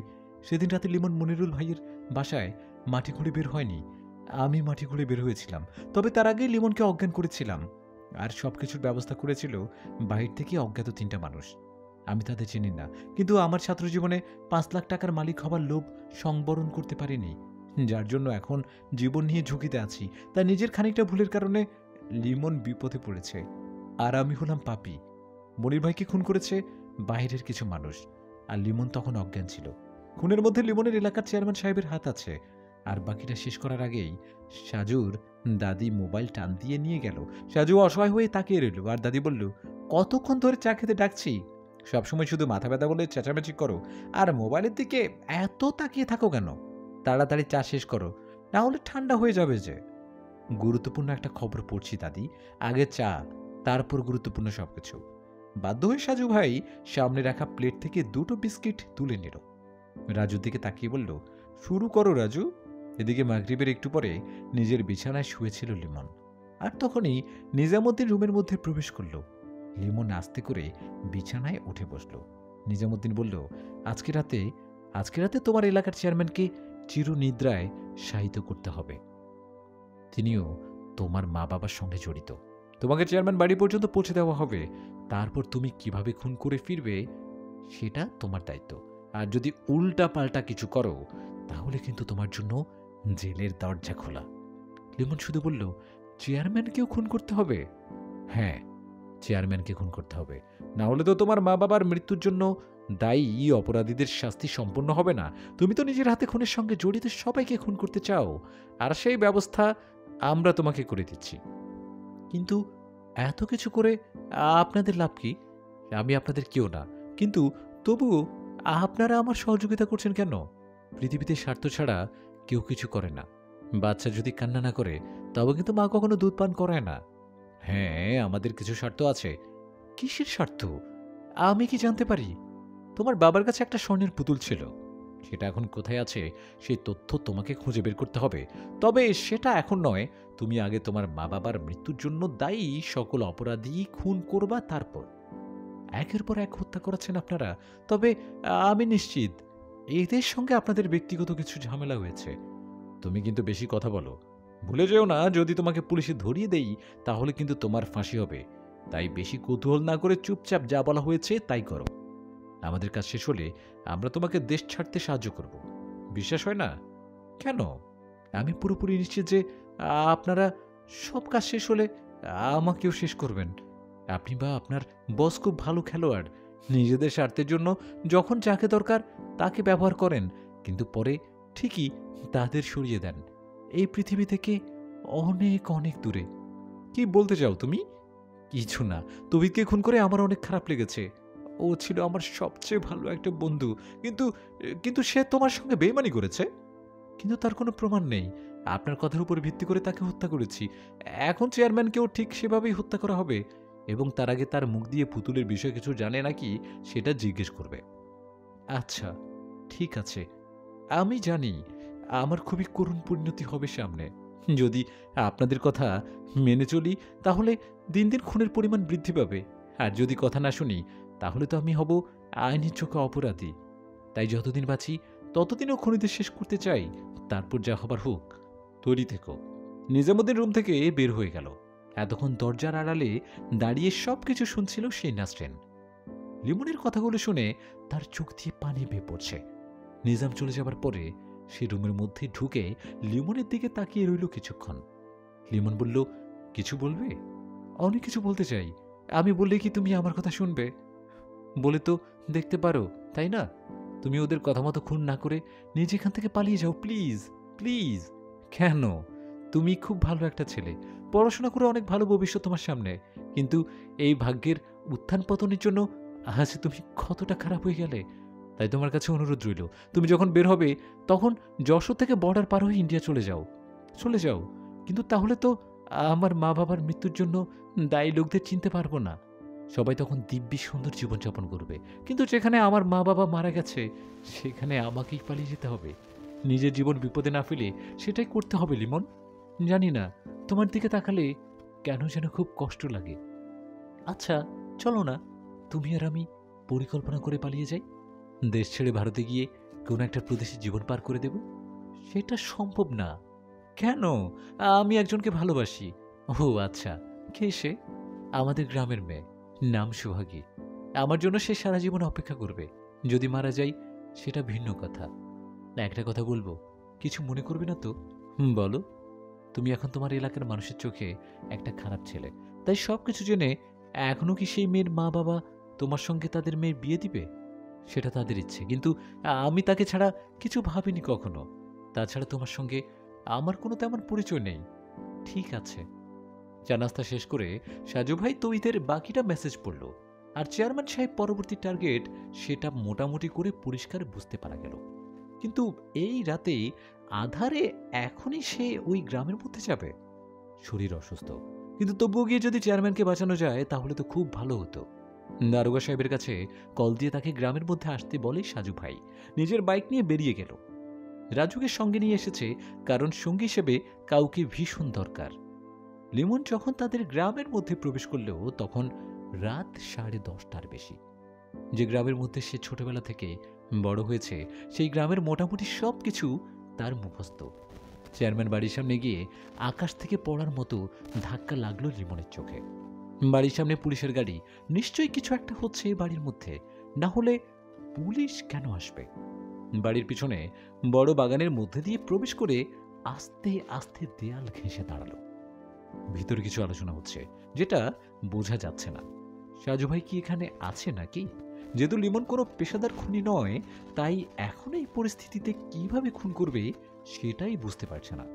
সেদিন রাতে লিমন মনিরুল ভাইয়ের বাসায় মাটি খুঁড়ে বের হয়নি, আমি মাটি খুঁড়ে বের হয়েছিলাম। তবে তার আগেই লিমনকে অজ্ঞান করেছিলাম। আর সবকিছুর ব্যবস্থা করেছিল বাহির থেকে অজ্ঞাত ৩টা মানুষ। আমি তাদের চিনি না, কিন্তু আমার ছাত্র জীবনে ৫ লাখ টাকার মালিক হবার লোভ সংবরণ করতে পারিনি, যার জন্য এখন জীবন নিয়ে ঝুঁকিতে আছি। তাই নিজের খানিকটা ভুলের কারণে লিমন বিপদে পড়েছে, আর আমি হলাম পাপী। মনির ভাইকে খুন করেছে বাইরের কিছু মানুষ, আর লিমন তখন অজ্ঞান ছিল। খুনের মধ্যে লিমনের এলাকার চেয়ারম্যান সাহেবের হাত আছে। আর বাকিটা শেষ করার আগেই সাজুর দাদি মোবাইল টান দিয়ে নিয়ে গেল। সাজু অসহায় হয়ে তাকিয়ে রইল। আর দাদি বলল, কতক্ষণ ধরে চা খেতে ডাকছি, সবসময় শুধু মাথা ব্যথা বলে চেঁচামেচি করো, আর মোবাইলের দিকে এত তাকিয়ে থাকো কেন? তাড়াতাড়ি চা শেষ করো, না হলে ঠান্ডা হয়ে যাবে যে। গুরুত্বপূর্ণ একটা খবর পড়ছি দাদি, আগে চা, তারপর গুরুত্বপূর্ণ সবকিছু। বাধ্য হয়ে সাজু ভাই সামনে রাখা প্লেট থেকে 2টো বিস্কিট তুলে নিল। রাজুর দিকে তাকিয়ে বলল, শুরু করো রাজু। এদিকে মাগরিবের একটু পরে নিজের বিছানায় শুয়েছিল লিমন। আর তখনই নিজামুদ্দিন রুমের মধ্যে প্রবেশ করল। লিমন আস্তে করে বিছানায় উঠে বসল। নিজামুদ্দিন বলল, আজকে রাতে তোমার এলাকার চেয়ারম্যানকে চিরনিদ্রায় শায়িত করতে হবে। তিনিও তোমার মা বাবার সঙ্গে জড়িত। তোমাকে চেয়ারম্যান বাড়ি পর্যন্ত পৌঁছে দেওয়া হবে। তারপর তুমি কিভাবে খুন করে ফিরবে সেটা তোমার দায়িত্ব। আর যদি উল্টা পাল্টা কিছু করো তাহলে কিন্তু তোমার জন্য জেলের দরজা খোলা। লিমন শুধু বলল, চেয়ারম্যানকেও খুন করতে হবে? হ্যাঁ, চেয়ারম্যানকে খুন করতে হবে, না হলে তো তোমার মা বাবার মৃত্যুর জন্য দায়ী অপরাধীদের শাস্তি সম্পূর্ণ হবে না। তুমি তো নিজের হাতে খুনের সঙ্গে জড়িত সবাইকে খুন করতে চাও, আর সেই ব্যবস্থা আমরা তোমাকে করে দিচ্ছি। কিন্তু এত কিছু করে আপনাদের লাভ কি? আমি আপনাদের কেউ না, কিন্তু তবুও আপনারা আমার সহযোগিতা করছেন কেন? পৃথিবীতে স্বার্থ ছাড়া কেউ কিছু করে না। বাচ্চা যদি কান্না না করে তবে কিন্তু মা কখনো দুধ পান করায় না। হ্যাঁ, আমাদের কিছু স্বার্থ আছে। কিসের স্বার্থ? আমি কি জানতে পারি? তোমার বাবার কাছে একটা স্বর্ণের পুতুল ছিল, সেটা এখন কোথায় আছে সেই তথ্য তোমাকে খুঁজে বের করতে হবে। তবে সেটা এখন নয়, তুমি আগে তোমার মা বাবার মৃত্যুর জন্য দায়ী সকল অপরাধী খুন করবা, তারপর একের পর এক হত্যা করাচ্ছেন আপনারা। তবে আমি নিশ্চিত এদের সঙ্গে আপনাদের ব্যক্তিগত কিছু ঝামেলা হয়েছে। তুমি কিন্তু বেশি কথা বলো, ভুলে যেও না, যদি তোমাকে পুলিশে ধরিয়ে দেই তাহলে কিন্তু তোমার ফাঁসি হবে। তাই বেশি কৌতূহল না করে চুপচাপ যা বলা হয়েছে তাই করো। আমাদের কাজ শেষ হলে আমরা তোমাকে দেশ ছাড়তে সাহায্য করব। বিশ্বাস হয় না? কেন? আমি পুরোপুরি নিশ্চিত যে আপনারা সব কাজ শেষ হলে আমাকেও শেষ করবেন। আপনি বা আপনার বস খুব ভালো খেলোয়াড়। নিজেদের স্বার্থের জন্য যখন যাকে দরকার তাকে ব্যবহার করেন, কিন্তু পরে ঠিকই তাদের সরিয়ে দেন এই পৃথিবী থেকে অনেক অনেক দূরে। কি বলতে চাও তুমি? কিছু না, তৌহিদকে খুন করে আমার অনেক খারাপ লেগেছে। ও ছিল আমার সবচেয়ে ভালো একটা বন্ধু, কিন্তু কিন্তু সে তোমার সঙ্গে বেইমানি করেছে। কিন্তু তার কোনো প্রমাণ নেই। আপনার কথার উপর ভিত্তি করে তাকে হত্যা করেছি। এখন চেয়ারম্যানকেও ঠিক সেভাবেই হত্যা করা হবে, এবং তার আগে তার মুখ দিয়ে পুতুলের বিষয়ে কিছু জানে নাকি সেটা জিজ্ঞেস করবে। আচ্ছা, ঠিক আছে, আমি জানি আমার খুবই করুণ পরিণতি হবে সামনে। যদি আপনাদের কথা মেনে চলি তাহলে দিন দিন খুনের পরিমাণ বৃদ্ধি পাবে, আর যদি কথা না শুনি তাহলে তো আমি হব আইনের চোখে অপরাধী। তাই যতদিন বাঁচি ততদিনও খুনিদের শেষ করতে চাই। তারপর যা হবার হোক। তৈরি থেকো, নিজামুদ্দিন রুম থেকে বের হয়ে গেল। এতক্ষণ দরজার আড়ালে দাঁড়িয়ে সবকিছু শুনছিল সেই নাসরিন। লিমনের কথাগুলো শুনে তার চোখ দিয়ে পানি বেয়ে পড়ছে। নিজাম চলে যাবার পরে সে রুমের মধ্যে ঢুকে লিমনের দিকে তাকিয়ে রইল কিছুক্ষণ। লিমন বলল, কিছু বলবে? অনেক কিছু বলতে চাই। আমি বললে কি তুমি আমার কথা শুনবে? বলে তো দেখতে পারো, তাই না? তুমি ওদের কথা মতো খুন না করে নিজে এখান থেকে পালিয়ে যাও, প্লিজ প্লিজ। কেন? তুমি খুব ভালো একটা ছেলে, পড়াশোনা করে অনেক ভালো ভবিষ্যৎ তোমার সামনে, কিন্তু এই ভাগ্যের উত্থান পতনের জন্য আজ তুমি কতটা খারাপ হয়ে গেলে। তাই তোমার কাছে অনুরোধ রইল, তুমি যখন বের হবে তখন যশোর থেকে বর্ডার পার হয়ে ইন্ডিয়া চলে যাও, চলে যাও। কিন্তু তাহলে তো আমার মা বাবার মৃত্যুর জন্য দায়ী লোকদের চিনতে পারবো না। সবাই তখন দিব্যি সুন্দর জীবনযাপন করবে, কিন্তু যেখানে আমার মা বাবা মারা গেছে সেখানে আমাকেই পালিয়ে যেতে হবে। নিজের জীবন বিপদে না ফেলে সেটাই করতে হবে লিমন। জানি না, তোমার দিকে তাকালে কেন যেন খুব কষ্ট লাগে। আচ্ছা চলো না, তুমি আর আমি পরিকল্পনা করে পালিয়ে যাই। দেশ ছেড়ে ভারতে গিয়ে কোনো একটা প্রদেশে জীবন পার করে দেব। সেটা সম্ভব না। কেন? আমি একজনকে ভালোবাসি। ও আচ্ছা, কে সে? আমাদের গ্রামের মেয়ে, নাম সোহাগী। আমার জন্য সে সারা জীবন অপেক্ষা করবে। যদি মারা যাই সেটা ভিন্ন কথা। একটা কথা বলবো, কিছু মনে করবে না তো? বলো। তুমি এখন তোমার এলাকার মানুষের চোখে একটা খারাপ ছেলে, তাই সবকিছু জেনে এখনো কি সেই মেয়ের মা বাবা তোমার সঙ্গে তাদের মেয়ের বিয়ে দিবে? সেটা তাদের ইচ্ছে, কিন্তু আমি তাকে ছাড়া কিছু ভাবিনি কখনো। তাছাড়া তোমার সঙ্গে আমার কোনো তেমন পরিচয় নেই। ঠিক আছে। চা নাস্তা শেষ করে সাজু ভাই তৈদের বাকিটা মেসেজ পড়ল, আর চেয়ারম্যান সাহেব পরবর্তী টার্গেট সেটা মোটামুটি করে পরিষ্কার বুঝতে পারা গেল। কিন্তু এই রাতে আধারে এখনই সে ওই গ্রামের মধ্যে যাবে? শরীর অসুস্থ, কিন্তু তবুও গিয়ে যদি চেয়ারম্যানকে বাঁচানো যায় তাহলে তো খুব ভালো হতো। দারোগা সাহেবের কাছে কল দিয়ে তাকে গ্রামের মধ্যে আসতে বলে সাজু ভাই নিজের বাইক নিয়ে বেরিয়ে গেল। রাজুকে সঙ্গে নিয়ে এসেছে কারণ সঙ্গী হিসেবে কাউকে ভীষণ দরকার। লিমন যখন তাদের গ্রামের মধ্যে প্রবেশ করলেও তখন রাত 10:30টার বেশি। যে গ্রামের মধ্যে সে ছোটবেলা থেকে বড় হয়েছে সেই গ্রামের মোটামুটি সব কিছু তার মুখস্থ। চেয়ারম্যান বাড়ির সামনে গিয়ে আকাশ থেকে পড়ার মতো ধাক্কা লাগলো লিমনের চোখে। বাড়ির সামনে পুলিশের গাড়ি, নিশ্চয়ই কিছু একটা হচ্ছে এই বাড়ির মধ্যে, না হলে পুলিশ কেন আসবে? বাড়ির পিছনে বড় বাগানের মধ্যে দিয়ে প্রবেশ করে আস্তে আস্তে দেয়াল ঘেঁষে দাঁড়ালো। ভিতরে কিছু আলোচনা হচ্ছে যেটা বোঝা যাচ্ছে না। সাজু ভাই কি এখানে আছে নাকি? যেহেতু লিমন কোনো পেশাদার খুনি নয়, তাই এখন এই পরিস্থিতিতে কিভাবে খুন করবে সেটাই বুঝতে পারছে না।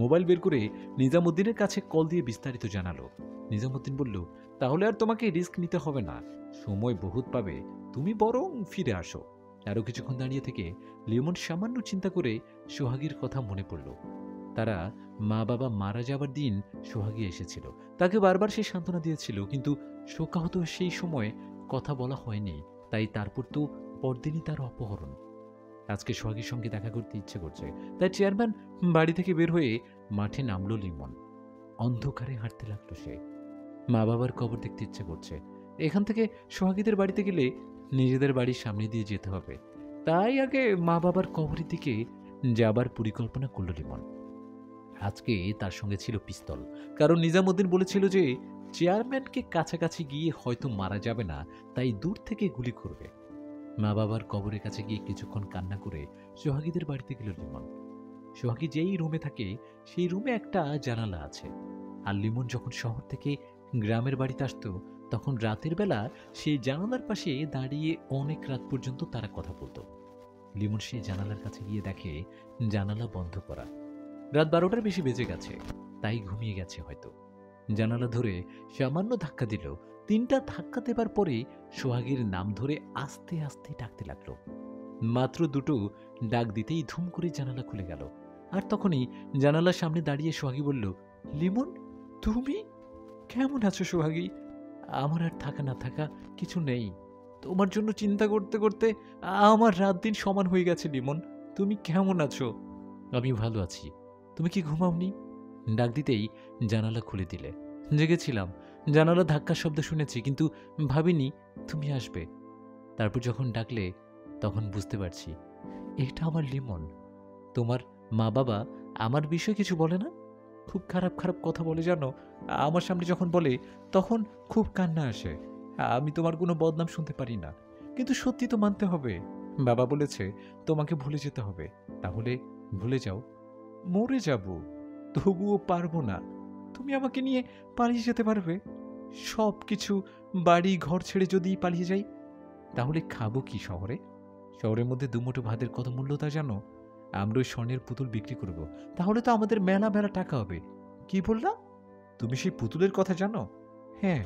মোবাইল বের করে নিজামুদ্দিনের কাছে কল দিয়ে বিস্তারিত জানালো। নিজামুদ্দিন বলল, তাহলে আর তোমাকে রিস্ক নিতে হবে না, সময় বহুত পাবে, তুমি বরং ফিরে আসো। আরও কিছুক্ষণ দাঁড়িয়ে থেকে লিমন সামান্য চিন্তা করে সোহাগীর কথা মনে পড়ল। তারা মা বাবা মারা যাবার দিন সোহাগী এসেছিল, তাকে বারবার সে সান্ত্বনা দিয়েছিল, কিন্তু শোকাহত সেই সময় কথা বলা হয়নি। তাই তারপর তো পরদিনই তার অপহরণ। আজকে সোহাগীর সঙ্গে দেখা করতে ইচ্ছে করছে, তাই চেয়ারম্যান বাড়ি থেকে বের হয়ে মাঠে নামলো লিমন। অন্ধকারে হাঁটতে লাগলো সে। মা বাবার কবর দেখতে ইচ্ছে করছে। এখান থেকে সোহাগীদের বাড়িতে গেলে নিজেদের বাড়ির সামনে দিয়ে যেতে হবে, তাই আগে মা বাবার কবরের দিকে যাবার পরিকল্পনা করল লিমন। আজকে তার সঙ্গে ছিল পিস্তল, কারণ নিজামুদ্দিন বলেছিল যে চেয়ারম্যানকে কাছাকাছি গিয়ে হয়তো মারা যাবে না, তাই দূর থেকে গুলি করবে। মা বাবার কবরের কাছে গিয়ে কিছুক্ষণ কান্না করে সোহাগীদের বাড়িতে গেল লিমন। সোহাগী যেই রুমে থাকে সেই রুমে একটা জানালা আছে, আর লিমন যখন শহর থেকে গ্রামের বাড়িতে আসতো তখন রাতের বেলা সেই জানালার পাশে দাঁড়িয়ে অনেক রাত পর্যন্ত তারা কথা বলতো। লিমন সেই জানালার কাছে গিয়ে দেখে জানালা বন্ধ করা। রাত 12টার বেশি বেজে গেছে, তাই ঘুমিয়ে গেছে হয়তো। জানালা ধরে সামান্য ধাক্কা দিল। 3টা ধাক্কা দেবার পরে সোহাগীর নাম ধরে আস্তে আস্তে ডাকতে লাগলো। মাত্র 2টো ডাক দিতেই ধুম করে জানালা খুলে গেল। আর তখনই জানালার সামনে দাঁড়িয়ে সোহাগী বলল, লিমন তুমি? কেমন আছো সোহাগী? আমার আর থাকা না থাকা কিছু নেই, তোমার জন্য চিন্তা করতে করতে আমার রাত দিন সমান হয়ে গেছে লিমন। তুমি কেমন আছো? আমি ভালো আছি। তুমি কি ঘুমাওনি? ডাক দিতেই জানালা খুলে দিলে। জেগেছিলাম, জানালা ধাক্কার শব্দ শুনেছি, কিন্তু ভাবিনি তুমি আসবে। তারপর যখন ডাকলে তখন বুঝতে পারছি এটা আমার লিমন। তোমার মা বাবা আমার বিষয়ে কিছু বলে না? খুব খারাপ খারাপ কথা বলে জানো। আমার সামনে যখন বলে তখন খুব কান্না আসে। আমি তোমার কোনো বদনাম শুনতে পারি না, কিন্তু সত্যি তো মানতে হবে। বাবা বলেছে তোমাকে ভুলে যেতে হবে। তাহলে ভুলে যাও। মরে যাব, তবুও পারবো না। তুমি আমাকে নিয়ে পালিয়ে যেতে পারবে? সব কিছু, বাড়ি ঘর ছেড়ে যদি পালিয়ে যাই, তাহলে খাবো কি শহরে? শহরের মধ্যে দুমুঠো ভাতের কত মূল্য তা জানো? আমরা ওই স্বর্ণের পুতুল বিক্রি করব, তাহলে তো আমাদের মেলা মেলা টাকা হবে। কি বললা? তুমি সেই পুতুলের কথা জানো? হ্যাঁ,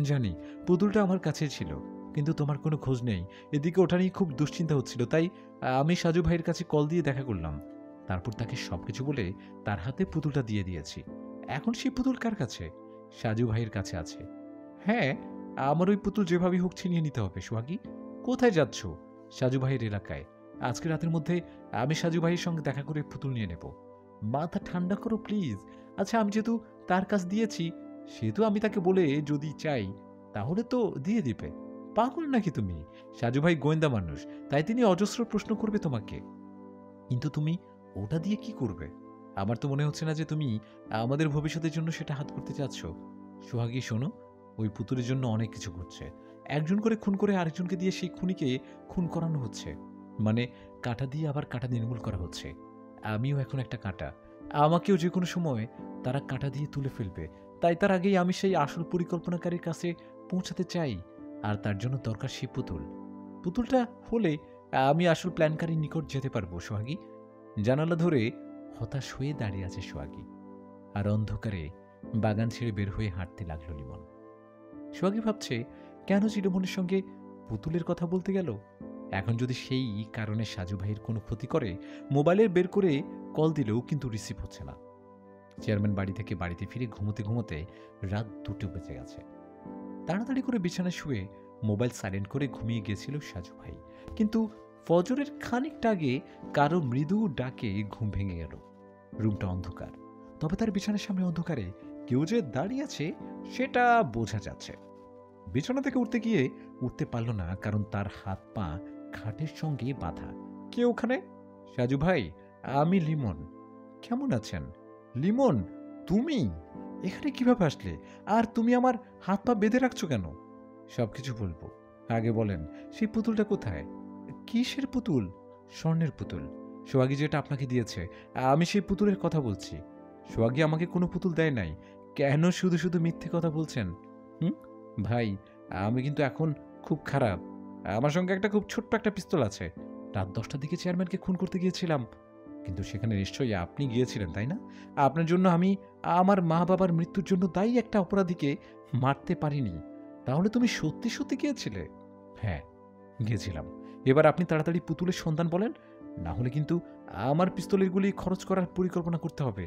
জানি। পুতুলটা আমার কাছে ছিল, কিন্তু তোমার কোনো খোঁজ নেই। এদিকে ওটা নিয়ে খুব দুশ্চিন্তা হচ্ছিল, তাই আমি সাজু ভাইয়ের কাছে কল দিয়ে দেখা করলাম। তারপর তাকে সবকিছু বলে তার হাতে পুতুলটা দিয়ে দিয়েছি। এখন সেই পুতুল কার কাছে? সাজু ভাইয়ের কাছে আছে। হ্যাঁ, আমার ওই পুতুল যেভাবেই হোক ছিনিয়ে নিতে হবে। সোহাগী, কোথায় যাচ্ছ? সাজু ভাইয়ের এলাকায়। আজকে রাতের মধ্যে আমি সাজু ভাইয়ের সঙ্গে দেখা করে পুতুল নিয়ে নেব। মাথা ঠান্ডা করো প্লিজ। আচ্ছা, আমি যেহেতু তার কাছ দিয়েছি, সেহেতু আমি তাকে বলে যদি চাই তাহলে তো দিয়ে দিবে। পাগল নাকি তুমি? সাজু ভাই গোয়েন্দা মানুষ, তাই তিনি অজস্র প্রশ্ন করবে তোমাকে। কিন্তু তুমি ওটা দিয়ে কি করবে? আমার তো মনে হচ্ছে না যে তুমি আমাদের ভবিষ্যতের জন্য সেটা হাত করতে চাচ্ছ। সোহাগী, শোনো, ওই পুতুলের জন্য অনেক কিছু ঘটছে। একজন করে খুন করে আরেকজনকে দিয়ে সেই খুনিকে খুন করানো হচ্ছে। মানে কাঁটা দিয়ে আবার কাঁটা নির্মূল করা হচ্ছে। আমিও এখন একটা কাঁটা। আমাকেও যে কোনো সময় তারা কাঁটা দিয়ে তুলে ফেলবে। তাই তার আগেই আমি সেই আসল পরিকল্পনাকারীর কাছে পৌঁছাতে চাই। আর তার জন্য দরকার সেই পুতুল। পুতুলটা হলে আমি আসল প্ল্যানকারীর নিকট যেতে পারবো। সোহাগী, জানালা ধরে হতাশ হয়ে দাঁড়িয়ে আছে সোহাগী। আর অন্ধকারে বাগান ছেড়ে বের হয়ে হাঁটতে লাগলো লিমন। সোহাগী ভাবছে, কেন চিরমনের সঙ্গে পুতুলের কথা বলতে গেল? এখন যদি সেই কারণে সাজু ভাইয়ের কোনো ক্ষতি করে, মোবাইলের বের করে কল দিলেও কিন্তু রিসিভ হচ্ছে না। চেয়ারম্যান বাড়ি থেকে বাড়িতে ফিরে ঘুমোতে ঘুমোতে রাত 2টো বেজে গেছে। তাড়াতাড়ি করে বিছানায় শুয়ে মোবাইল সাইলেন্ট করে ঘুমিয়ে গিয়েছিল সাজু ভাই। কিন্তু ফজরের খানিকটা আগে কারো মৃদু ডাকে ঘুম ভেঙে গেল। রুমটা অন্ধকার, তবে তার বিছানার সামনে অন্ধকারে কেউ যে দাঁড়িয়ে আছে সেটা বোঝা যাচ্ছে। বিছানা থেকে উঠতে গিয়ে উঠতে পারল না, কারণ তার হাত পা খাটের সঙ্গে বাঁধা। কে ওখানে? সাজু ভাই, আমি লিমন। কেমন আছেন? লিমন, তুমি এখানে কিভাবে আসলে? আর তুমি আমার হাত পা বেঁধে রাখছো কেন? সবকিছু বলবো, আগে বলেন সেই পুতুলটা কোথায়? কিসের পুতুল? স্বর্ণের পুতুল। সোহাগী যেটা আপনাকে দিয়েছে, আমি সেই পুতুলের কথা বলছি। সোহাগী আমাকে কোনো পুতুল দেয় নাই। কেন শুধু শুধু মিথ্যে কথা বলছেন? হুম ভাই, আমি কিন্তু এখন খুব খারাপ। আমার সঙ্গে একটা খুব ছোট্ট একটা পিস্তল আছে। রাত 10টার দিকে চেয়ারম্যানকে খুন করতে গিয়েছিলাম, কিন্তু সেখানে নিশ্চয়ই আপনি গিয়েছিলেন, তাই না? আপনার জন্য আমি আমার মা বাবার মৃত্যুর জন্য দায়ী একটা অপরাধীকে মারতে পারিনি। তাহলে তুমি সত্যি সত্যি গিয়েছিলে? হ্যাঁ, গিয়েছিলাম। এবার আপনি তাড়াতাড়ি পুতুলের সন্ধান বলেন, না হলে কিন্তু আমার পিস্তলের গুলি খরচ করার পরিকল্পনা করতে হবে।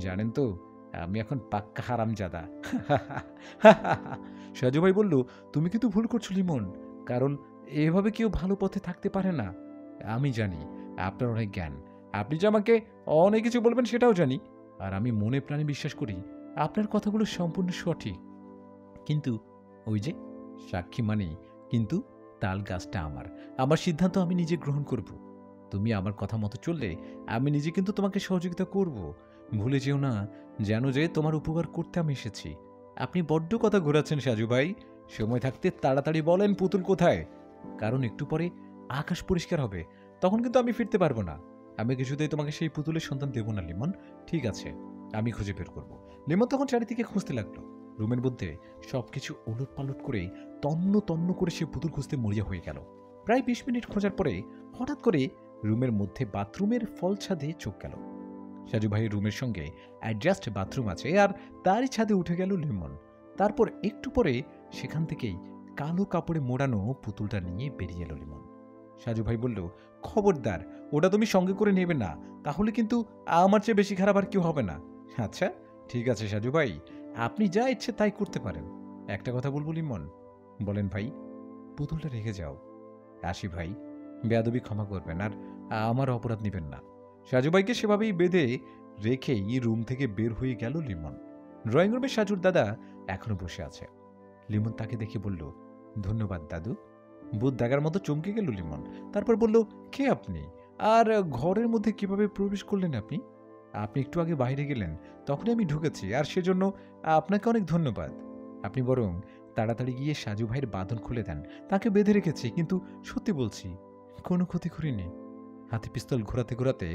জানেন তো, আমি এখন পাক্কা হারামজাদা। সাজু ভাই বলল, তুমি কিন্তু ভুল করছো লিমন, কারণ এভাবে কেউ ভালো পথে থাকতে পারে না। আমি জানি আপনার অনেক জ্ঞান, আপনি যে আমাকে অনেক কিছু বলবেন সেটাও জানি, আর আমি মনে প্রাণে বিশ্বাস করি আপনার কথাগুলো সম্পূর্ণ সঠিক। কিন্তু ওই যে সাক্ষী মানি, কিন্তু তাল গাছটা আমার। আমার সিদ্ধান্ত আমি নিজে গ্রহণ করব। তুমি আমার কথা মতো চললে আমি নিজে কিন্তু তোমাকে সহযোগিতা করব। ভুলে যেও না যেন যে তোমার উপকার করতে আমি এসেছি। আপনি বড্ড কথা ঘোরাচ্ছেন সাজু ভাই। সময় থাকতে তাড়াতাড়ি বলেন পুতুল কোথায়, কারণ একটু পরে আকাশ পরিষ্কার হবে, তখন কিন্তু আমি ফিরতে পারবো না। আমি কিছুতেই তোমাকে সেই পুতুলের সন্তান দেব না লিমন। ঠিক আছে, আমি খুঁজে বের করব। লিমন তখন চারিদিকে খুঁজতে লাগলো। রুমের মধ্যে সবকিছু ওলট পালট করে তন্ন তন্ন করে সে পুতুল খুঁজতে মরিয়া হয়ে গেল। প্রায় 20 মিনিট খোঁজার পরে হঠাৎ করে রুমের মধ্যে বাথরুমের ফল ছাদে চোখ গেল। সাজু ভাইয়ের রুমের সঙ্গে অ্যাডজাস্ট বাথরুম আছে, আর তারই ছাদে উঠে গেল লিমন। তারপর একটু পরে সেখান থেকেই কালো কাপড়ে মোড়ানো পুতুলটা নিয়ে বেরিয়ে এলো লিমন। সাজু ভাই বলল, খবরদার, ওটা তুমি সঙ্গে করে নেবে না, তাহলে কিন্তু আমার চেয়ে বেশি খারাপ আর কেউ হবে না। আচ্ছা ঠিক আছে সাজু ভাই, আপনি যা ইচ্ছে তাই করতে পারেন। একটা কথা বলবো লিমন? বলেন ভাই। পুতুলটা রেখে যাও। আসি ভাই, বেয়াদবি ক্ষমা করবেন, আর আমার অপরাধ নেবেন না। সাজু ভাইকে সেভাবেই বেঁধে রেখেই রুম থেকে বের হয়ে গেল লিমন। ড্রয়িং রুমে সাজুর দাদা এখনো বসে আছে। লিমন তাকে দেখে বলল, ধন্যবাদ দাদু। ভূত দাগার মতো চমকে গেল লিমন। তারপর বলল, কে আপনি? আর ঘরের মধ্যে কিভাবে প্রবেশ করলেন আপনি? আপনি একটু আগে বাইরে গেলেন, তখনই আমি ঢুকেছি, আর সেজন্য আপনাকে অনেক ধন্যবাদ। আপনি বরং তাড়াতাড়ি গিয়ে সাজু ভাইয়ের বাঁধন খুলে দেন। তাকে বেঁধে রেখেছি, কিন্তু সত্যি বলছি, কোনো ক্ষতি করিনি। হাতে পিস্তল ঘোরাতে ঘোরাতে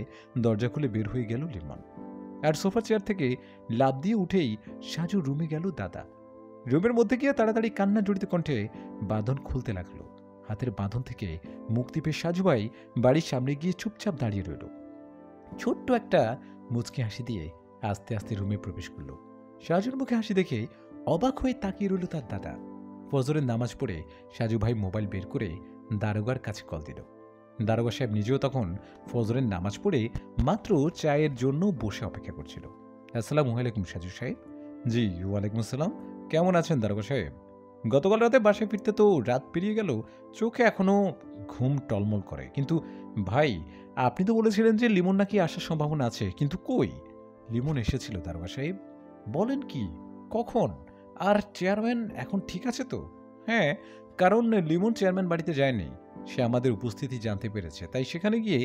দরজা খুলে বের হয়ে গেল লিমন। আর সোফা চেয়ার থেকে লাফ দিয়ে উঠেই সাজু রুমে গেল দাদা। রুমের মধ্যে গিয়ে তাড়াতাড়ি কান্না জড়িত কণ্ঠে বাঁধন খুলতে লাগলো। হাতের বাঁধন থেকে মুক্তি পেয়ে সাজু ভাই বাড়ির সামনে গিয়ে চুপচাপ দাঁড়িয়ে রইল। ছোট্ট একটা মুচকি হাসি দিয়ে আস্তে আস্তে রুমে প্রবেশ করলো। সাজুর মুখে হাসি দেখে অবাক হয়ে তাকিয়ে রইল তার দাদা। ফজরের নামাজ পড়ে সাজু ভাই মোবাইল বের করে দারোগার কাছে কল দিল। দারোগা সাহেব নিজেও তখন ফজরের নামাজ পড়ে মাত্র চায়ের জন্য বসে অপেক্ষা করছিল। আসসালামু আলাইকুম সাজু সাহেব। জি ওয়ালাইকুম আসসালাম। কেমন আছেন দারোগা সাহেব? গতকাল রাতে বাসায় ফিরতে তো রাত পেরিয়ে গেল, চোখে এখনো ঘুম টলমল করে। কিন্তু ভাই, আপনি তো বলেছিলেন যে লিমন নাকি আসার সম্ভাবনা আছে, কিন্তু কই? লিমন এসেছিল দারোগা সাহেব। বলেন কি? কখন? আর চেয়ারম্যান এখন ঠিক আছে তো? হ্যাঁ, কারণ লিমন চেয়ারম্যান বাড়িতে যায়নি। সে আমাদের উপস্থিতি জানতে পেরেছে, তাই সেখানে গিয়ে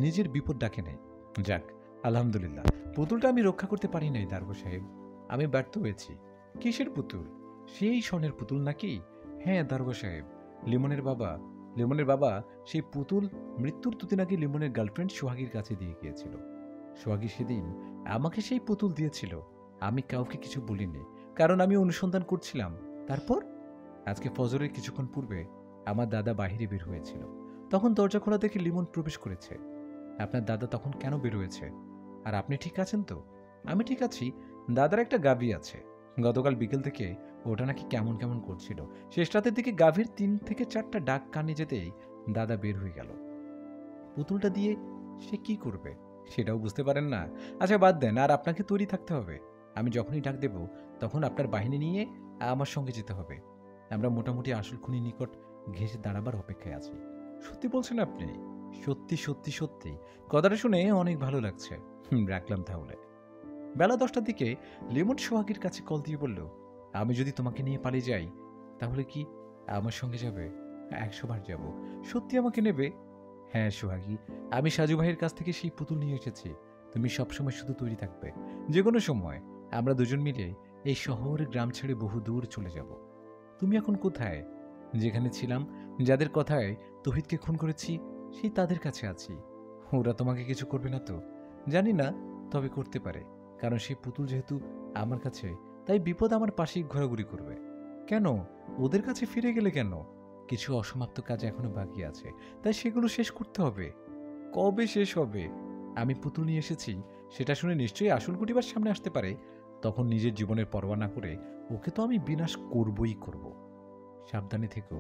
নিজের বিপদ ডাকে নেয়। যাক, আলহামদুলিল্লাহ। পুতুলটা আমি রক্ষা করতে পারি নাই দারোগা সাহেব। আমি ব্যর্থ হয়েছি। কিসের পুতুল? সেই স্বর্ণের পুতুল নাকি? হ্যাঁ দারোগা সাহেব, লিমনের বাবা সেই পুতুল মৃত্যুর দুদিন আগে লিমনের গার্লফ্রেন্ড সোহাগীর কাছে দিয়ে গিয়েছিল। সোহাগী সেদিন আমাকে সেই পুতুল দিয়েছিল। আমি কাউকে কিছু বলিনি, কারণ আমি অনুসন্ধান করছিলাম। তারপর আজকে ফজরের কিছুক্ষণ পূর্বে আমার দাদা বাহিরে বের হয়েছিল। তখন দরজা খোলা দেখে লিমন প্রবেশ করেছে। আপনার দাদা তখন কেন বের হয়েছে? আর আপনি ঠিক আছেন তো? আমি ঠিক আছি। দাদার একটা গাভী আছে। গতকাল বিকেল থেকে ওটা নাকি কেমন কেমন করছিল। শেষ রাতের দিকে গাভীর 3 থেকে 4টা ডাক কানে যেতেই দাদা বের হয়ে গেল। পুতুলটা দিয়ে সে কি করবে সেটাও বুঝতে পারেন না। আচ্ছা বাদ দেন, আর আপনাকে তৈরি থাকতে হবে। আমি যখনই ডাক দেব তখন আপনার বাহিনী নিয়ে আমার সঙ্গে যেতে হবে। আমরা মোটামুটি আসল খুনির নিকট ঘেঁষে দাঁড়াবার অপেক্ষায় আছি। সত্যি বলছেন আপনি? সত্যি সত্যি সত্যি। কথাটা শুনে অনেক ভালো লাগছে। রাখলাম তাহলে। বেলা 10টার দিকে লিমন সোহাগীর কাছে কল দিয়ে বলল, আমি যদি তোমাকে নিয়ে পালিয়ে যাই তাহলে কি আমার সঙ্গে যাবে? 100 বার যাব। সত্যি আমাকে নেবে? হ্যাঁ সোহাগী, আমি সাজু ভাইয়ের কাছ থেকে সেই পুতুল নিয়ে এসেছি। তুমি সবসময় শুধু তৈরি থাকবে। যে কোনো সময় আমরা দুজন মিলে এই শহর গ্রাম ছেড়ে বহু দূর চলে যাব। তুমি এখন কোথায়? যেখানে ছিলাম, যাদের কথায় তৌহিদকে খুন করেছি, সেই তাদের কাছে আছি। ওরা তোমাকে কিছু করবে না তো? জানি না, তবে করতে পারে। কারণ সেই পুতুল যেহেতু আমার কাছে, তাই বিপদ আমার পাশেই ঘোরাঘুরি করবে। কেন? ওদের কাছে ফিরে গেলে কেন? কিছু অসমাপ্ত কাজ এখনো বাকি আছে, তাই সেগুলো শেষ করতে হবে। কবে শেষ হবে? আমি পুতুল নিয়ে এসেছি সেটা শুনে নিশ্চয়ই আসল কুটিবার সামনে আসতে পারে। তখন নিজের জীবনের পরোয়া না করে ওকে তো আমি বিনাশ করবই করব। সাবধানে থেকো।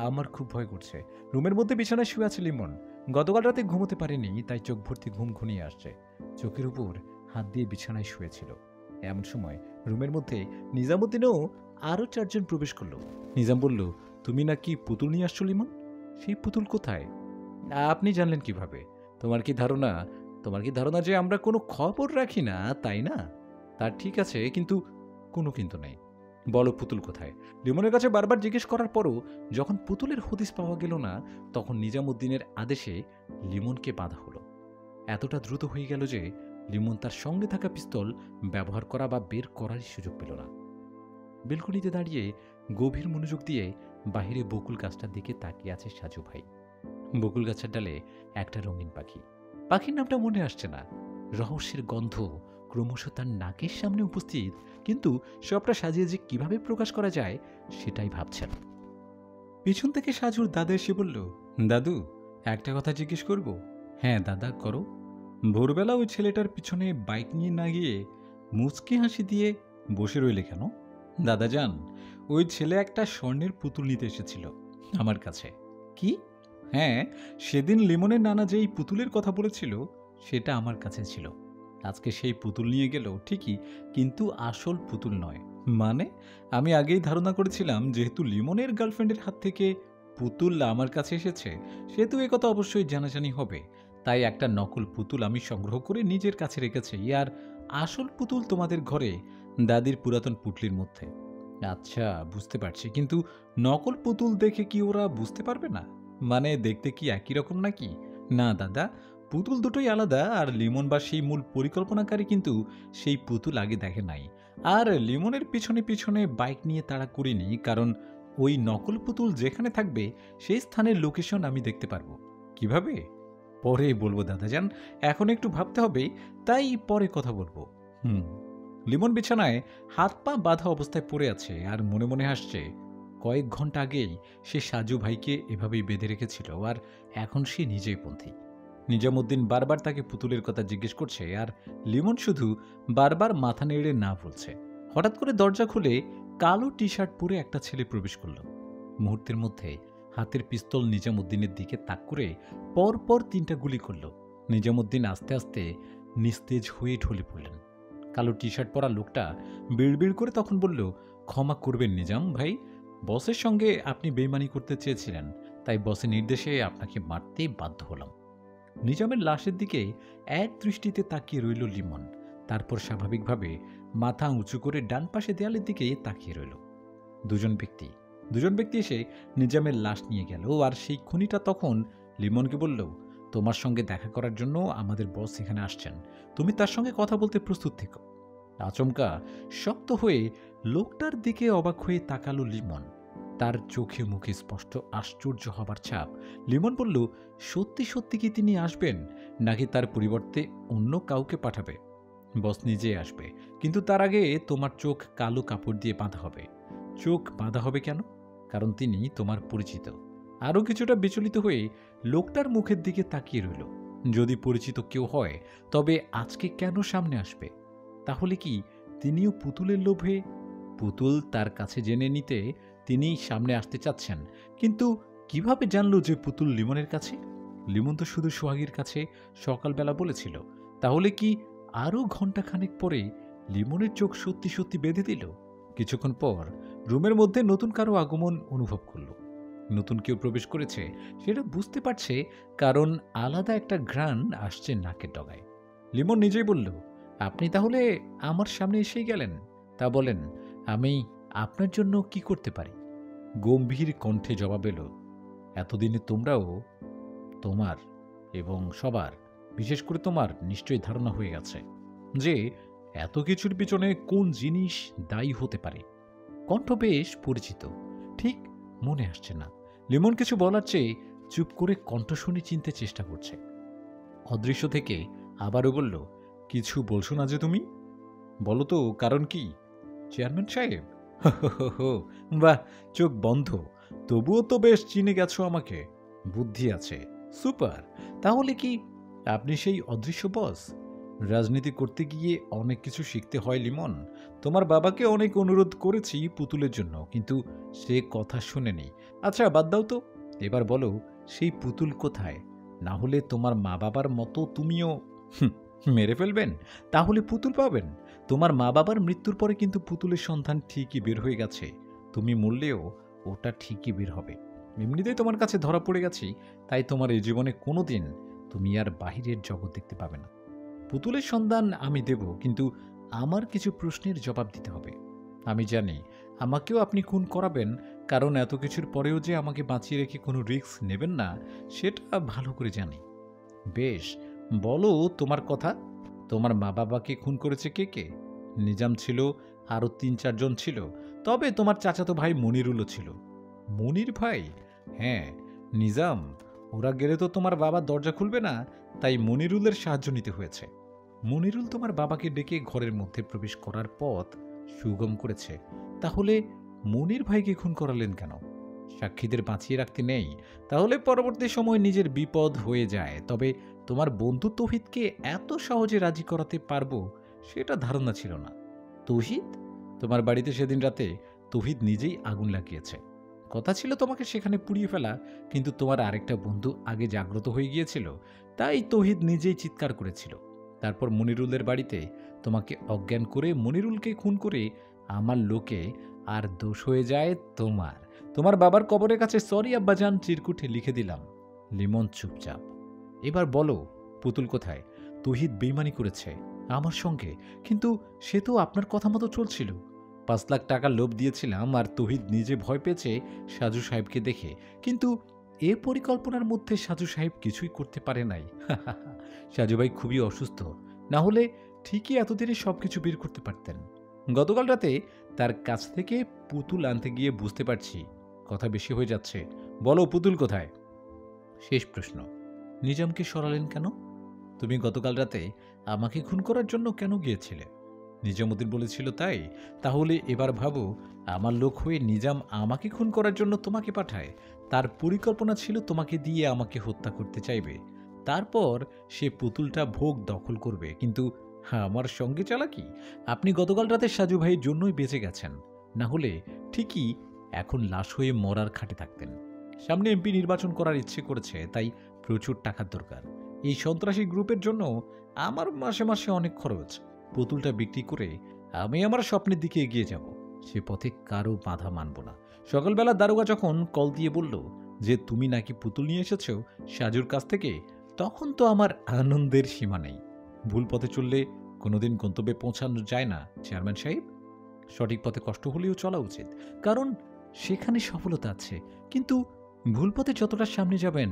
আমার খুব ভয় করছে। রুমের মধ্যে বিছানায় শুয়ে আছে লিমন। গতকাল রাতে ঘুমোতে পারেনি, তাই চোখ ভর্তি ঘুম ঘনিয়ে আসছে। চোখের উপর হাত দিয়ে বিছানায় শুয়েছিল। এমন সময় রুমের মধ্যে নিজামুদ্দিনও আরও 4জন প্রবেশ করলো। নিজাম বলল, তুমি নাকি পুতুল নিয়ে আসছো লিমন? সেই পুতুল কোথায়? আপনি জানলেন কিভাবে? তোমার কি ধারণা যে আমরা কোনো খবর রাখি না, তাই না? তা ঠিক আছে, কিন্তু কোনো কিন্তু নেই। বলো পুতুল কোথায়? লিমনের কাছে বারবার জিজ্ঞেস করার পরও যখন পুতুলের হদিস পাওয়া গেল না, তখন নিজামুদ্দিনের আদেশে লিমনকে বাঁধা হলো। এতটা দ্রুত হয়ে গেল যে লিমন তার সঙ্গে থাকা পিস্তল ব্যবহার করা বা বের করারই সুযোগ পেল না। বেলকনিতে দাঁড়িয়ে গভীর মনোযোগ দিয়ে বাহিরে বকুল গাছটার দিকে তাকিয়ে আছে সাজু ভাই। বকুল গাছের ডালে একটা রঙিন পাখি। পাখির নামটা মনে আসছে না। রহস্যের গন্ধ ক্রমশ তার নাকের সামনে উপস্থিত, কিন্তু সবটা সাজিয়ে যে কিভাবে প্রকাশ করা যায় সেটাই ভাবছেন। পিছন থেকে সাজুর দাদা এসে বলল, দাদু, একটা কথা জিজ্ঞেস করব? হ্যাঁ দাদা, করো। ভোরবেলা ওই ছেলেটার পিছনে বাইক নিয়ে না গিয়ে মুচকি হাসি দিয়ে বসে রইলে কেন? দাদা যান, ওই ছেলে একটা স্বর্ণের পুতুল নিতে এসেছিল আমার কাছে। কি? হ্যাঁ, সেদিন লিমনের নানা যেই পুতুলের কথা বলেছিল সেটা আমার কাছে ছিল। আজকে সেই পুতুল নিয়ে গেল ঠিকই, কিন্তু আসল পুতুল নয়। মানে? আমি আগেই ধারণা করেছিলাম যেহেতু লিমনের গার্লফ্রেন্ডের হাত থেকে পুতুল আমার কাছে এসেছে, সেহেতু একথা অবশ্যই জানাজানি হবে। তাই একটা নকল পুতুল আমি সংগ্রহ করে নিজের কাছে রেখেছি, আর আসল পুতুল তোমাদের ঘরে দাদির পুরাতন পুটলির মধ্যে। আচ্ছা, বুঝতে পারছি, কিন্তু নকল পুতুল দেখে কি ওরা বুঝতে পারবে না? মানে দেখতে কি একই রকম নাকি? না দাদা, পুতুল দুটোই আলাদা, আর লিমন বা সেই মূল পরিকল্পনাকারী কিন্তু সেই পুতুল আগে দেখে নাই। আর লিমনের পিছনে পিছনে বাইক নিয়ে তাড়া করিনি, কারণ ওই নকল পুতুল যেখানে থাকবে সেই স্থানের লোকেশন আমি দেখতে পারবো। কিভাবে? পরে বলবো দাদাজান, এখন একটু ভাবতে হবে, তাই পরে কথা বলবো। লিমন বিছানায় হাত পা বাঁধা অবস্থায় পড়ে আছে আর মনে মনে হাসছে। কয়েক ঘন্টা আগেই সে সাজু ভাইকে এভাবেই বেঁধে রেখেছিল, আর এখন সে নিজেই পন্থী। নিজামুদ্দিন বারবার তাকে পুতুলের কথা জিজ্ঞেস করছে, আর লিমন শুধু বারবার মাথা নেড়ে না বলছে। হঠাৎ করে দরজা খুলে কালো টি শার্ট পরে একটা ছেলে প্রবেশ করল। মুহূর্তের মধ্যে হাতের পিস্তল নিজামুদ্দিনের দিকে তাক করে পর পর 3টা গুলি করল। নিজামুদ্দিন আস্তে আস্তে নিস্তেজ হয়ে ঢলে পড়লেন। কালো টি শার্ট পরা লোকটা বিড়বিড় করে তখন বলল, ক্ষমা করবেন নিজাম ভাই, বসের সঙ্গে আপনি বেইমানি করতে চেয়েছিলেন, তাই বসের নির্দেশে আপনাকে মারতেই বাধ্য হলাম। নিজামের লাশের দিকে এক দৃষ্টিতে তাকিয়ে রইল লিমন, তারপর স্বাভাবিকভাবে মাথা উঁচু করে ডান পাশে দেয়ালের দিকে তাকিয়ে রইল। দুজন ব্যক্তি এসে নিজামের লাশ নিয়ে গেল, আর সেই খুনিটা তখন লিমনকে বলল, তোমার সঙ্গে দেখা করার জন্য আমাদের বস এখানে আসছেন, তুমি তার সঙ্গে কথা বলতে প্রস্তুত থেকো। আচমকা শক্ত হয়ে লোকটার দিকে অবাক হয়ে তাকালো লিমন। তার চোখে মুখে স্পষ্ট আশ্চর্য হবার ছাপ। লিমন বলল, সত্যি সত্যি কি তিনি আসবেন, নাকি তার পরিবর্তে অন্য কাউকে পাঠাবে? বস নিজে আসবে, কিন্তু তার আগে তোমার চোখ কালো কাপড় দিয়ে বাঁধা হবে। চোখ বাঁধা হবে কেন? কারণ তিনি তোমার পরিচিত। আরও কিছুটা বিচলিত হয়ে লোকটার মুখের দিকে তাকিয়ে রইল। যদি পরিচিত কেউ হয়, তবে আজকে কেন সামনে আসবে? তাহলে কি তিনিও পুতুলের লোভে? পুতুল তার কাছে জেনে নিতে তিনি সামনে আসতে চাচ্ছেন, কিন্তু কিভাবে জানলো যে পুতুল লিমনের কাছে? লিমন তো শুধু সোহাগীর কাছে সকালবেলা বলেছিল। তাহলে কি আরও ঘণ্টাখানেক পরে লিমনের চোখ সত্যি সত্যি বেঁধে দিল? কিছুক্ষণ পর রুমের মধ্যে নতুন কারো আগমন অনুভব করল। নতুন কেউ প্রবেশ করেছে সেটা বুঝতে পারছে, কারণ আলাদা একটা ঘ্রাণ আসছে নাকের ডগায়। লিমন নিজেই বলল, আপনি তাহলে আমার সামনে এসেই গেলেন? তা বলেন, আমি আপনার জন্য কি করতে পারি? গম্ভীর কণ্ঠে জবাব এলো, এতদিনে তোমরাও, তোমার এবং সবার, বিশেষ করে তোমার নিশ্চয়ই ধারণা হয়ে গেছে যে এত কিছুর পিছনে কোন জিনিস দায়ী হতে পারে। কণ্ঠ বেশ পরিচিত, ঠিক মনে আসছে না। লিমন কিছু বলার চেয়ে চুপ করে কণ্ঠ শুনে চিনতে চেষ্টা করছে। অদৃশ্য থেকে আবারও বলল, কিছু বলছো না যে তুমি? বলো তো, কারণ কি? চেয়ারম্যান সাহেব? বাহ, চোখ বন্ধ, তবুও তো বেশ চিনে গেছো আমাকে। বুদ্ধি আছে, সুপার। তাহলে কি আপনি সেই অদৃশ্য বস? রাজনীতি করতে গিয়ে অনেক কিছু শিখতে হয় লিমন। তোমার বাবাকে অনেক অনুরোধ করেছি পুতুলের জন্য, কিন্তু সে কথা শুনেনি। আচ্ছা বাদ দাও তো, এবার বলো সেই পুতুল কোথায়? না হলে তোমার মা বাবার মতো তুমিও মেরে ফেলবেন, তাহলে পুতুল পাবেন। তোমার মা বাবার মৃত্যুর পরে কিন্তু পুতুলের সন্ধান ঠিকই বের হয়ে গেছে। তুমি মরলেও ওটা ঠিকই বের হবে। এমনিতেই তোমার কাছে ধরা পড়ে গেছি, তাই তোমার এই জীবনে কোনোদিন তুমি আর বাহিরের জগৎ দেখতে পাবে না। পুতুলের সন্ধান আমি দেব, কিন্তু আমার কিছু প্রশ্নের জবাব দিতে হবে। আমি জানি আমাকেও আপনি খুন করাবেন, কারণ এত কিছুর পরেও যে আমাকে বাঁচিয়ে রেখে কোনো রিস্ক নেবেন না, সেটা ভালো করে জানি। বেশ, বলো তোমার কথা। তোমার মা বাবাকে খুন করেছে কে কে? নিজাম ছিল, আরও 3-4 জন ছিল, তবে তোমার চাচাতো ভাই মনিরুলও ছিল। মনির ভাই? হ্যাঁ, নিজাম। ওরা গেলে তো তোমার বাবা দরজা খুলবে না, তাই মনিরুলের সাহায্য নিতে হয়েছে। মনিরুল তোমার বাবাকে ডেকে ঘরের মধ্যে প্রবেশ করার পথ সুগম করেছে। তাহলে মনির ভাইকে খুন করালেন কেন? সাক্ষীদের বাঁচিয়ে রাখতে নেই, তাহলে পরবর্তী সময় নিজের বিপদ হয়ে যায়। তবে তোমার বন্ধু তৌহিদকে এত সহজে রাজি করাতে পারবো সেটা ধারণা ছিল না। তৌহিদ? তোমার বাড়িতে সেদিন রাতে তৌহিদ নিজেই আগুন লাগিয়েছে। কথা ছিল তোমাকে সেখানে পুড়িয়ে ফেলা, কিন্তু তোমার আরেকটা বন্ধু আগে জাগ্রত হয়ে গিয়েছিল, তাই তৌহিদ নিজেই চিৎকার করেছিল। তারপর মনিরুলের বাড়িতে তোমাকে অজ্ঞান করে মনিরুলকে খুন করে আমার লোকে, আর দোষ হয়ে যায় তোমার। তোমার বাবার কবরের কাছে সরি আব্বাজান চিরকুটে লিখে দিলাম। লিমন চুপচাপ। এবার বলো, পুতুল কোথায়? তৌহিদ বেইমানি করেছে আমার সঙ্গে, কিন্তু সে তো আপনার কথা মতো চলছিল। 5 লাখ টাকার লোভ দিয়েছিলাম, আর তৌহিদ নিজে ভয় পেয়েছে সাজু সাহেবকে দেখে। কিন্তু এ পরিকল্পনার মধ্যে সাজু সাহেব কিছুই করতে পারে নাই। সাজু ভাই খুবই অসুস্থ, না হলে ঠিকই এতদিনে সবকিছু বের করতে পারতেন। গতকাল রাতে তার কাছ থেকে পুতুল আনতে গিয়ে বুঝতে পারছি কথা বেশি হয়ে যাচ্ছে। বলো, পুতুল কোথায়? শেষ প্রশ্ন। নিজামকে সরালেন কেন? তুমি গতকাল রাতে আমাকে খুন করার জন্য কেন গিয়েছিলে? নিজামুদ্দিন বলেছিল তাই? তাহলে এবার ভাবো, আমার লোক হয়ে নিজাম আমাকে খুন করার জন্য তোমাকে পাঠায়। তার পরিকল্পনা ছিল তোমাকে দিয়ে আমাকে হত্যা করতে চাইবে, তারপর সে পুতুলটা ভোগ দখল করবে। কিন্তু আমার সঙ্গে চালাকি। আপনি গতকাল রাতে সাজু ভাইয়ের জন্যই বেঁচে গেছেন, না হলে ঠিকই এখন লাশ হয়ে মরার খাটে থাকতেন। সামনে এমপি নির্বাচন করার ইচ্ছে করেছে, তাই প্রচুর টাকার দরকার। এই সন্ত্রাসী গ্রুপের জন্য আমার মাসে মাসে অনেক খরচ। পুতুলটা বিক্রি করে আমি আমার স্বপ্নের দিকে এগিয়ে যাব। সে পথে কারো বাধা মানব না। সকালবেলা দারোগা যখন কল দিয়ে বলল যে তুমি নাকি পুতুল নিয়ে এসেছো সাজুর কাছ থেকে, তখন তো আমার আনন্দের সীমা নেই। ভুল পথে চললে কোনোদিন গন্তব্যে পৌঁছানো যায় না চেয়ারম্যান সাহেব। সঠিক পথে কষ্ট হলেও চলা উচিত, কারণ সেখানে সফলতা আছে। কিন্তু ভুল পথে যতটা সামনে যাবেন,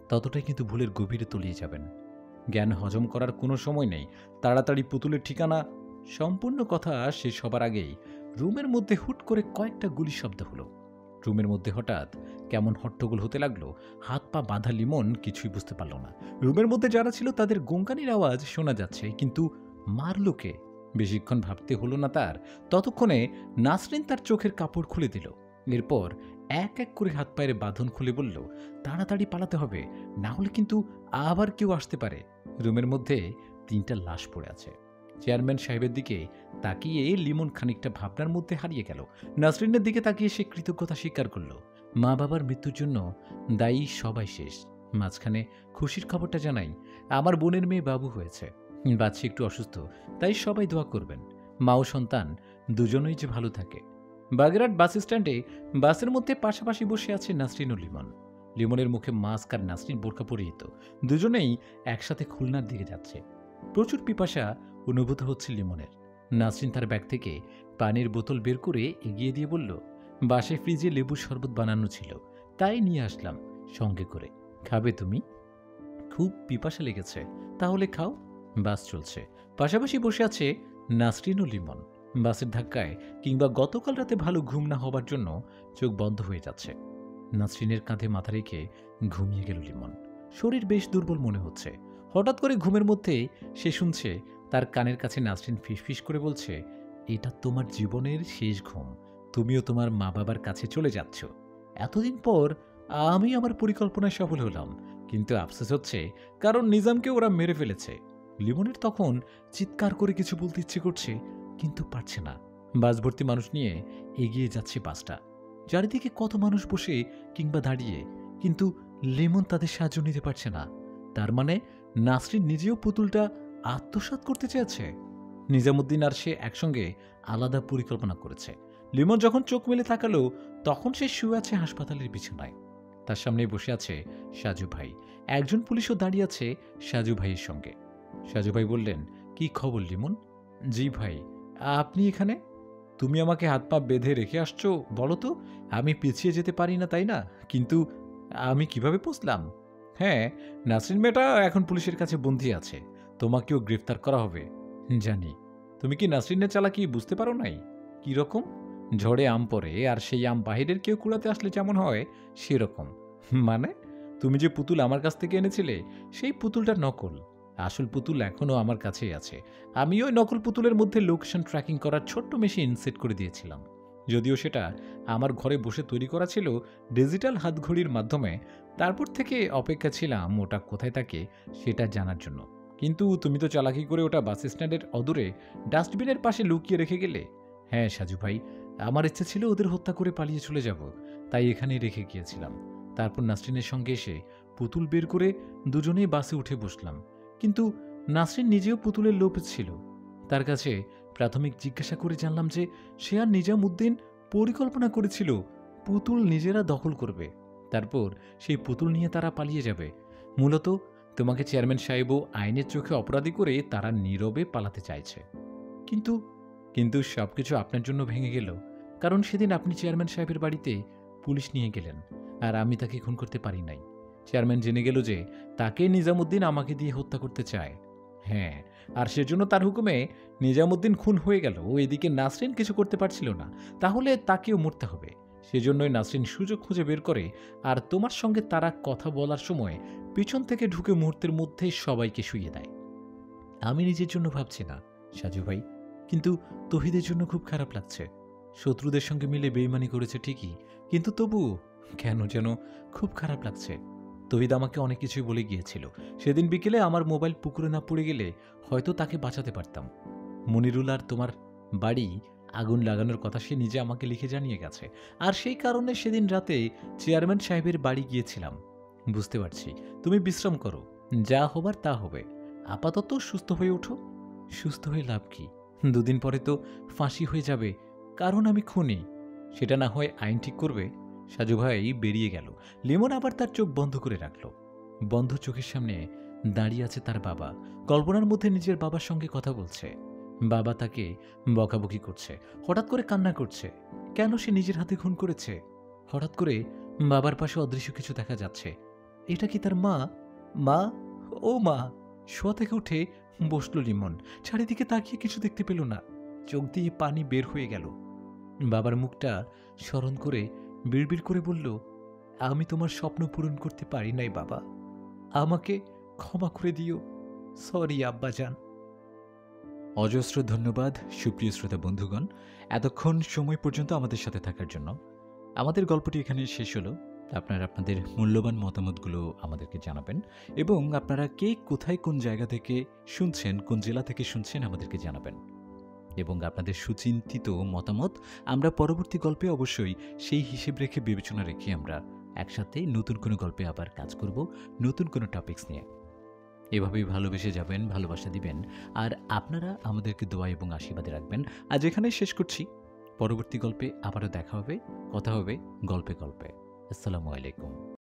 ততটাই কিন্তু ভুলের গভীরে তলিয়ে যাবেন। জ্ঞান হজম করার কোনো সময় নেই। তাড়াতাড়ি পুতুলের ঠিকানা। সম্পূর্ণ কথা শেষ হবার আগেই রুমের মধ্যে হুট করে কয়েকটা গুলির শব্দ হলো। রুমের মধ্যে হঠাৎ কেমন হট্টগোল হতে লাগলো। হাত পা বাঁধা লিমন কিছুই বুঝতে পারল না। রুমের মধ্যে যারা ছিল তাদের গোঙ্গানির আওয়াজ শোনা যাচ্ছে, কিন্তু মারলো কে? বেশিক্ষণ ভাবতে হলো না তার। ততক্ষণে নাসরিন তার চোখের কাপড় খুলে দিল। এরপর এক এক করে হাত পায়ের বাঁধন খুলে বলল, তাড়াতাড়ি পালাতে হবে, না হলে কিন্তু আবার কেউ আসতে পারে। রুমের মধ্যে 3টা লাশ পড়ে আছে। চেয়ারম্যান সাহেবের দিকে তাকিয়ে লিমন খানিকটা ভাবনার মধ্যে হারিয়ে গেল। নাসরিনের দিকে তাকিয়ে সে কৃতজ্ঞতা স্বীকার করল। মা বাবার মৃত্যুর জন্য দায়ী সবাই শেষ। মাঝখানে খুশির খবরটা জানাই, আমার বোনের মেয়ে বাবু হয়েছে। বাচ্চা একটু অসুস্থ, তাই সবাই দোয়া করবেন মা ও সন্তান দুজনেই যে ভালো থাকে। বাগেরহাট বাস স্ট্যান্ডে বাসের মধ্যে পাশাপাশি বসে আছে নাসরিন ও লিমন। লিমনের মুখে মাস্ক আর নাসরিন বোরকা পরিহিত। দুজনেই একসাথে খুলনার দিকে যাচ্ছে। প্রচুর পিপাসা অনুভূত হচ্ছে লিমনের। নাসরিন তার ব্যাগ থেকে পানির বোতল বের করে এগিয়ে দিয়ে বলল, বাসে ফ্রিজে লেবুর শরবত বানানো ছিল, তাই নিয়ে আসলাম সঙ্গে করে। খাবে তুমি? খুব পিপাসা লেগেছে। তাহলে খাও। বাস চলছে। পাশাপাশি বসে আছে নাসরিন ও লিমন। বাসের ধাক্কায় কিংবা গতকাল রাতে ভালো ঘুম না হবার জন্য চোখ বন্ধ হয়ে যাচ্ছে। নাসরিনের কাঁধে মাথা রেখে ঘুমিয়ে গেল লিমন। শরীর বেশ দুর্বল মনে হচ্ছে। হঠাৎ করে ঘুমের মধ্যে সে শুনছে তার কানের কাছে নাসরিন ফিসফিস করে বলছে, এটা তোমার জীবনের শেষ ঘুম। তুমিও তোমার মা বাবার কাছে চলে যাচ্ছ। এতদিন পর আমি আমার পরিকল্পনায় সফল হলাম, কিন্তু আফসোস হচ্ছে কারণ নিজামকে ওরা মেরে ফেলেছে। লিমনের তখন চিৎকার করে কিছু বলতে ইচ্ছে করছে, কিন্তু পারছে না। বাস ভর্তি মানুষ নিয়ে এগিয়ে যাচ্ছে বাসটা। চারিদিকে কত মানুষ বসে কিংবা দাঁড়িয়ে, কিন্তু লিমন তাদের সাহায্য নিতে পারছে না। তার মানে নাসরিন নিজেও পুতুলটা আত্মসাৎ করতে চেয়েছে। নিজামুদ্দিন আর সে একসঙ্গে আলাদা পরিকল্পনা করেছে। লিমন যখন চোখ মেলে তাকালো, তখন সে শুয়ে আছে হাসপাতালের বিছানায়। তার সামনে বসে আছে সাজু ভাই। একজন পুলিশও দাঁড়িয়ে আছে সাজু ভাইয়ের সঙ্গে। সাজু ভাই বললেন, কি খবর লিমন? জি ভাই, আপনি এখানে? তুমি আমাকে হাত পা বেঁধে রেখে আসছো, বলো তো? আমি পিছিয়ে যেতে পারি না, তাই না? কিন্তু আমি কিভাবে পৌঁছলাম? হ্যাঁ, নাসরিন মেয়েটা এখন পুলিশের কাছে বন্দী আছে। তোমাকেও গ্রেফতার করা হবে। জানি। তুমি কি নাসরিনের চালাকি বুঝতে পারো নাই? কি রকম? ঝড়ে আম পড়ে আর সেই আম বাহিরের কেউ কুড়াতে আসলে যেমন হয় সেরকম। মানে? তুমি যে পুতুল আমার কাছ থেকে এনেছিলে সেই পুতুলটা নকল। আসল পুতুল এখনও আমার কাছেই আছে। আমি ওই নকল পুতুলের মধ্যে লোকেশন ট্র্যাকিং করার ছোট্ট মেশিন সেট করে দিয়েছিলাম। যদিও সেটা আমার ঘরে বসে তৈরি করা ছিল ডিজিটাল হাতঘড়ির মাধ্যমে। তারপর থেকে অপেক্ষা ছিলাম ওটা কোথায় থাকে সেটা জানার জন্য। কিন্তু তুমি তো চালাকি করে ওটা বাস স্ট্যান্ডের অদূরে ডাস্টবিনের পাশে লুকিয়ে রেখে গেলে। হ্যাঁ সাজু ভাই, আমার ইচ্ছে ছিল ওদের হত্যা করে পালিয়ে চলে যাব, তাই এখানেই রেখে গিয়েছিলাম। তারপর নাসরিনের সঙ্গে এসে পুতুল বের করে দুজনেই বাসে উঠে বসলাম। কিন্তু নাসরিন নিজেও পুতুলের লোভ ছিল। তার কাছে প্রাথমিক জিজ্ঞাসা করে জানলাম যে সে আর নিজামুদ্দিন পরিকল্পনা করেছিল পুতুল নিজেরা দখল করবে, তারপর সেই পুতুল নিয়ে তারা পালিয়ে যাবে। মূলত তোমাকে চেয়ারম্যান সাহেবও আইনের চোখে অপরাধী করে তারা নীরবে পালাতে চাইছে। কিন্তু কিন্তু সবকিছু আপনার জন্য ভেঙে গেল, কারণ সেদিন আপনি চেয়ারম্যান সাহেবের বাড়িতে পুলিশ নিয়ে গেলেন। আর আমি তাকে খুন করতে পারি নাই। চেয়ারম্যান জেনে গেল যে তাকে নিজামুদ্দিন আমাকে দিয়ে হত্যা করতে চায়। হ্যাঁ, আর সেজন্য তার হুকুমে নিজামুদ্দিন খুন হয়ে গেল। এদিকে নাসরিন কিছু করতে পারছিল না, তাহলে তাকেও মরতে হবে। সেজন্যই নাসরিন সুযোগ খুঁজে বের করে, আর তোমার সঙ্গে তারা কথা বলার সময় পিছন থেকে ঢুকে মুহূর্তের মধ্যেই সবাইকে শুইয়ে দেয়। আমি নিজের জন্য ভাবছি না সাজু ভাই, কিন্তু তহিদের জন্য খুব খারাপ লাগছে। শত্রুদের সঙ্গে মিলে বেইমানি করেছে ঠিকই, কিন্তু তবুও কেন যেন খুব খারাপ লাগছে। তহিদ আমাকে অনেক কিছুই বলে গিয়েছিল। সেদিন বিকেলে আমার মোবাইল পুকুরে না পড়ে গেলে হয়তো তাকে বাঁচাতে পারতাম। মনিরুল আর তোমার বাড়ি আগুন লাগানোর কথা সে নিজে আমাকে লিখে জানিয়ে গেছে, আর সেই কারণে সেদিন রাতে চেয়ারম্যান সাহেবের বাড়ি গিয়েছিলাম। বুঝতে পারছি, তুমি বিশ্রাম করো, যা হবার তা হবে। আপাতত সুস্থ হয়ে ওঠো। সুস্থ হয়ে লাভ কি? দুদিন পরে তো ফাঁসি হয়ে যাবে, কারণ আমি খুনি। সেটা না হয় আইন ঠিক করবে। সাজু ভাই বেরিয়ে গেল। লিমন আবার তার চোখ বন্ধ করে রাখল। বন্ধ চোখের সামনে দাঁড়িয়ে আছে তার বাবা। কল্পনার মধ্যে নিজের বাবার সঙ্গে কথা বলছে। বাবা তাকে বকাবকি করছে, হঠাৎ করে কান্না করছে। কেন সে নিজের হাতে খুন করেছে? হঠাৎ করে বাবার পাশে অদৃশ্য কিছু দেখা যাচ্ছে। এটা কি তার মা? মা, ও মা! শোয়া থেকে উঠে বসল লিমন। চারিদিকে তাকিয়ে কিছু দেখতে পেল না। চোখ দিয়ে পানি বের হয়ে গেল। বাবার মুখটা স্মরণ করে বিড়বিড় করে বলল, আমি তোমার স্বপ্ন পূরণ করতে পারি নাই বাবা, আমাকে ক্ষমা করে দিও। সরি আব্বাজান। অজস্র ধন্যবাদ সুপ্রিয় শ্রোতা বন্ধুগণ, এতক্ষণ সময় পর্যন্ত আমাদের সাথে থাকার জন্য। আমাদের গল্পটি এখানে শেষ হলো। আপনারা আপনাদের মূল্যবান মতামতগুলো আমাদেরকে জানাবেন, এবং আপনারা কে কোথায় কোন জায়গা থেকে শুনছেন, কোন জেলা থেকে শুনছেন আমাদেরকে জানাবেন। এবং আপনাদের সুচিন্তিত মতামত আমরা পরবর্তী গল্পে অবশ্যই সেই হিসেব রেখে বিবেচনা রেখে আমরা একসাথে নতুন কোনো গল্পে আবার কাজ করব, নতুন কোনো টপিকস নিয়ে। এভাবেই ভালোবেসে যাবেন, ভালোবাসা দিবেন, আর আপনারা আমাদেরকে দোয়া এবং আশীর্বাদে রাখবেন। আজ এখানেই শেষ করছি। পরবর্তী গল্পে আবারও দেখা হবে, কথা হবে গল্পে গল্পে। আসসালামু আলাইকুম।